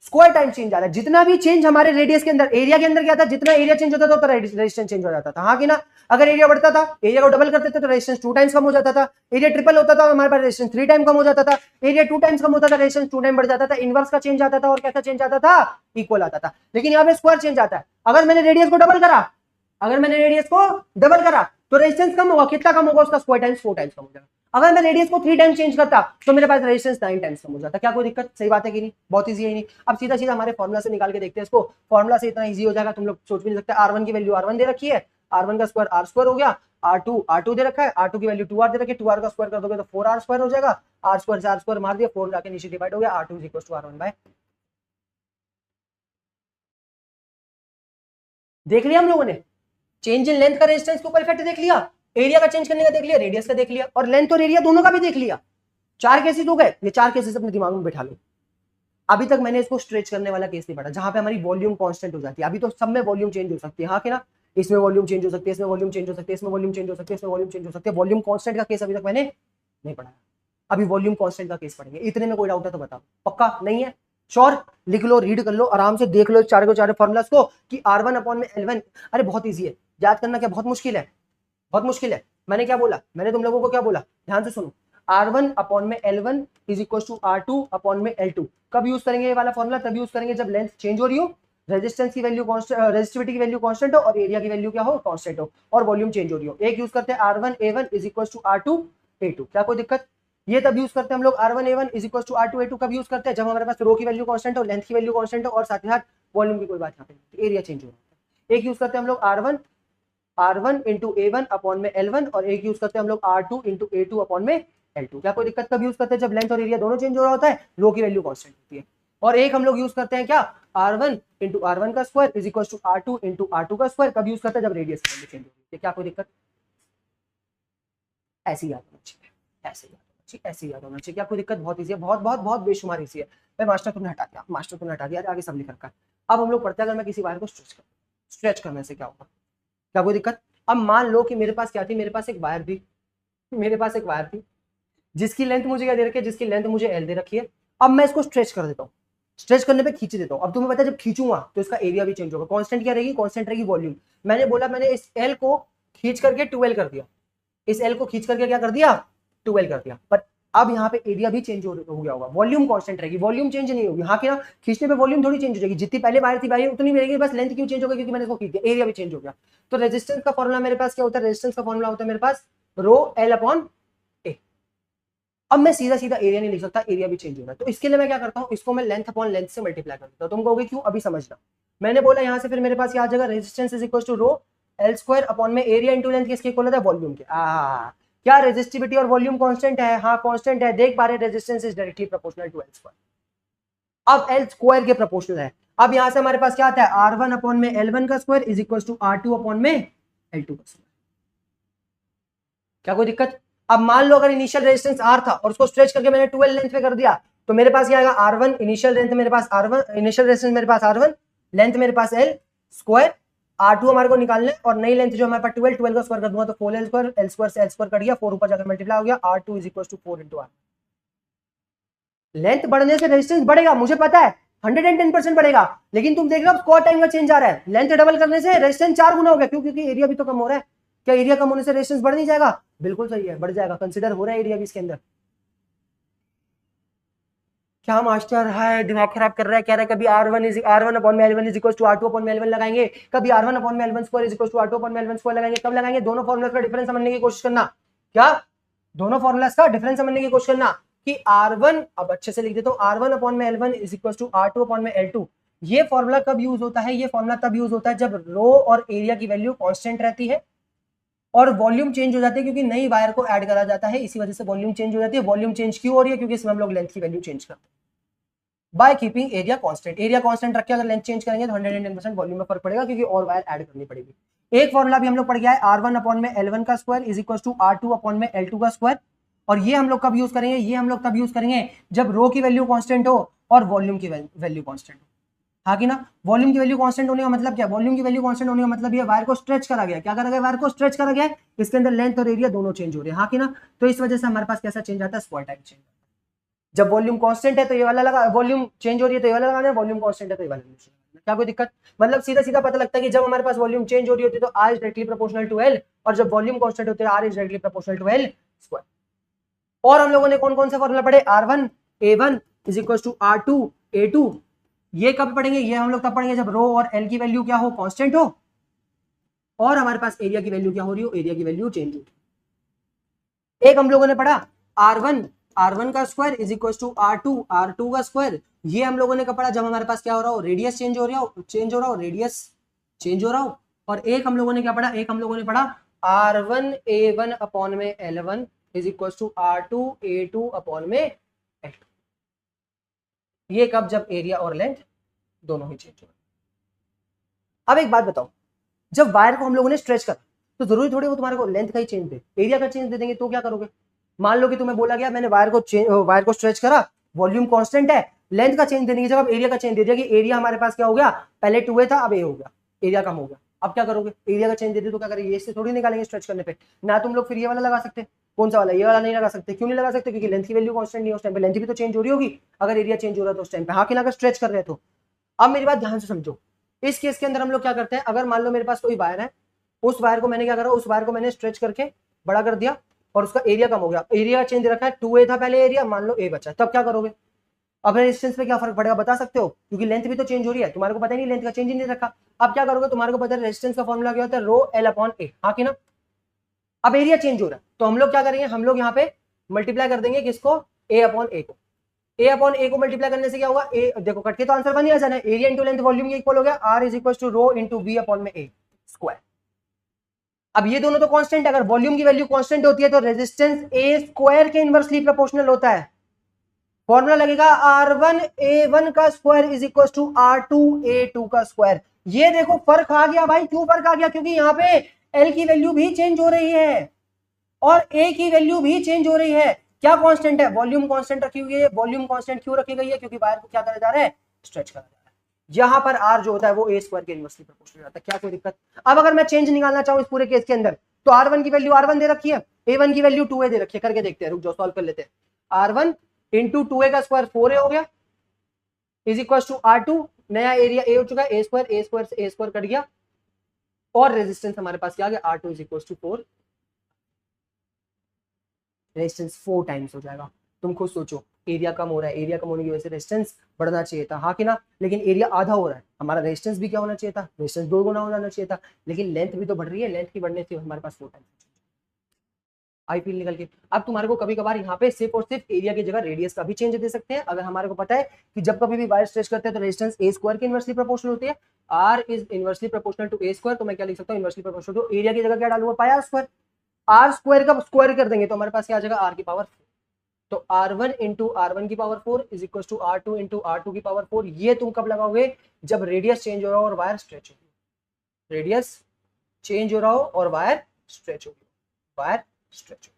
स्क्वायर टाइम चेंज आ रहा है। जितना भी चेंज हमारे रेडियस के अंदर, एरिया के अंदर क्या था, जितना एरिया चेंज होता था उतना रेजिस्टेंस चेंज हो जाता था, हाँ कि ना। अगर एरिया बढ़ता था, एरिया को डबल करते थे तो रेजिस्टेंस 2 टाइम्स कम हो जाता था, एरिया ट्रिपल होता था हमारे पास रेजिस्टेंस 3 टाइम कम हो जाता था, एरिया 2 टाइम्स कम होता था रेजिस्टेंस 2 टाइम बढ़ जाता था, इनवर्स का चेंज आता था, और कैसा चेंज आता था, इक्वल आता था। लेकिन यहाँ पे स्क्वायर चेंज आता है, अगर मैंने रेडियस को डबल करा तो रेजिस्टेंस कम होगा, कितना कम होगा, उसका स्क्वायर टाइम्स 4 टाइम्स कम हो जाएगा। अगर मैं रेडियस को 3 टाइम्स चेंज करता तो मेरे पास रेजिस्टेंस 9 टाइम्स कम हो जाता। क्या कोई दिक्कत? सही बात है कि नहीं? बहुत ईजी है नहीं? अब सीधा सीधा हमारे फॉर्मुला से निकाल के देखते हैं इसको। फॉर्मुला से इतना ईजी हो जाएगा, तुम लोग सोच भी नहीं सकते। R1 की वैल्यू R1 दे रखी है, R1 का स्क्वायर R स्क्वायर हो गया, R2 दे रखा है, R2 की वैल्यू 2R दे रखी है, 2R का स्क्वायर कर दोगे तो 4R स्क्वायर हो जाएगा, R स्क्वायर से R स्क्वायर मार दिया, 4 जाके नीचे डिवाइड हो गया, R2 is equal to R1 bye. देख लिया हम लोगों ने, चेंज इन लेंथ का रेजिस्टेंस के ऊपर इफेक्ट देख लिया, एरिया का चेंज करने का देख लिया, रेडियस का देख लिया, और लेंथ और एरिया दोनों का भी देख लिया। 4 केसेस हो गए। ये 4 केसेस अपने दिमाग में बैठा लो। अभी तक मैंने इसको स्ट्रेच करने वाला केस नहीं पढ़ा, जहां पे हमारी वॉल्यूम कांस्टेंट हो जाती है। अभी तो सब में वॉल्यूम चेंज हो सकती है, हाँ कि ना? इसमें वॉल्यूम चेंज हो सकती है, इसमें वॉल्यूम चेंज हो सकती है, इसमें वॉल्यूम चेंज हो सकती है, इसमें वॉल्यूम चेंज हो सकती है। वॉल्यूम कांस्टेंट का केस अभी तक मैंने नहीं पढ़ा। अभी वॉल्यूम कांस्टेंट का केस पढ़ेंगे। इतने में कोई डाउट है तो बताओ, पक्का नहीं है? श्योर? लिख लो, रीड कर लो, आराम से देख लो चारों के चारों फॉर्मुलास को कि R1 अपॉन में L1। अरे बहुत ईजी है, याद करना क्या बहुत मुश्किल है? बहुत मुश्किल है। मैंने क्या बोला? मैंने तुम लोगों को क्या बोला? ध्यान से सुनो। R1 अपॉन में L1 is equal to R2 upon में L2। कब यूज करेंगे ये वाला फॉर्मुला? तब यूज करेंगे जब लेंथ चेंज हो रही हो, रेजिस्टेंस की वैल्यू कांस्टेंट, रेजिस्टिविटी की वैल्यू कांस्टेंट हो, और एरिया की वैल्यू क्या हो? कांस्टेंट हो, और वॉल्यूम चेंज हो रही हो। एक यूज करते हैं R1 A1 is equal to R2 A2। क्या कोई दिक्कत? ये तब यूज करते हैं हम लोग R1 A1 is equal to R2 A2। कब यूज करते हैं? जब हमारे पास रो की वैल्यू कांस्टेंट हो, लेंथ की वैल्यू कांस्टेंट हो, और साथ ही साथ वॉल्यूम की कोई बात यहाँ पे, एरिया चेंज हो रहा है। एक यूज करते हैं हम लोग R1 इंटू A1 अपॉन में L1, और एक यूज करते हैं हम लोग R2 इंटू A2 अपॉन में L2। क्या कोई दिक्कत? कब यूज करते हैं? जब लेंथ और एरिया दोनों चेंज हो रहा होता है, रो की वैल्यू कांस्टेंट होती है। और एक हम लोग यूज करते हैं क्या? R1 इंटू R1 का square is equal to R2 into R2 का स्क्वायर। कब यूज करते हैं? जब रेडियस की वैल्यू चेंज होती है। क्या कोई दिक्कत? ऐसी याद होना चाहिए, ऐसे याद होना चाहिए, ऐसे याद होना चाहिए। क्या कोई दिक्कत? बहुत ईजी है, बहुत बहुत बहुत बेशुमार ईजी है। भाई मास्टर तुमने हटा दिया, मास्टर तुमने हटा दिया, आगे सब लिख रखा है। अब हम लोग पढ़ते हैं, अगर मैं किसी वायर को स्ट्रेच करने से क्या होगा? क्या कोई दिक्कत? अब मान लो कि मेरे पास क्या थी? मेरे पास एक वायर थी, मेरे पास एक वायर थी जिसकी लेंथ मुझे क्या दे रखी है? जिसकी लेंथ मुझे L दे रखी है। अब मैं इसको स्ट्रेच कर देता हूँ, स्ट्रेच करने पे खींच देता हूँ। अब तुम्हें पता है जब खींचूंगा तो इसका एरिया भी चेंज होगा। कांस्टेंट क्या रहेगी? कांस्टेंट रहेगी वॉल्यूम। मैंने बोला मैंने इस L को खींच करके 12 कर दिया, इस L को खींच करके क्या कर दिया? 12 कर दिया। पर अब यहाँ पे एरिया भी चेंज हो गया होगा, वॉल्यूम कांस्टेंट रहेगी, वॉल्यूम चेंज नहीं होगी। हाँ कि ना? खींचने पे वॉल्यूम थोड़ी चेंज हो जाएगी, जितनी पहले वायर थी भाई उतनी रहेगी, बस लेंथ क्यों चेंज होगा? क्योंकि मैंने इसको खींच दिया, एरिया भी चेंज हो गया। तो रेजिस्टेंस का फॉर्मुला मेरे पास क्या होता है? रेजिस्टेंस का फॉर्मुला होता है मेरे पास रो L अपॉन ए। अब मैं सीधा सीधा एरिया नहीं लिख सकता, एरिया भी चेंज होगा। तो इसके लिए मैं क्या करता हूँ? इसको मैं लेंथ अपॉन लेंथ से मल्टीप्लाई कर देता हूँ। तुम कहोगे क्यों? अभी समझना। मैंने बोला यहाँ से फिर मेरे पास क्या आ जाएगा? Resistance is equal to rho L square upon में एरिया इंटू लेंथ। किसके इक्वल होता है? वॉल्यूम के। क्या रेजिस्टिविटी और वॉल्यूम कांस्टेंट है? हाँ कांस्टेंट है। देख पा रहे resistance is directly proportional to L square. अब L स्क्वायर के प्रोपोर्शनल है। अब यहां से हमारे पास क्या आता है? R1 अपॉन में L1 का square is equal to R2 upon में L2 का स्क्वायर। क्या कोई दिक्कत? अब मान लो अगर इनिशियल रेजिस्टेंस R था और उसको स्ट्रेच करके मैंने 12 लेंथ पे कर दिया, तो मेरे पास क्या आएगा? R1 इनिशियल लेंथ मेरे पास R1, इनिशियल रेजिस्टेंस मेरे पास R1, लेंथ मेरे पास L स्क्वायर, R2 हमारे को निकालना है, और नई लेंथ जो हमारे पास 12 का स्क्वायर कर दूंगा तो 4L स्क्वायर, L स्क्वायर से L स्क्वायर कट गया, 4 ऊपर जाकर मल्टीप्लाई हो गया, R2 is equal to 4 into R। Length बढ़ने से रेजिस्टेंस बढ़ेगा, मुझे पता है 110% बढ़ेगा, लेकिन तुम देख रहे हो स्क्वायर टाइम का चेंज आ रहा है। लेंथ डबल करने से रेजिस्टेंस 4 गुना हो गया। क्यों? क्योंकि एरिया भी तो कम हो रहा है। क्या एरिया कम होने से रेजिस्टेंस बढ़ नहीं जाएगा? बिल्कुल सही है, बढ़ जाएगा। कंसीडर हो रहा है एरिया भी इसके अंदर। क्या मास्टर है दिमाग खराब कर रहा है? कह रहा है कभी R1 अपॉन में L1 is equal to R2 upon में L1 लगाएंगे, कभी R1 अपॉन में L1 square is equal to R2 upon में L1 स्क्वायर लगाएंगे। कब लगाएंगे? दोनों फॉर्मुलास का डिफरेंस समझने की कोशिश करना। क्या? दोनों फॉर्मुलास का डिफरेंस समझने की कोशिश करना कि R1, अब अच्छे से लिख देता हूँ, R1 अपॉन में L1 is equal to R2 upon में L2। ये फॉर्मुला कब यूज होता है? ये फॉर्मुला तब यूज होता है जब रो और एरिया की वैल्यू कांस्टेंट रहती है और वॉल्यूम चेंज हो जाती है, क्योंकि नई वायर को ऐड करा जाता है, इसी वजह से वॉल्यूम चेंज हो जाती है। वॉल्यूम चेंज क्यों हो रही है? क्योंकि इसमें हम लोग लेंथ की वैल्यू चेंज करते हैं by keeping area constant. Area constant रख के अगर लेंथ चेंज करेंगे तो 110% वॉल्यूम में फर्क पड़ेगा, क्योंकि और वायर ऐड करनी पड़ेगी। एक फॉर्मुला भी हम लोग पढ़ गया है, R1 अपॉन में L1 का square is equal to R2 upon में L2 का स्क्वायर। और ये हम लोग कब यूज करेंगे? ये हम लोग तब यूज करेंगे जब रो की वैल्यू कांस्टेंट हो और वॉल्यूम की वैल्यू कांस्टेंट हो। हाँ कि ना? वॉल्यूम की वैल्यू कांस्टेंट होने का मतलब क्या? वॉल्यूम की वैल्यू कांस्टेंट होने का मतलब ये वायर को स्ट्रेच करा गया। क्या करा गया? वायर को स्ट्रेच करा गया है, इसके अंदर लेंथ और एरिया दोनों चेंज हो रहे हैं। हाँ कि ना? तो इस वजह से हमारे पास कैसा चेंज आता है? Square type change. जब वॉल्यूम कांस्टेंट है तो ये वाला लगा, वॉल्यूम चेंज हो रही है तो ये वाला लगाना है, वॉल्यूम कांस्टेंट है तो ये वाला लगाना है। क्या कोई दिक्कत? मतलब सीधा सीधा पता लगता है कि जब हमारे पास वॉल्यूम चेंज हो रही होती है तो R is directly proportional to L, और जब वॉल्यूम कांस्टेंट होती है R is directly proportional to L square. और हम लोगों ने कौन कौन से फॉर्मूला पढ़े? R1 A1 is equal to R2 A2। ये कब पढ़ेंगे? ये हम लोग तब पढ़ेंगे जब रो और L की वैल्यू क्या हो? कांस्टेंट हो, और हमारे पास एरिया की वैल्यू क्या हो रही हो? एरिया की वैल्यू चेंज हो। एक हम लोगों ने पढ़ा R1 का square is equal to R2 का स्क्वायर। ये हम लोगों ने कब पढ़ा, जब हमारे पास क्या हो रहा हो, रेडियस चेंज हो रहा हो, रेडियस चेंज हो रहा हो। और एक हम लोगों ने क्या पढ़ा, एक हम लोगों ने पढ़ा R1A1 अपॉन में L1 is equal to R2A2 upon में L2। ये कब, जब एरिया और लेंथ दोनों ही चेंज हो। अब एक बात बताओ, जब वायर को हम लोगों ने स्ट्रेच करा तो जरूरी थोड़ी वो तुम्हारे को लेंथ का ही चेंज दे, एरिया का चेंज दे देंगे, तो क्या करोगे। मान लो कि तुम्हें बोला गया मैंने वायर को स्ट्रेच करा, वॉल्यूम कांस्टेंट है, लेंथ का चेंज देने की जगह एरिया का चेंज दे दिया कि एरिया हमारे पास क्या हो गया, पहले 2a था अब a हो गया, एरिया कम हो गया। अब क्या करोगे, एरिया का चेंज दे दे तो क्या करेंगे, ये से थोड़ी निकालेंगे स्ट्रेच करने पे ना। तुम लोग फिर ये वाला लगा सकते, कौन सा वाला, ये वाला नहीं लगा सकते। क्यों नहीं लगा सकते, क्योंकि लेंथ की वैल्यू कांस्टेंट नहीं है, उस टाइम पे लेंथ भी तो चेंज हो रही होगी अगर एरिया चेंज हो रहा है तो उस टाइम पे। हाँ कि ना, अगर स्ट्रेच कर रहे हैं तो। अब मेरी बात ध्यान से समझो, इस केस के अंदर हम लोग क्या करते हैं, अगर मान लो मेरे पास कोई वायर है, उस वायर को मैंने क्या करा, उस वायर को मैंने स्ट्रेच करके बड़ा कर दिया और उसका एरिया कम हो गया, एरिया चेंज रखा है, 2a था पहले एरिया, मान लो a बचा, तब क्या करोगे। अब रेजिस्टेंस पे क्या फर्क पड़ेगा बता सकते हो, क्योंकि लेंथ भी तो चेंज हो रही है, तुम्हारे को पता नहीं, लेंथ का चेंज ही नहीं रखा। अब क्या करोगे, तुम्हारे को पता है रेजिस्टेंस का फॉर्मूला क्या होता है, रो एल अपॉन ए, हाँ कि ना। अब एरिया चेंज हो रहा है तो हम लोग क्या करेंगे, हम लोग यहाँ पे मल्टीप्लाई कर देंगे किसको, ए अपॉन ए को। ए अपॉन ए को मल्टीप्लाई करने से क्या होगा, ए देखो कट के तो आंसर बन ही आ जाना है, एरिया इंटू लेंथ वॉल्यूम के इक्वल हो गया, R is equal to rho into B upon में ए स्क्वायर। अब ये दोनों तो कांस्टेंट है, अगर वॉल्यूम की वैल्यू कांस्टेंट होती है तो रेजिस्टेंस ए स्क्वायर के इनवर्सली प्रोपोर्शनल होता है। फॉर्मूला लगेगा R1A1 का square is equal to R2A2 का स्क्वायर। ये देखो फर्क आ गया भाई, क्यों फर्क आ गया, क्योंकि यहाँ पे L की वैल्यू भी चेंज हो रही है और A की वैल्यू भी चेंज हो रही है। क्या कांस्टेंट है, वॉल्यूम कांस्टेंट रखी हुई है। वॉल्यूम कांस्टेंट क्यों रखी गई है, क्योंकि वायर को क्या करा जा रहा है, स्ट्रेच करा जा रहा है। यहां पर R जो होता है वो A स्क्वायर के इनवर्सली प्रोपोर्शनल होता है। क्या कोई दिक्कत। अब अगर मैं चेंज निकालना चाहूं इस पूरे केस के अंदर, तो R1 की वैल्यू R1 दे रखी है, A1 की वैल्यू 2A दे रखी है, करके देखते हैं, रुक जाओ सॉल्व कर लेते हैं। R1 इंटू 2a का स्क्वायर 4a हो गया इज इक्वल टू R2, नया एरिया a हो चुका है, a स्क्वायर से a स्क्वायर कट गया और रेजिस्टेंस हमारे पास क्या आ गया, R2 is equal to 4, resistance 4 times हो जाएगा। तुम खुद सोचो, एरिया कम हो रहा है, एरिया कम होने की वजह से रेजिस्टेंस बढ़ना चाहिए था, हाँ कि ना, लेकिन एरिया आधा हो रहा है, हमारा रेजिस्टेंस भी क्या होना चाहिए था, रेजिस्टेंस 2 गुना हो जाना चाहिए था, लेकिन लेंथ भी तो बढ़ रही है, लेंथ की बढ़ने से हमारे पास 4 टाइम्स आई फील निकल के। अब तुम्हारे को कभी कभार यहाँ पे सिर्फ और सिर्फ एरिया की जगह रेडियस का भी चेंज दे सकते हैं, अगर हमारे को पता है कि जब कभी भी वायर स्ट्रेच करते हैं तो रेजिस्टेंस ए स्क्वायर के इनवर्सली प्रोपोर्शनल होती है, R is inversely proportional to A square, तो मैं क्या लिख सकता हूँ, इनवर्सली प्रोपोर्शनल टू एरिया की जगह क्या डालूंगा, पाई आर स्क्वायर। आर स्क्वायर का स्क्वायर कर देंगे तो हमारे पास क्या आ जाएगा, आर की पावर 4, तो R1 इंटू R1 की power 4 is equal to R2 into R2 की पावर 4। ये तुम कब लगाओगे, जब रेडियस चेंज हो रहा हो और वायर स्ट्रेच हो, रेडियस चेंज हो रहा हो और वायर स्ट्रेच हो, वायर स्ट्रेच हो।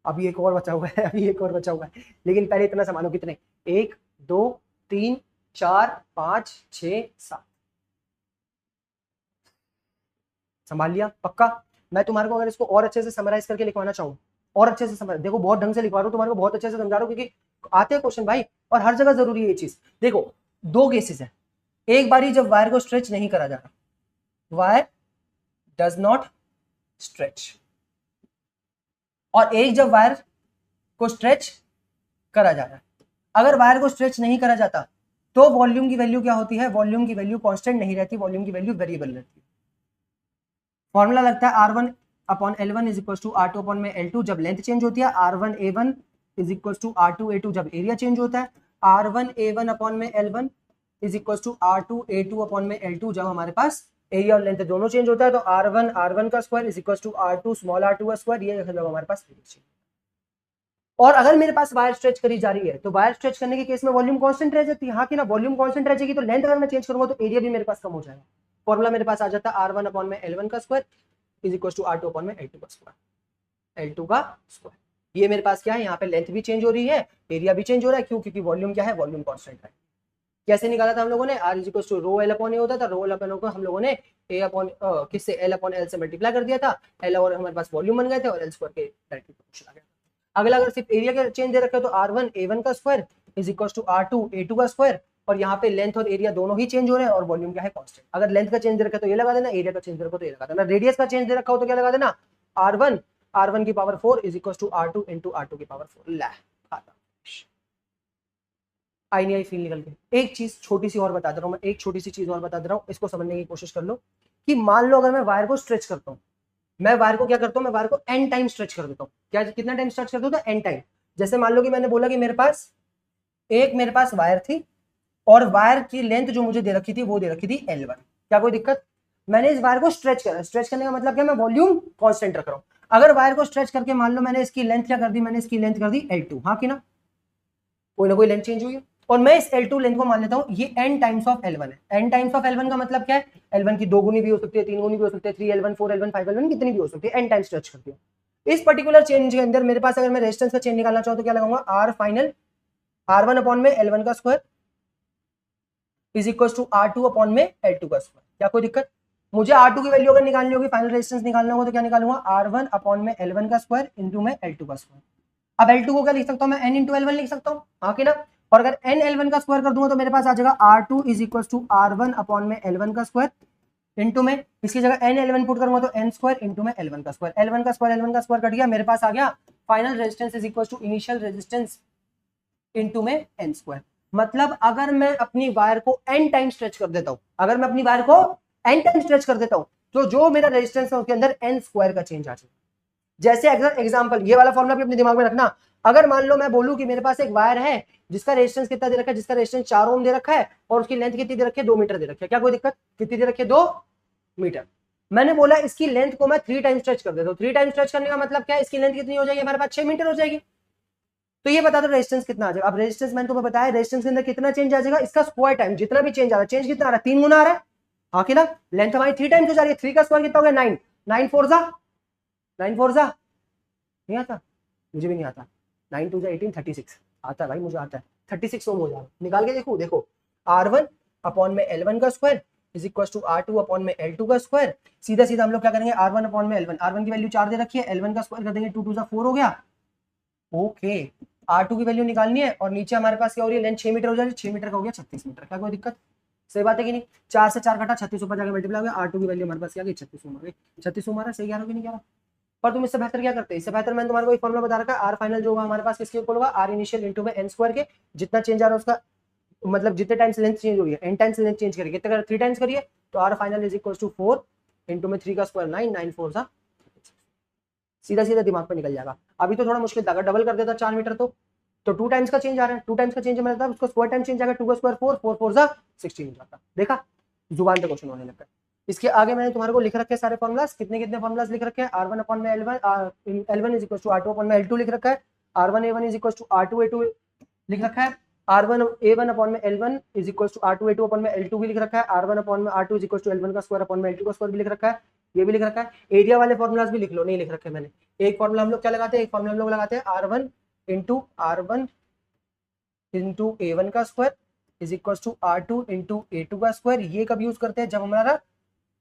अभी एक और बचा हुआ है, अभी एक और बचा हुआ है, लेकिन पहले इतना संभालो, कितने, 1 2 3 4 5 6 7, संभाल लिया पक्का। मैं तुम्हारे को अगर इसको और अच्छे से समराइज करके लिखवाना चाहूँ, और अच्छे से समझ, देखो बहुत ढंग से लिखवा रहा हूँ तुम्हारे को, बहुत अच्छे से समझा रहा हूँ, क्योंकि आते हैं क्वेश्चन भाई और हर जगह जरूरी है ये चीज। देखो दो केसेस है, एक बारी जब वायर को स्ट्रेच नहीं करा जा रहा, वायर डज नॉट स्ट्रेच, और एक जब वायर को स्ट्रेच करा जा रहा है। अगर वायर को स्ट्रेच नहीं करा जाता तो वॉल्यूम की वैल्यू क्या होती है, वॉल्यूम की वैल्यू कांस्टेंट नहीं रहती, वॉल्यूम की वैल्यू वेरिएबल रहती है। फॉर्मूला लगता है R1 upon L1 is equal to R2 upon में L2 जब लेंथ चेंज होती है, R1A1 is equal to R2A2 जब एरिया चेंज होता है, R1A1 अपॉन में L1 is equal to R2A2 upon में L2 जब हमारे पास एरिया और लेंथ दोनों चेंज होता है, तो R1 का square is equal to R2 small r2 का स्क्वायर, ये जब हमारे पास। और अगर मेरे पास वायर स्ट्रेच करी जा रही है तो वायर स्ट्रेच करने के केस में वॉल्यूम कांस्टेंट रह जाती है, हाँ कि ना, वॉल्यूम कांस्टेंट रह जाएगी तो लेंथ अगर मैं चेंज करूंगा तो एरिया भी मेरे पास कम हो जाएगा। फॉर्मूला मेरे पास आ जाता है R1 अपॉन में L1 का square is equal to R2 upon में L2 का स्क्वायर, L2 का स्क्वायर। ये मेरे पास क्या है, यहाँ पे लेंथ भी चेंज हो रही है, एरिया भी चेंज हो रहा है, क्यों, क्योंकि वॉल्यूम क्या है, वॉल्यूम कांस्टेंट है। कैसे निकाला था हम लोगों ने, R is equal to rho L upon A होता था, रो एल अपॉन को हम लोगों ने ए अपॉन किससे, एल अपॉन एल से मल्टीप्लाई कर दिया था, एल और हमारे पास वॉल्यूम बन गए थे और एल स्क्वायर के डायरेक्टली प्रोपोर्शनल आ गया। अगला अगर सिर्फ एरिया का चेंज दे रखा है तो R1A1 का square is equal to R2A2 का स्क्वायर, और यहाँ पे लेंथ और एरिया दोनों ही चेंज हो रहे हैं और वॉल्यूम क्या है, कांस्टेंट। अगर लेंथ का चेंज दे रखा है तो ये लगा देना, एरिया का चेंज दे रखा तो ये लगा देना, रेडियस का चेंज दे रखा हो तो क्या लगा देना, R1 की power 4 is equal to R2 into R2 की पावर 4। आई नहीं आई फील निकल गई। एक चीज छोटी सी और बता दे रहा हूँ मैं, एक छोटी सी चीज और बता दे रहा हूँ, इसको समझने की कोशिश कर लो कि मान लो अगर मैं वायर को स्ट्रेच करता हूँ, मैं वायर को क्या करता हूँ, मैं वायर को एन टाइम स्ट्रेच कर देता हूँ। क्या कितना टाइम स्ट्रेच कर देता हूँ? N time. जैसे मान लो कि मैंने बोला कि मेरे पास वायर थी और वायर की लेंथ जो मुझे दे रखी थी वो दे रखी थी L1। क्या कोई दिक्कत? मैंने इस वायर को स्ट्रेच करा, स्ट्रेच करने का मतलब क्या, मैं वॉल्यूम कांस्टेंट रख रहा हूं। अगर वायर को स्ट्रेच करके मान लो मैंने इसकी लेंथ क्या कर दी, मैंने इसकी लेंथ कर दी L2, हाँ कि ना, कोई ना कोई लेंथ चेंज हुई है। और मैं इस L2 लेंथ को मान लेता हूं ये n टाइम्स ऑफ L1 है। n टाइम्स ऑफ L1 का मतलब क्या है, L1 की 2 गुनी भी हो सकती है, 3 गुनी भी हो सकती है, 3L1 4L1 5L1 कितनी भी हो सकती है, n टाइम्स स्ट्रेच करती है। इस पर्टिकुलर चेंज के अंदर मेरे पास अगर मैं रेजिस्टेंस का चेंज निकालना चाहूं तो क्या लगाऊंगा, R फाइनल R1 अपॉन में L1 का square is equal to R2 upon में L2 का स्क्वायर। क्या कोई दिक्कत? मुझे R2 की वैल्यू अगर निकालनी होगी, फाइनल रेजिस्टेंस निकालना होगा तो क्या निकालूंगा, R1 अपॉन में L1 का स्क्वायर इंटू में L2 का स्क्वायर। अब L2 को क्या लिख सकता हूं मैं, n इंटू L1 लिख सकता हूं, हाँ कि ना। और अगर n L1 का स्क्वायर कर दूंगा तो मेरे पास आ जाएगा R2 is equal to R1 upon में L1 का स्क्वायर इंटू में इसकी जगह n L1 पुट करूंगा तो n स्क्वायर इंटू में L1 का स्क्वायर। L1 का स्क्वायर कट गया, मेरे पास आ गया final resistance is equal to initial resistance into में n स्क्वायर। मतलब अगर मैं अपनी वायर को n टाइम स्ट्रेच कर देता हूं, अगर मैं अपनी वायर को n टाइम स्ट्रेच कर देता हूं तो जो मेरा रेजिस्टेंस है उसके अंदर n स्क्वायर का चेंज आ जाएगा। जैसे एग्जांपल, ये वाला फॉर्मूला भी अपने दिमाग में रखना। अगर मान लो मैं बोलूं कि मेरे पास एक वायर है जिसका रेजिस्टेंस कितना दे रखा है, जिसका रेजिस्टेंस 4 ओम दे रखा है और उसकी लेंथ कितनी दे रखी है, 2 मीटर दे रखी है। क्या कोई दिक्कत? कितनी दे रखी है, 2 मीटर। मैंने बोला इसकी लेंथ को मैं 3 टाइम स्ट्रेच कर देता हूं। 3 टाइम स्ट्रेच करने का मतलब क्या है, इसकी लेंथ कितनी हो जाएगी हमारे पास, 6 मीटर हो जाएगी। तो ये बता दो रेजिस्टेंस कितना आ जाएगा। अब रेजिस्टेंस मैंने तुम्हें बताया, रेजिस्टेंस के अंदर कितना चेंज आ जाएगा, इसका स्क्वायर टाइम जितना भी चेंज आ रहा है, चेंज कितना आ रहा है, 3 गुना आ रहा है, हाँ कि ना। लेंथ हमारी 3 टाइम्स हो जा रही है, 3 का स्क्वायर कितना हो गया, 9, 9 4 जा नहीं आता, मुझे भी नहीं आता, 9 2 18 36 आता है भाई, मुझे आता है, 36 ओम हो जाएगा। निकाल के देखो R1 अपॉन में L1 का square is equal to R2 upon में L2 का स्क्वायर। सीधा सीधा हम लोग क्या करेंगे, R1 अपॉन में L1, R1 की वैल्यू 4 दे रखी है, L1 का स्क्वायर कर देंगे, 2 2 4 हो गया। ओके, R2 की वैल्यू निकालनी है और नीचे हमारे पास क्या हो रही है, लेंथ 6 मीटर हो जाएगी, 6 मीटर का हो गया 36 मीटर। क्या कोई दिक्कत? सही बात है कि नहीं। 4 से 4 घटा 36 ऊपर जाकर मल्टीप्लाई हो गया, R2 की वैल्यू हमारे पास क्या आ गई, 36 ओम आ गई। 36 ओम आ रहा है, सही कह रहा हूं कि नहीं कह रहा? पर तुम इससे बेहतर क्या करते हैं, इससे बेहतर मैंने तुम्हारे को एक फॉर्मूला बता रखा है, आर फाइनल जो होगा हमारे पास किसके इक्वल होगा, आर इनिशियल इंटू में एन स्क्वायर के। जितना चेंज आ रहा है उसका मतलब जितने टाइम्स लेंथ चेंज हो रही है, एन टाइम्स लेंथ चेंज करिए, कितने 3 टाइम्स करिए तो R final is equal to 4 into में 3 का स्क्वायर 9, 9 4 सा, सीधा सीधा दिमाग पे निकल जाएगा। अभी तो थोड़ा मुश्किल था, अगर डबल कर देता 4 मीटर तो 2 टाइम्स का चेंज आ रहा है, 2 टाइम्स का चेंज मतलब उसका स्क्वायर टाइम चेंज आएगा, 2 का स्क्वायर 4 4 4 सा 16 हो जाता। देखा, जुबान पे क्वेश्चन होने लगता है। इसके आगे मैंने तुम्हारे को लिख रखे हैं सारे फॉर्मुलास, कितने कितने फॉर्मुलास लिख रखे हैं, R1 अपॉन में L1 is equal to R2 upon में L2 लिख रखा है, R1 A1 is equal to R2 A2 लिख रखा है, R1 A1 अपॉन में L1 is equal to R2 A2 upon में L2 भी लिख रखा है, R1 अपॉन में R2 is equal to L1 का स्क्वायर अपॉन में L2 का स्क्वायर भी लिख रखा है, ये भी लिख रखा है। एरिया वाले फॉर्मुलास भी लिख लो, नहीं लिख रखे मैंने। एक फॉर्मुला हम लोग क्या लगाते हैं, एक फॉर्मुला हम लोग लगाते हैं R1 into R1 into A1 का square is equal to R2 into A2 का स्क्वायर। ये कब यूज करते हैं, जब हमारा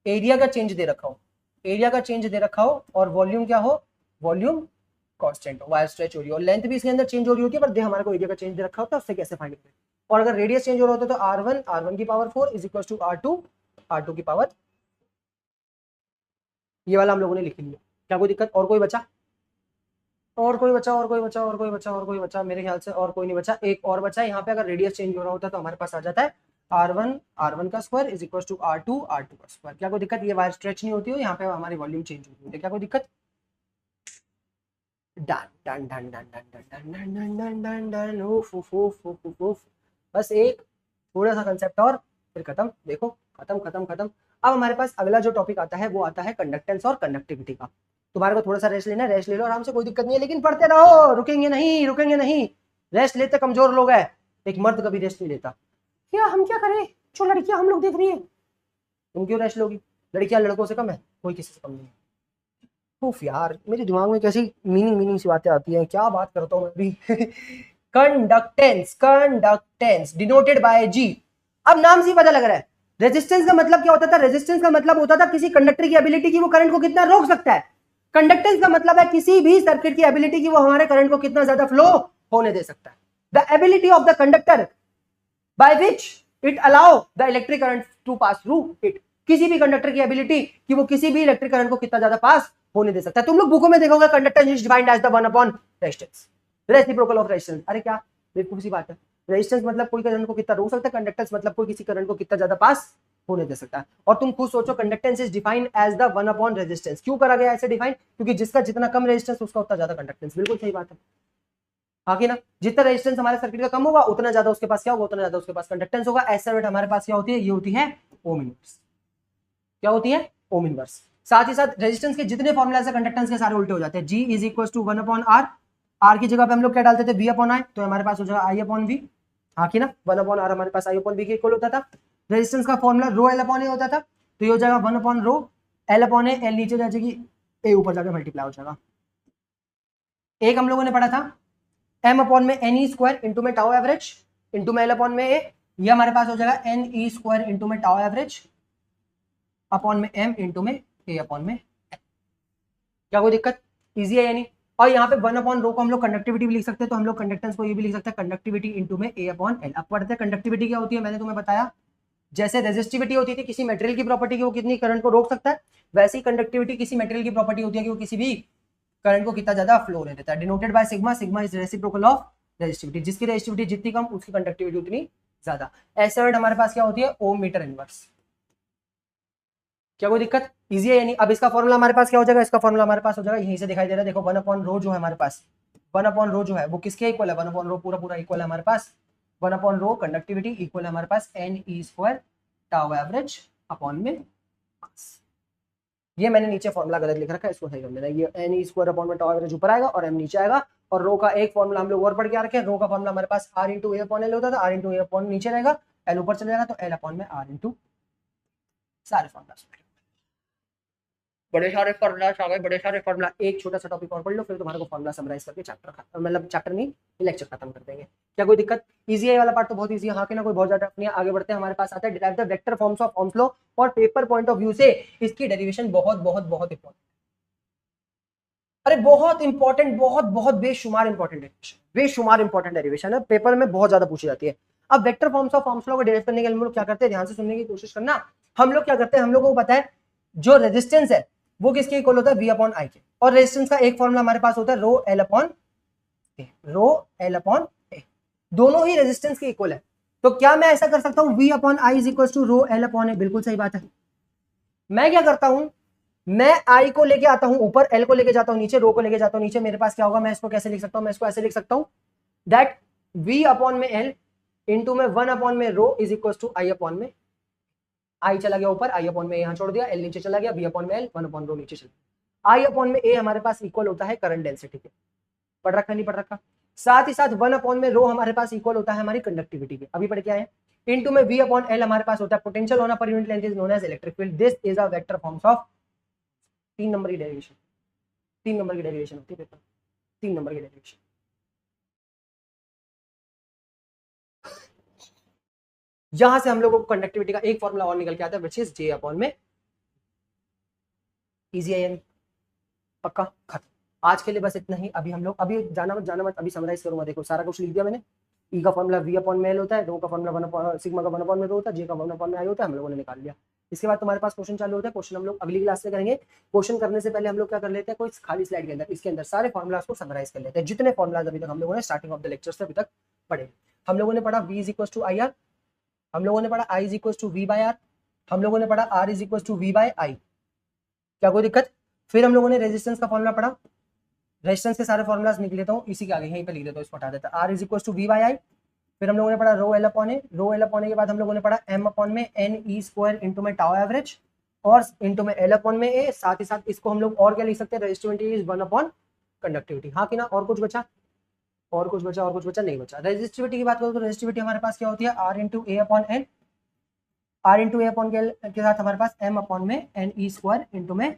एरिया का चेंज दे रखा हो, एरिया का चेंज दे रखा हो और वॉल्यूम क्या हो, वॉल्यूम कांस्टेंट हो, वायर स्ट्रेच हो रही है और लेंथ भी इसके अंदर चेंज हो रही होती है, पर दे हमारे को एरिया का चेंज दे रखा होता है, उससे कैसे फाइंड करें। और अगर रेडियस चेंज हो रहा होता तो R1 की power 4 is equal to R2 की पावर, ये वाला हम लोगों ने लिख लिया। क्या कोई दिक्कत? और कोई बचा, और कोई बचा, और कोई बचा, और कोई बचा, और कोई बचा, मेरे ख्याल से और कोई नहीं बचा। एक और बचा यहाँ पे, अगर रेडियस चेंज हो रहा होता तो हमारे पास आ जाता है R1 का square is equal to R2 का स्क्वायर। क्या कोई दिक्कत? ये वायर स्ट्रेच नहीं होती हो, यहाँ पे हमारी वॉल्यूम चेंज होती है, क्या कोई दिक्कत? Done done done done done done done done done done done उफ उफ उफ उफ उफ उफ। बस एक थोड़ा सा कंसेप्ट और फिर खत्म। देखो, खत्म खत्म खत्म। अब हमारे पास अगला जो टॉपिक आता है वो आता है कंडक्टेंस और कंडक्टिविटी का। तुम्हारे को थोड़ा सा रेस्ट लेना है, रेस्ट ले लो आराम से, कोई दिक्कत नहीं है, लेकिन पढ़ते रहो, रुकेंगे नहीं, रुकेंगे नहीं। रेस्ट लेते कमजोर लोग हैं, एक मर्द कभी रेस्ट नहीं लेता। क्या हम क्या करें, जो लड़कियां हम लोग देख रही है, तुम क्यों रेस्ट लोगी? लड़कियां लड़कों से कम है? कोई किसी से कम नहीं है। उफ यार, मेरे दिमाग में कैसी मीनिंग सी बातें आती हैं, क्या बात करता हूँ मैं भी। कंडक्टेंस डिनोटेड बाय जी। अब नाम से ही पता लग रहा है, रेजिस्टेंस का मतलब क्या होता था, रेजिस्टेंस का मतलब होता था किसी कंडक्टर की एबिलिटी की वो करंट को कितना रोक सकता है। कंडक्टेंस का मतलब है किसी भी सर्किट की एबिलिटी की वो हमारे करंट को कितना ज्यादा फ्लो होने दे सकता है। The ability of the conductor by which it allow the electric current to pass through it. किसी भी कंडक्टर की एबिलिटी कि वो किसी भी इलेक्ट्रिक करंट को कितना ज्यादा पास होने दे सकता है। तुम लोग बुकों में देखोगे conductance is defined as the 1 upon resistance, reciprocal of resistance. अरे क्या बेवकूफ सी बात है, रेजिस्टेंस मतलब कोई करंट को कितना रोक सकता है, कंडक्टेंस मतलब कोई किसी करंट को कितना ज्यादा पास होने दे सकता है। और तुम खुद सोचो, conductance is defined as the 1 upon resistance. क्यों करा गया ऐसे डिफाइन? क्योंकि जिसका जितना कम रेजिस्टेंस उसका उतना ज्यादा कंडक्टेंस। बिल्कुल सही बात है, हाँ कि ना? जितना रेजिस्टेंस हमारे सर्किट का कम होगा उतना ज्यादा उसके पास क्या होगा, उतना ज्यादा उसके पास कंडक्टेंस होगा। ऐसा हमारे पास क्या होती है, ये होती है ओम इनवर्स। क्या होती है? Ohm inverse. साथ ही साथ रेजिस्टेंस के जितने फॉर्मुला है कंडक्टेंस के सारे उल्टे हो जाते हैं। G is equal to 1 upon R. R की जगह पे हम लोग क्या डालते थे, V अपॉन आई, तो हमारे पास हो जाएगा I अपॉन V। हाँ कि ना? 1 अपॉन आर हमारे पास I अपॉन V के इक्वल होता था। रेजिस्टेंस का formula rho L upon A होता था, तो ये हो जाएगा 1 अपॉन रो एल अपॉन ए। एल नीचे जा जाएगी, ए ऊपर जाकर मल्टीप्लाई हो जाएगा। एक हम लोगों ने पढ़ा था एम अपॉन में एन ई स्क्वायर इंटू में टाउ एवरेज इंटू में एल अपॉन में ए। ये हमारे पास हो जाएगा एन ई स्क्वायर इंटू में टाउ एवरेज अपॉन में एम इंटू में ए अपॉन में। क्या कोई दिक्कत? इजी है यानी। और यहाँ पे 1 अपॉन रो को हम लोग कंडक्टिविटी भी लिख सकते हैं, तो हम लोग कंडक्टेंस को ये भी लिख सकते हैं कंडक्टिविटी इंटू में ए अपॉन एल। अब पढ़ते हैं कंडक्टिविटी क्या होती है। मैंने तुम्हें बताया जैसे रेजिस्टिविटी होती थी किसी मटेरियल की प्रॉपर्टी की, वो कितनी करंट को रोक सकता है, वैसे ही कंडक्टिविटी किसी मटेरियल की प्रॉपर्टी होती है कि वो किसी भी करंट को कितना ज्यादा फ्लो होने देता है। Denoted by sigma. Sigma is reciprocal of resistivity. जिसकी रेजिस्टिविटी जितनी कम उसकी कंडक्टिविटी उतनी ज्यादा। ऐसे वर्ड हमारे पास क्या होती है, ओम मीटर इनवर्स। क्या कोई दिक्कत? इजी है यानी। अब इसका फॉर्मूला हमारे पास क्या हो जाएगा, इसका फॉर्मूला हमारे पास हो जाएगा, यहीं से दिखाई दे रहा है देखो, 1 अपॉन रो जो है हमारे पास, 1 अपॉन रो जो है वो किसके इक्वल है, 1 अपॉन रो पूरा पूरा इक्वल है हमारे पास 1 अपॉन रो कंडक्टिविटी इक्वल है हमारे पास N E square tau average upon में मास। ये मैंने नीचे फॉर्मूला गलत लिख रखा है, इसको सही कर लेना। ये एन ई स्क्वायर अपॉन में टाउ एवरेज ऊपर आएगा और एम नीचे आएगा। और रो का एक फॉर्मूला हम लोग और पढ़ के आ रखे हैं, रो का फॉर्मूला हमारे पास R into A upon L होता था। आर इंटू ए अपॉन नीचे रहेगा, एल ऊपर चले जाएगा, तो एल अपॉन में आर इंटू सारे फॉर्मूला। बड़े सारे फॉर्मुला आ गए, बड़े सारे फॉर्मुला। एक छोटा सा टॉपिक और पढ़ लो, फिर तुम्हारे को फॉर्मुला समराइज करके चैप्टर खत्म, मतलब चैप्टर नहीं लेक्चर खत्म कर देंगे। क्या कोई दिक्कत? इजी है वाला पार्ट तो बहुत इजी है, हाँ कि ना? कोई बहुत ज्यादा अपनी आगे बढ़ते हैं। हमारे पास आता है derive the vector forms of Ohm's law. और पेपर पॉइंट ऑफ व्यू से इसकी डेरिवेशन बहुत बहुत बहुत इंपॉर्टेंट, अरे बहुत इंपॉर्टेंट, बहुत बहुत बेशुमार इंपॉर्टेंट डेरिवेशन, बेशुमार इंपॉर्टेंट डेरिवेशन है, पेपर में बहुत ज्यादा पूछी जाती है। अब vector forms of Ohm's law को डेरिव करने के लिए हम लोग क्या करते हैं, ध्यान से सुनने की कोशिश करना। हम लोग क्या करते हैं, हम लोगों को पता है जो रेजिस्टेंस है वो किसके इक्वल होता है, वी अपॉन आई के। और रेजिस्टेंस का एक फॉर्मूला हमारे पास होता है rho L upon A. Rho L upon ए दोनों ही रेजिस्टेंस के इक्वल है। तो क्या मैं ऐसा कर सकता हूं, V upon I is equal to rho L upon A? बिल्कुल सही बात है। मैं क्या करता हूं, मैं आई को लेके आता हूं ऊपर, एल को लेके जाता हूं नीचे, रो को लेके जाता हूं नीचे। मेरे पास क्या होगा, मैं इसको कैसे लिख सकता हूं, मैं इसको ऐसे लिख सकता हूं दैट वी अपॉन में एल इंटू में 1 अपॉन में rho is equal to I upon में। आई चला गया ऊपर, आई अपॉन में यहां छोड़ दिया, एल नीचे चला गया, वी अपॉन में एल, 1 अपॉन रो नीचे चला गया। आई अपॉन में ए हमारे पास इक्वल होता है करंट डेंसिटी के। पढ़ रखा नहीं पढ़ रखा? साथ ही साथ 1 अपॉन में रो हमारे पास इक्वल होता है हमारी कंडक्टिविटी के, अभी पढ़ के आए। इनटू में वी अपॉन एल हमारे पास होता है पोटेंशियल होना पर unit length is known as electric field. This is a vector forms of 3 number की डेरिवेशन। 3 नंबर की डेरिवेशन होती है पेपर, 3 नंबर की डेरिवेशन। यहां से हम लोगों को कंडक्टिविटी का एक फॉर्मूला और निकल के आता है विच इज जे अपॉन में। इजी है यानी, पक्का खत्म। आज के लिए बस इतना ही। अभी हम लोग, अभी जाना मत, अभी समराइज करूंगा। देखो सारा कुछ लिख दिया मैंने। ई का फॉर्मूला वी अपॉन में एल होता है, रो का फॉर्मूला 1 अपॉन सिग्मा का 1 अपॉन में रो होता है, जे का 1 अपॉन में आई होता है, हम लोगों ने निकाल लिया। इसके बाद तुम्हारे पास क्वेश्चन चालू होता है। क्वेश्चन हम लोग अगली क्लास से करेंगे। क्वेश्चन करने से पहले हम लोग क्या कर लेते हैं, कोई खाली स्लाइड के अंदर इसके अंदर सारे फॉर्मुलाज को समराइज कर लेते हैं, जितने फॉर्मुलाज अभी तक हम लोगों ने स्टार्टिंग ऑफ द लेक्चर से अभी तक पढ़े। हम लोगों ने पढ़ा V is equal to I R, हम लोगों ने पढ़ा I is equal to V by R, हम लोगों ने पढ़ा R is equal to V by I. क्या कोई दिक्कत? फिर हम लोगों ने रेजिस्टेंस का फॉर्मूला पढ़ा। रेजिस्टेंस के सारे फॉर्मुलाज लिख लेता हूँ इसी के आगे, यहीं पे लिख देता हूँ, इसको हटा देता। R is equal to V by I. फिर हम लोगों ने पढ़ा rho L upon A. Rho L upon A के बाद हम लोगों ने पढ़ा एम अपॉन में एन ई स्क्वायर इंटू में टाउ एवरेज और इंटू में एल अपॉन में ए। साथ ही साथ इसको हम लोग और क्या लिख सकते हैं, रेजिस्टिविटी इज 1 अपॉन कंडक्टिविटी। हाँ कि ना? और कुछ बचा? और कुछ बचा? और कुछ बचा? नहीं बचा। रेजिस्टिविटी की बात करो तो रेजिस्टिविटी हमारे पास क्या होती है, R into A upon N. R into A upon के साथ हमारे पास एम अपॉन में एन ई स्क्वायर इंटू में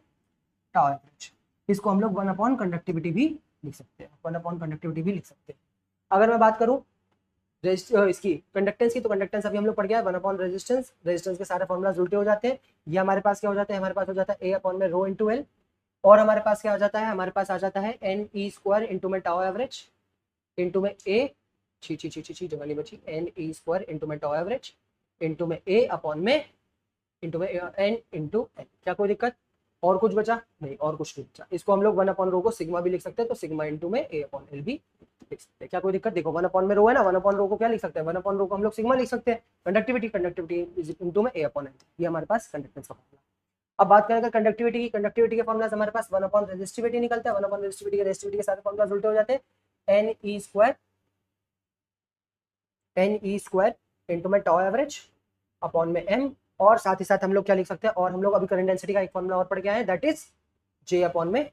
टाउ एवरेज। इसको हम लोग 1 अपॉन कंडक्टिविटी भी लिख सकते हैं, 1 अपॉन कंडक्टिविटी भी लिख सकते हैं। अगर मैं बात करूं इसकी कंडक्टेंस की, तो कंडक्टेंस अभी हम लोग पढ़ गया 1 अपॉन रेजिस्टेंस। रेजिस्टेंस के सारे फॉर्मुलाज उल्टे हो जाते हैं। ये हमारे पास क्या हो जाता है, हमारे पास हो जाता है ए अपॉन में रो इंटू एल। और हमारे पास क्या हो जाता है, हमारे पास आ जाता है एन ई स्क्वायर इंटू में टाउ एवरेज इंटू में ए, छी जगह नहीं बची, एन ई स्क्वायर इंटू में टाउ एवरेज इंटू में ए अपॉन में इंटू में एन इंटू एल। क्या कोई दिक्कत? और कुछ बचा नहीं, और कुछ नहीं बचा। इसको हम लोग 1/रो को सिग्मा भी लिख सकते हैं, तो सिग्मा इंटू में A/L भी लिख सकते हैं। क्या कोई दिक्कत? देखो 1 में रो है ना, 1/रो को क्या लिख सकते हैं, 1/रो को हम लोग सिग्मा लिख सकते हैं। कंडक्टिविटी इंटू में A/L, ये हमारे पास कंडक्टेंस का फॉर्मूला। अब बात करें कंडक्टिविटी की, कंडक्टिविटी के फॉर्मूला हमारे पास 1/रेजिस्टिविटी निकलता है। 1/रेजिस्टिविटी के सारे फॉर्मूला उल्टे हो जाते हैं। NE² इंटू में टाउ एवरेज अपॉन में m, और साथ ही साथ हम लोग क्या लिख सकते हैं, और हम लोग अभी करंट डेंसिटी का एक फॉर्मूला और पढ़ के आए हैं, दैट इज J अपॉन में,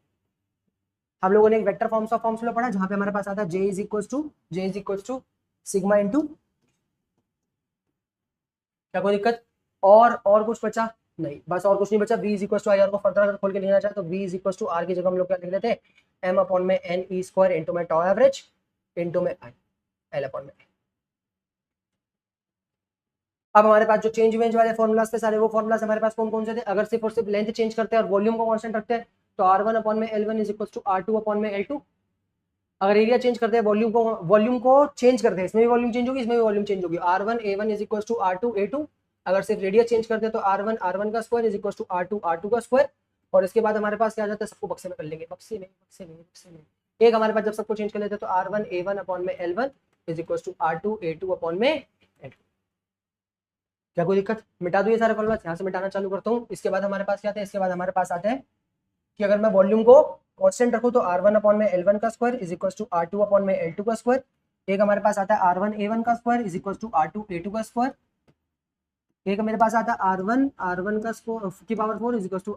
हम लोगों ने एक वेक्टर फॉर्म्स ऑफ फॉर्मूला पढ़ा जहां पे हमारे पास आता है J is equal to sigma into, क्या कोई दिक्कत? और कुछ बचा नहीं, बस और कुछ नहीं बचा। V इज इक्वल टू आई, और को फर्दर अगर खोल के लिखना चाहे तो V is equal to R की जगह हम लोग क्या लिख लेते हैं, m अपॉन में NE² इंटू में टाउ एवरेज इंटू में I L अपॉन में। अब हमारे पास जो चेंज वेंज वाले फॉर्मुलास थे सारे, वो फॉर्मुलास हमारे पास कौन कौन से थे? अगर सिर्फ और सिर्फ लेंथ चेंज करते हैं और वॉल्यूम को कांस्टेंट रखते हैं तो R1 अपॉन में L1 is equal to R2 upon में L2। अगर एरिया चेंज करते हैं, वॉल्यूम को चेंज करते हैं, इसमें भी वॉल्यूम चेंज होगी, इसमें भी वॉल्यूम चेंज होगी, R1 A1 is equal to R2 A2। अगर सिर्फ रेडियस चेंज करते हैं तो R1 का square is equal to R2 का स्क्वायर। और इसके बाद हमारे पास क्या आ जाता है, सबको बक्से में कर लेंगे, बक्से में एक हमारे पास जब सबको चेंज कर लेते हैं तो R1 A1 अपॉन में L1 is equal to R2 A2 upon में L2। क्या कोई दिक्कत? मिटा दो ये सारे फॉर्मूला, यहाँ से मिटाना चालू करता हूँ। इसके बाद हमारे पास क्या आता है, इसके बाद हमारे पास आता है कि अगर मैं वॉल्यूम को कांस्टेंट रखूँ तो R1 अपॉन में L1 का square is equal to R2 upon में L2 का स्क्वायर। एक हमारे पास आता है R1 A1 का square is equal to R2 A2 का स्क्वायर। एक मेरे पास आता है R1 का स्क्वायर की power 4 is equal to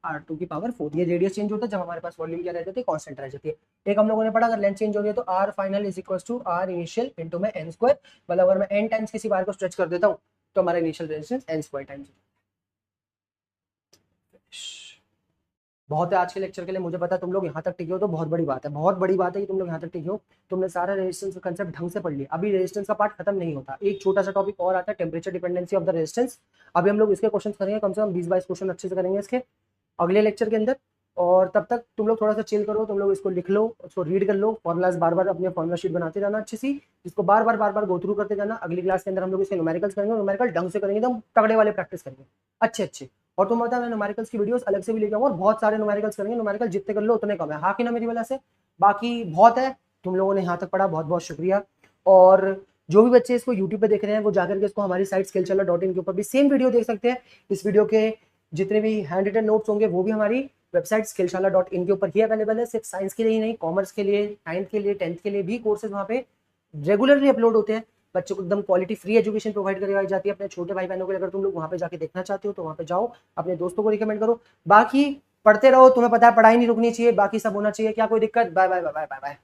R2 की पावर 4। ये रेडियस चेंज होता है जब हमारे पास वॉल्यूम क्या रह जाती है, कांस्टेंट रह जाती है। एक हम लोगों ने पढ़ा अगर लेंथ चेंज हो रही है तो R final is equal to R initial into में n स्क्वायर। मतलब अगर मैं n टाइम्स किसी बार को स्ट्रेच कर देता हूँ तो हमारा initial resistance n square times. बहुत है आज के लेक्चर के लिए, मुझे पता है तुम लोग यहाँ तक टिके हो तो बहुत बड़ी बात है, बहुत बड़ी बात है कि तुम लोग यहाँ तक टिके हो, तुमने सारा रेजिस्टेंस का कंसेप्ट ढंग से पढ़ लिया। अभी रेजिस्टेंस का पार्ट खत्म नहीं होता, एक छोटा सा टॉपिक और आता है, temperature dependency of the resistance. अभी हम लोग इसके क्वेश्चन करेंगे, कम से कम 20-22 क्वेश्चन अच्छे से करेंगे इसके अगले लेक्चर के अंदर। और तब तक तुम लोग थोड़ा सा चिल करो, तुम लोग इसको लिख लो, उसको रीड कर लो, फॉर्मुलाज बार बार अपने फॉर्मुला शीट बनाते जाना अच्छी सी, इसको बार बार गो थ्रू करते जाना। अगली क्लास के अंदर हम लोग इसके न्यूमेरिकल्स करेंगे, न्यूमेरिकल ढंग से करेंगे, एकदम तगड़े वाले प्रैक्टिस करेंगे अच्छे। और तुम बता, मैं न्यूमेरिकल्स की वीडियोस अलग से भी लेके आऊंगा और बहुत सारे न्यूमेरिकल्स करेंगे। न्यूमेरिकल जितने कर लो उतने कम है, हाँ कि ना मेरी वजह से। बाकी बहुत है, तुम लोगों ने यहाँ तक पढ़ा, बहुत बहुत शुक्रिया। और जो भी बच्चे इसको यूट्यूब पे देख रहे हैं वो जाकर के इसको हमारी साइट skillshalla.in के ऊपर भी सेम वीडियो देख सकते हैं। इस वीडियो के जितने भी हैंड रिटन नोट्स होंगे वो भी हमारी वेबसाइट skillshalla.in के ऊपर ही अवेलेबल है। सिर्फ साइंस के लिए ही नहीं, कॉमर्स के लिए, 9th के लिए, 10th के लिए भी कोर्सेज वहाँ पे रेगुलरली अपलोड होते हैं। बच्चों को एकदम क्वालिटी फ्री एजुकेशन प्रोवाइड करवाई जाती है। अपने छोटे भाई बहनों के लिए अगर तुम लोग वहाँ पे जाके देखना चाहते हो तो वहाँ पे जाओ, अपने दोस्तों को रिकमेंड करो। बाकी पढ़ते रहो, तुम्हें पता है पढ़ाई नहीं रुकनी चाहिए, बाकी सब होना चाहिए। क्या कोई दिक्कत? Bye bye bye bye bye.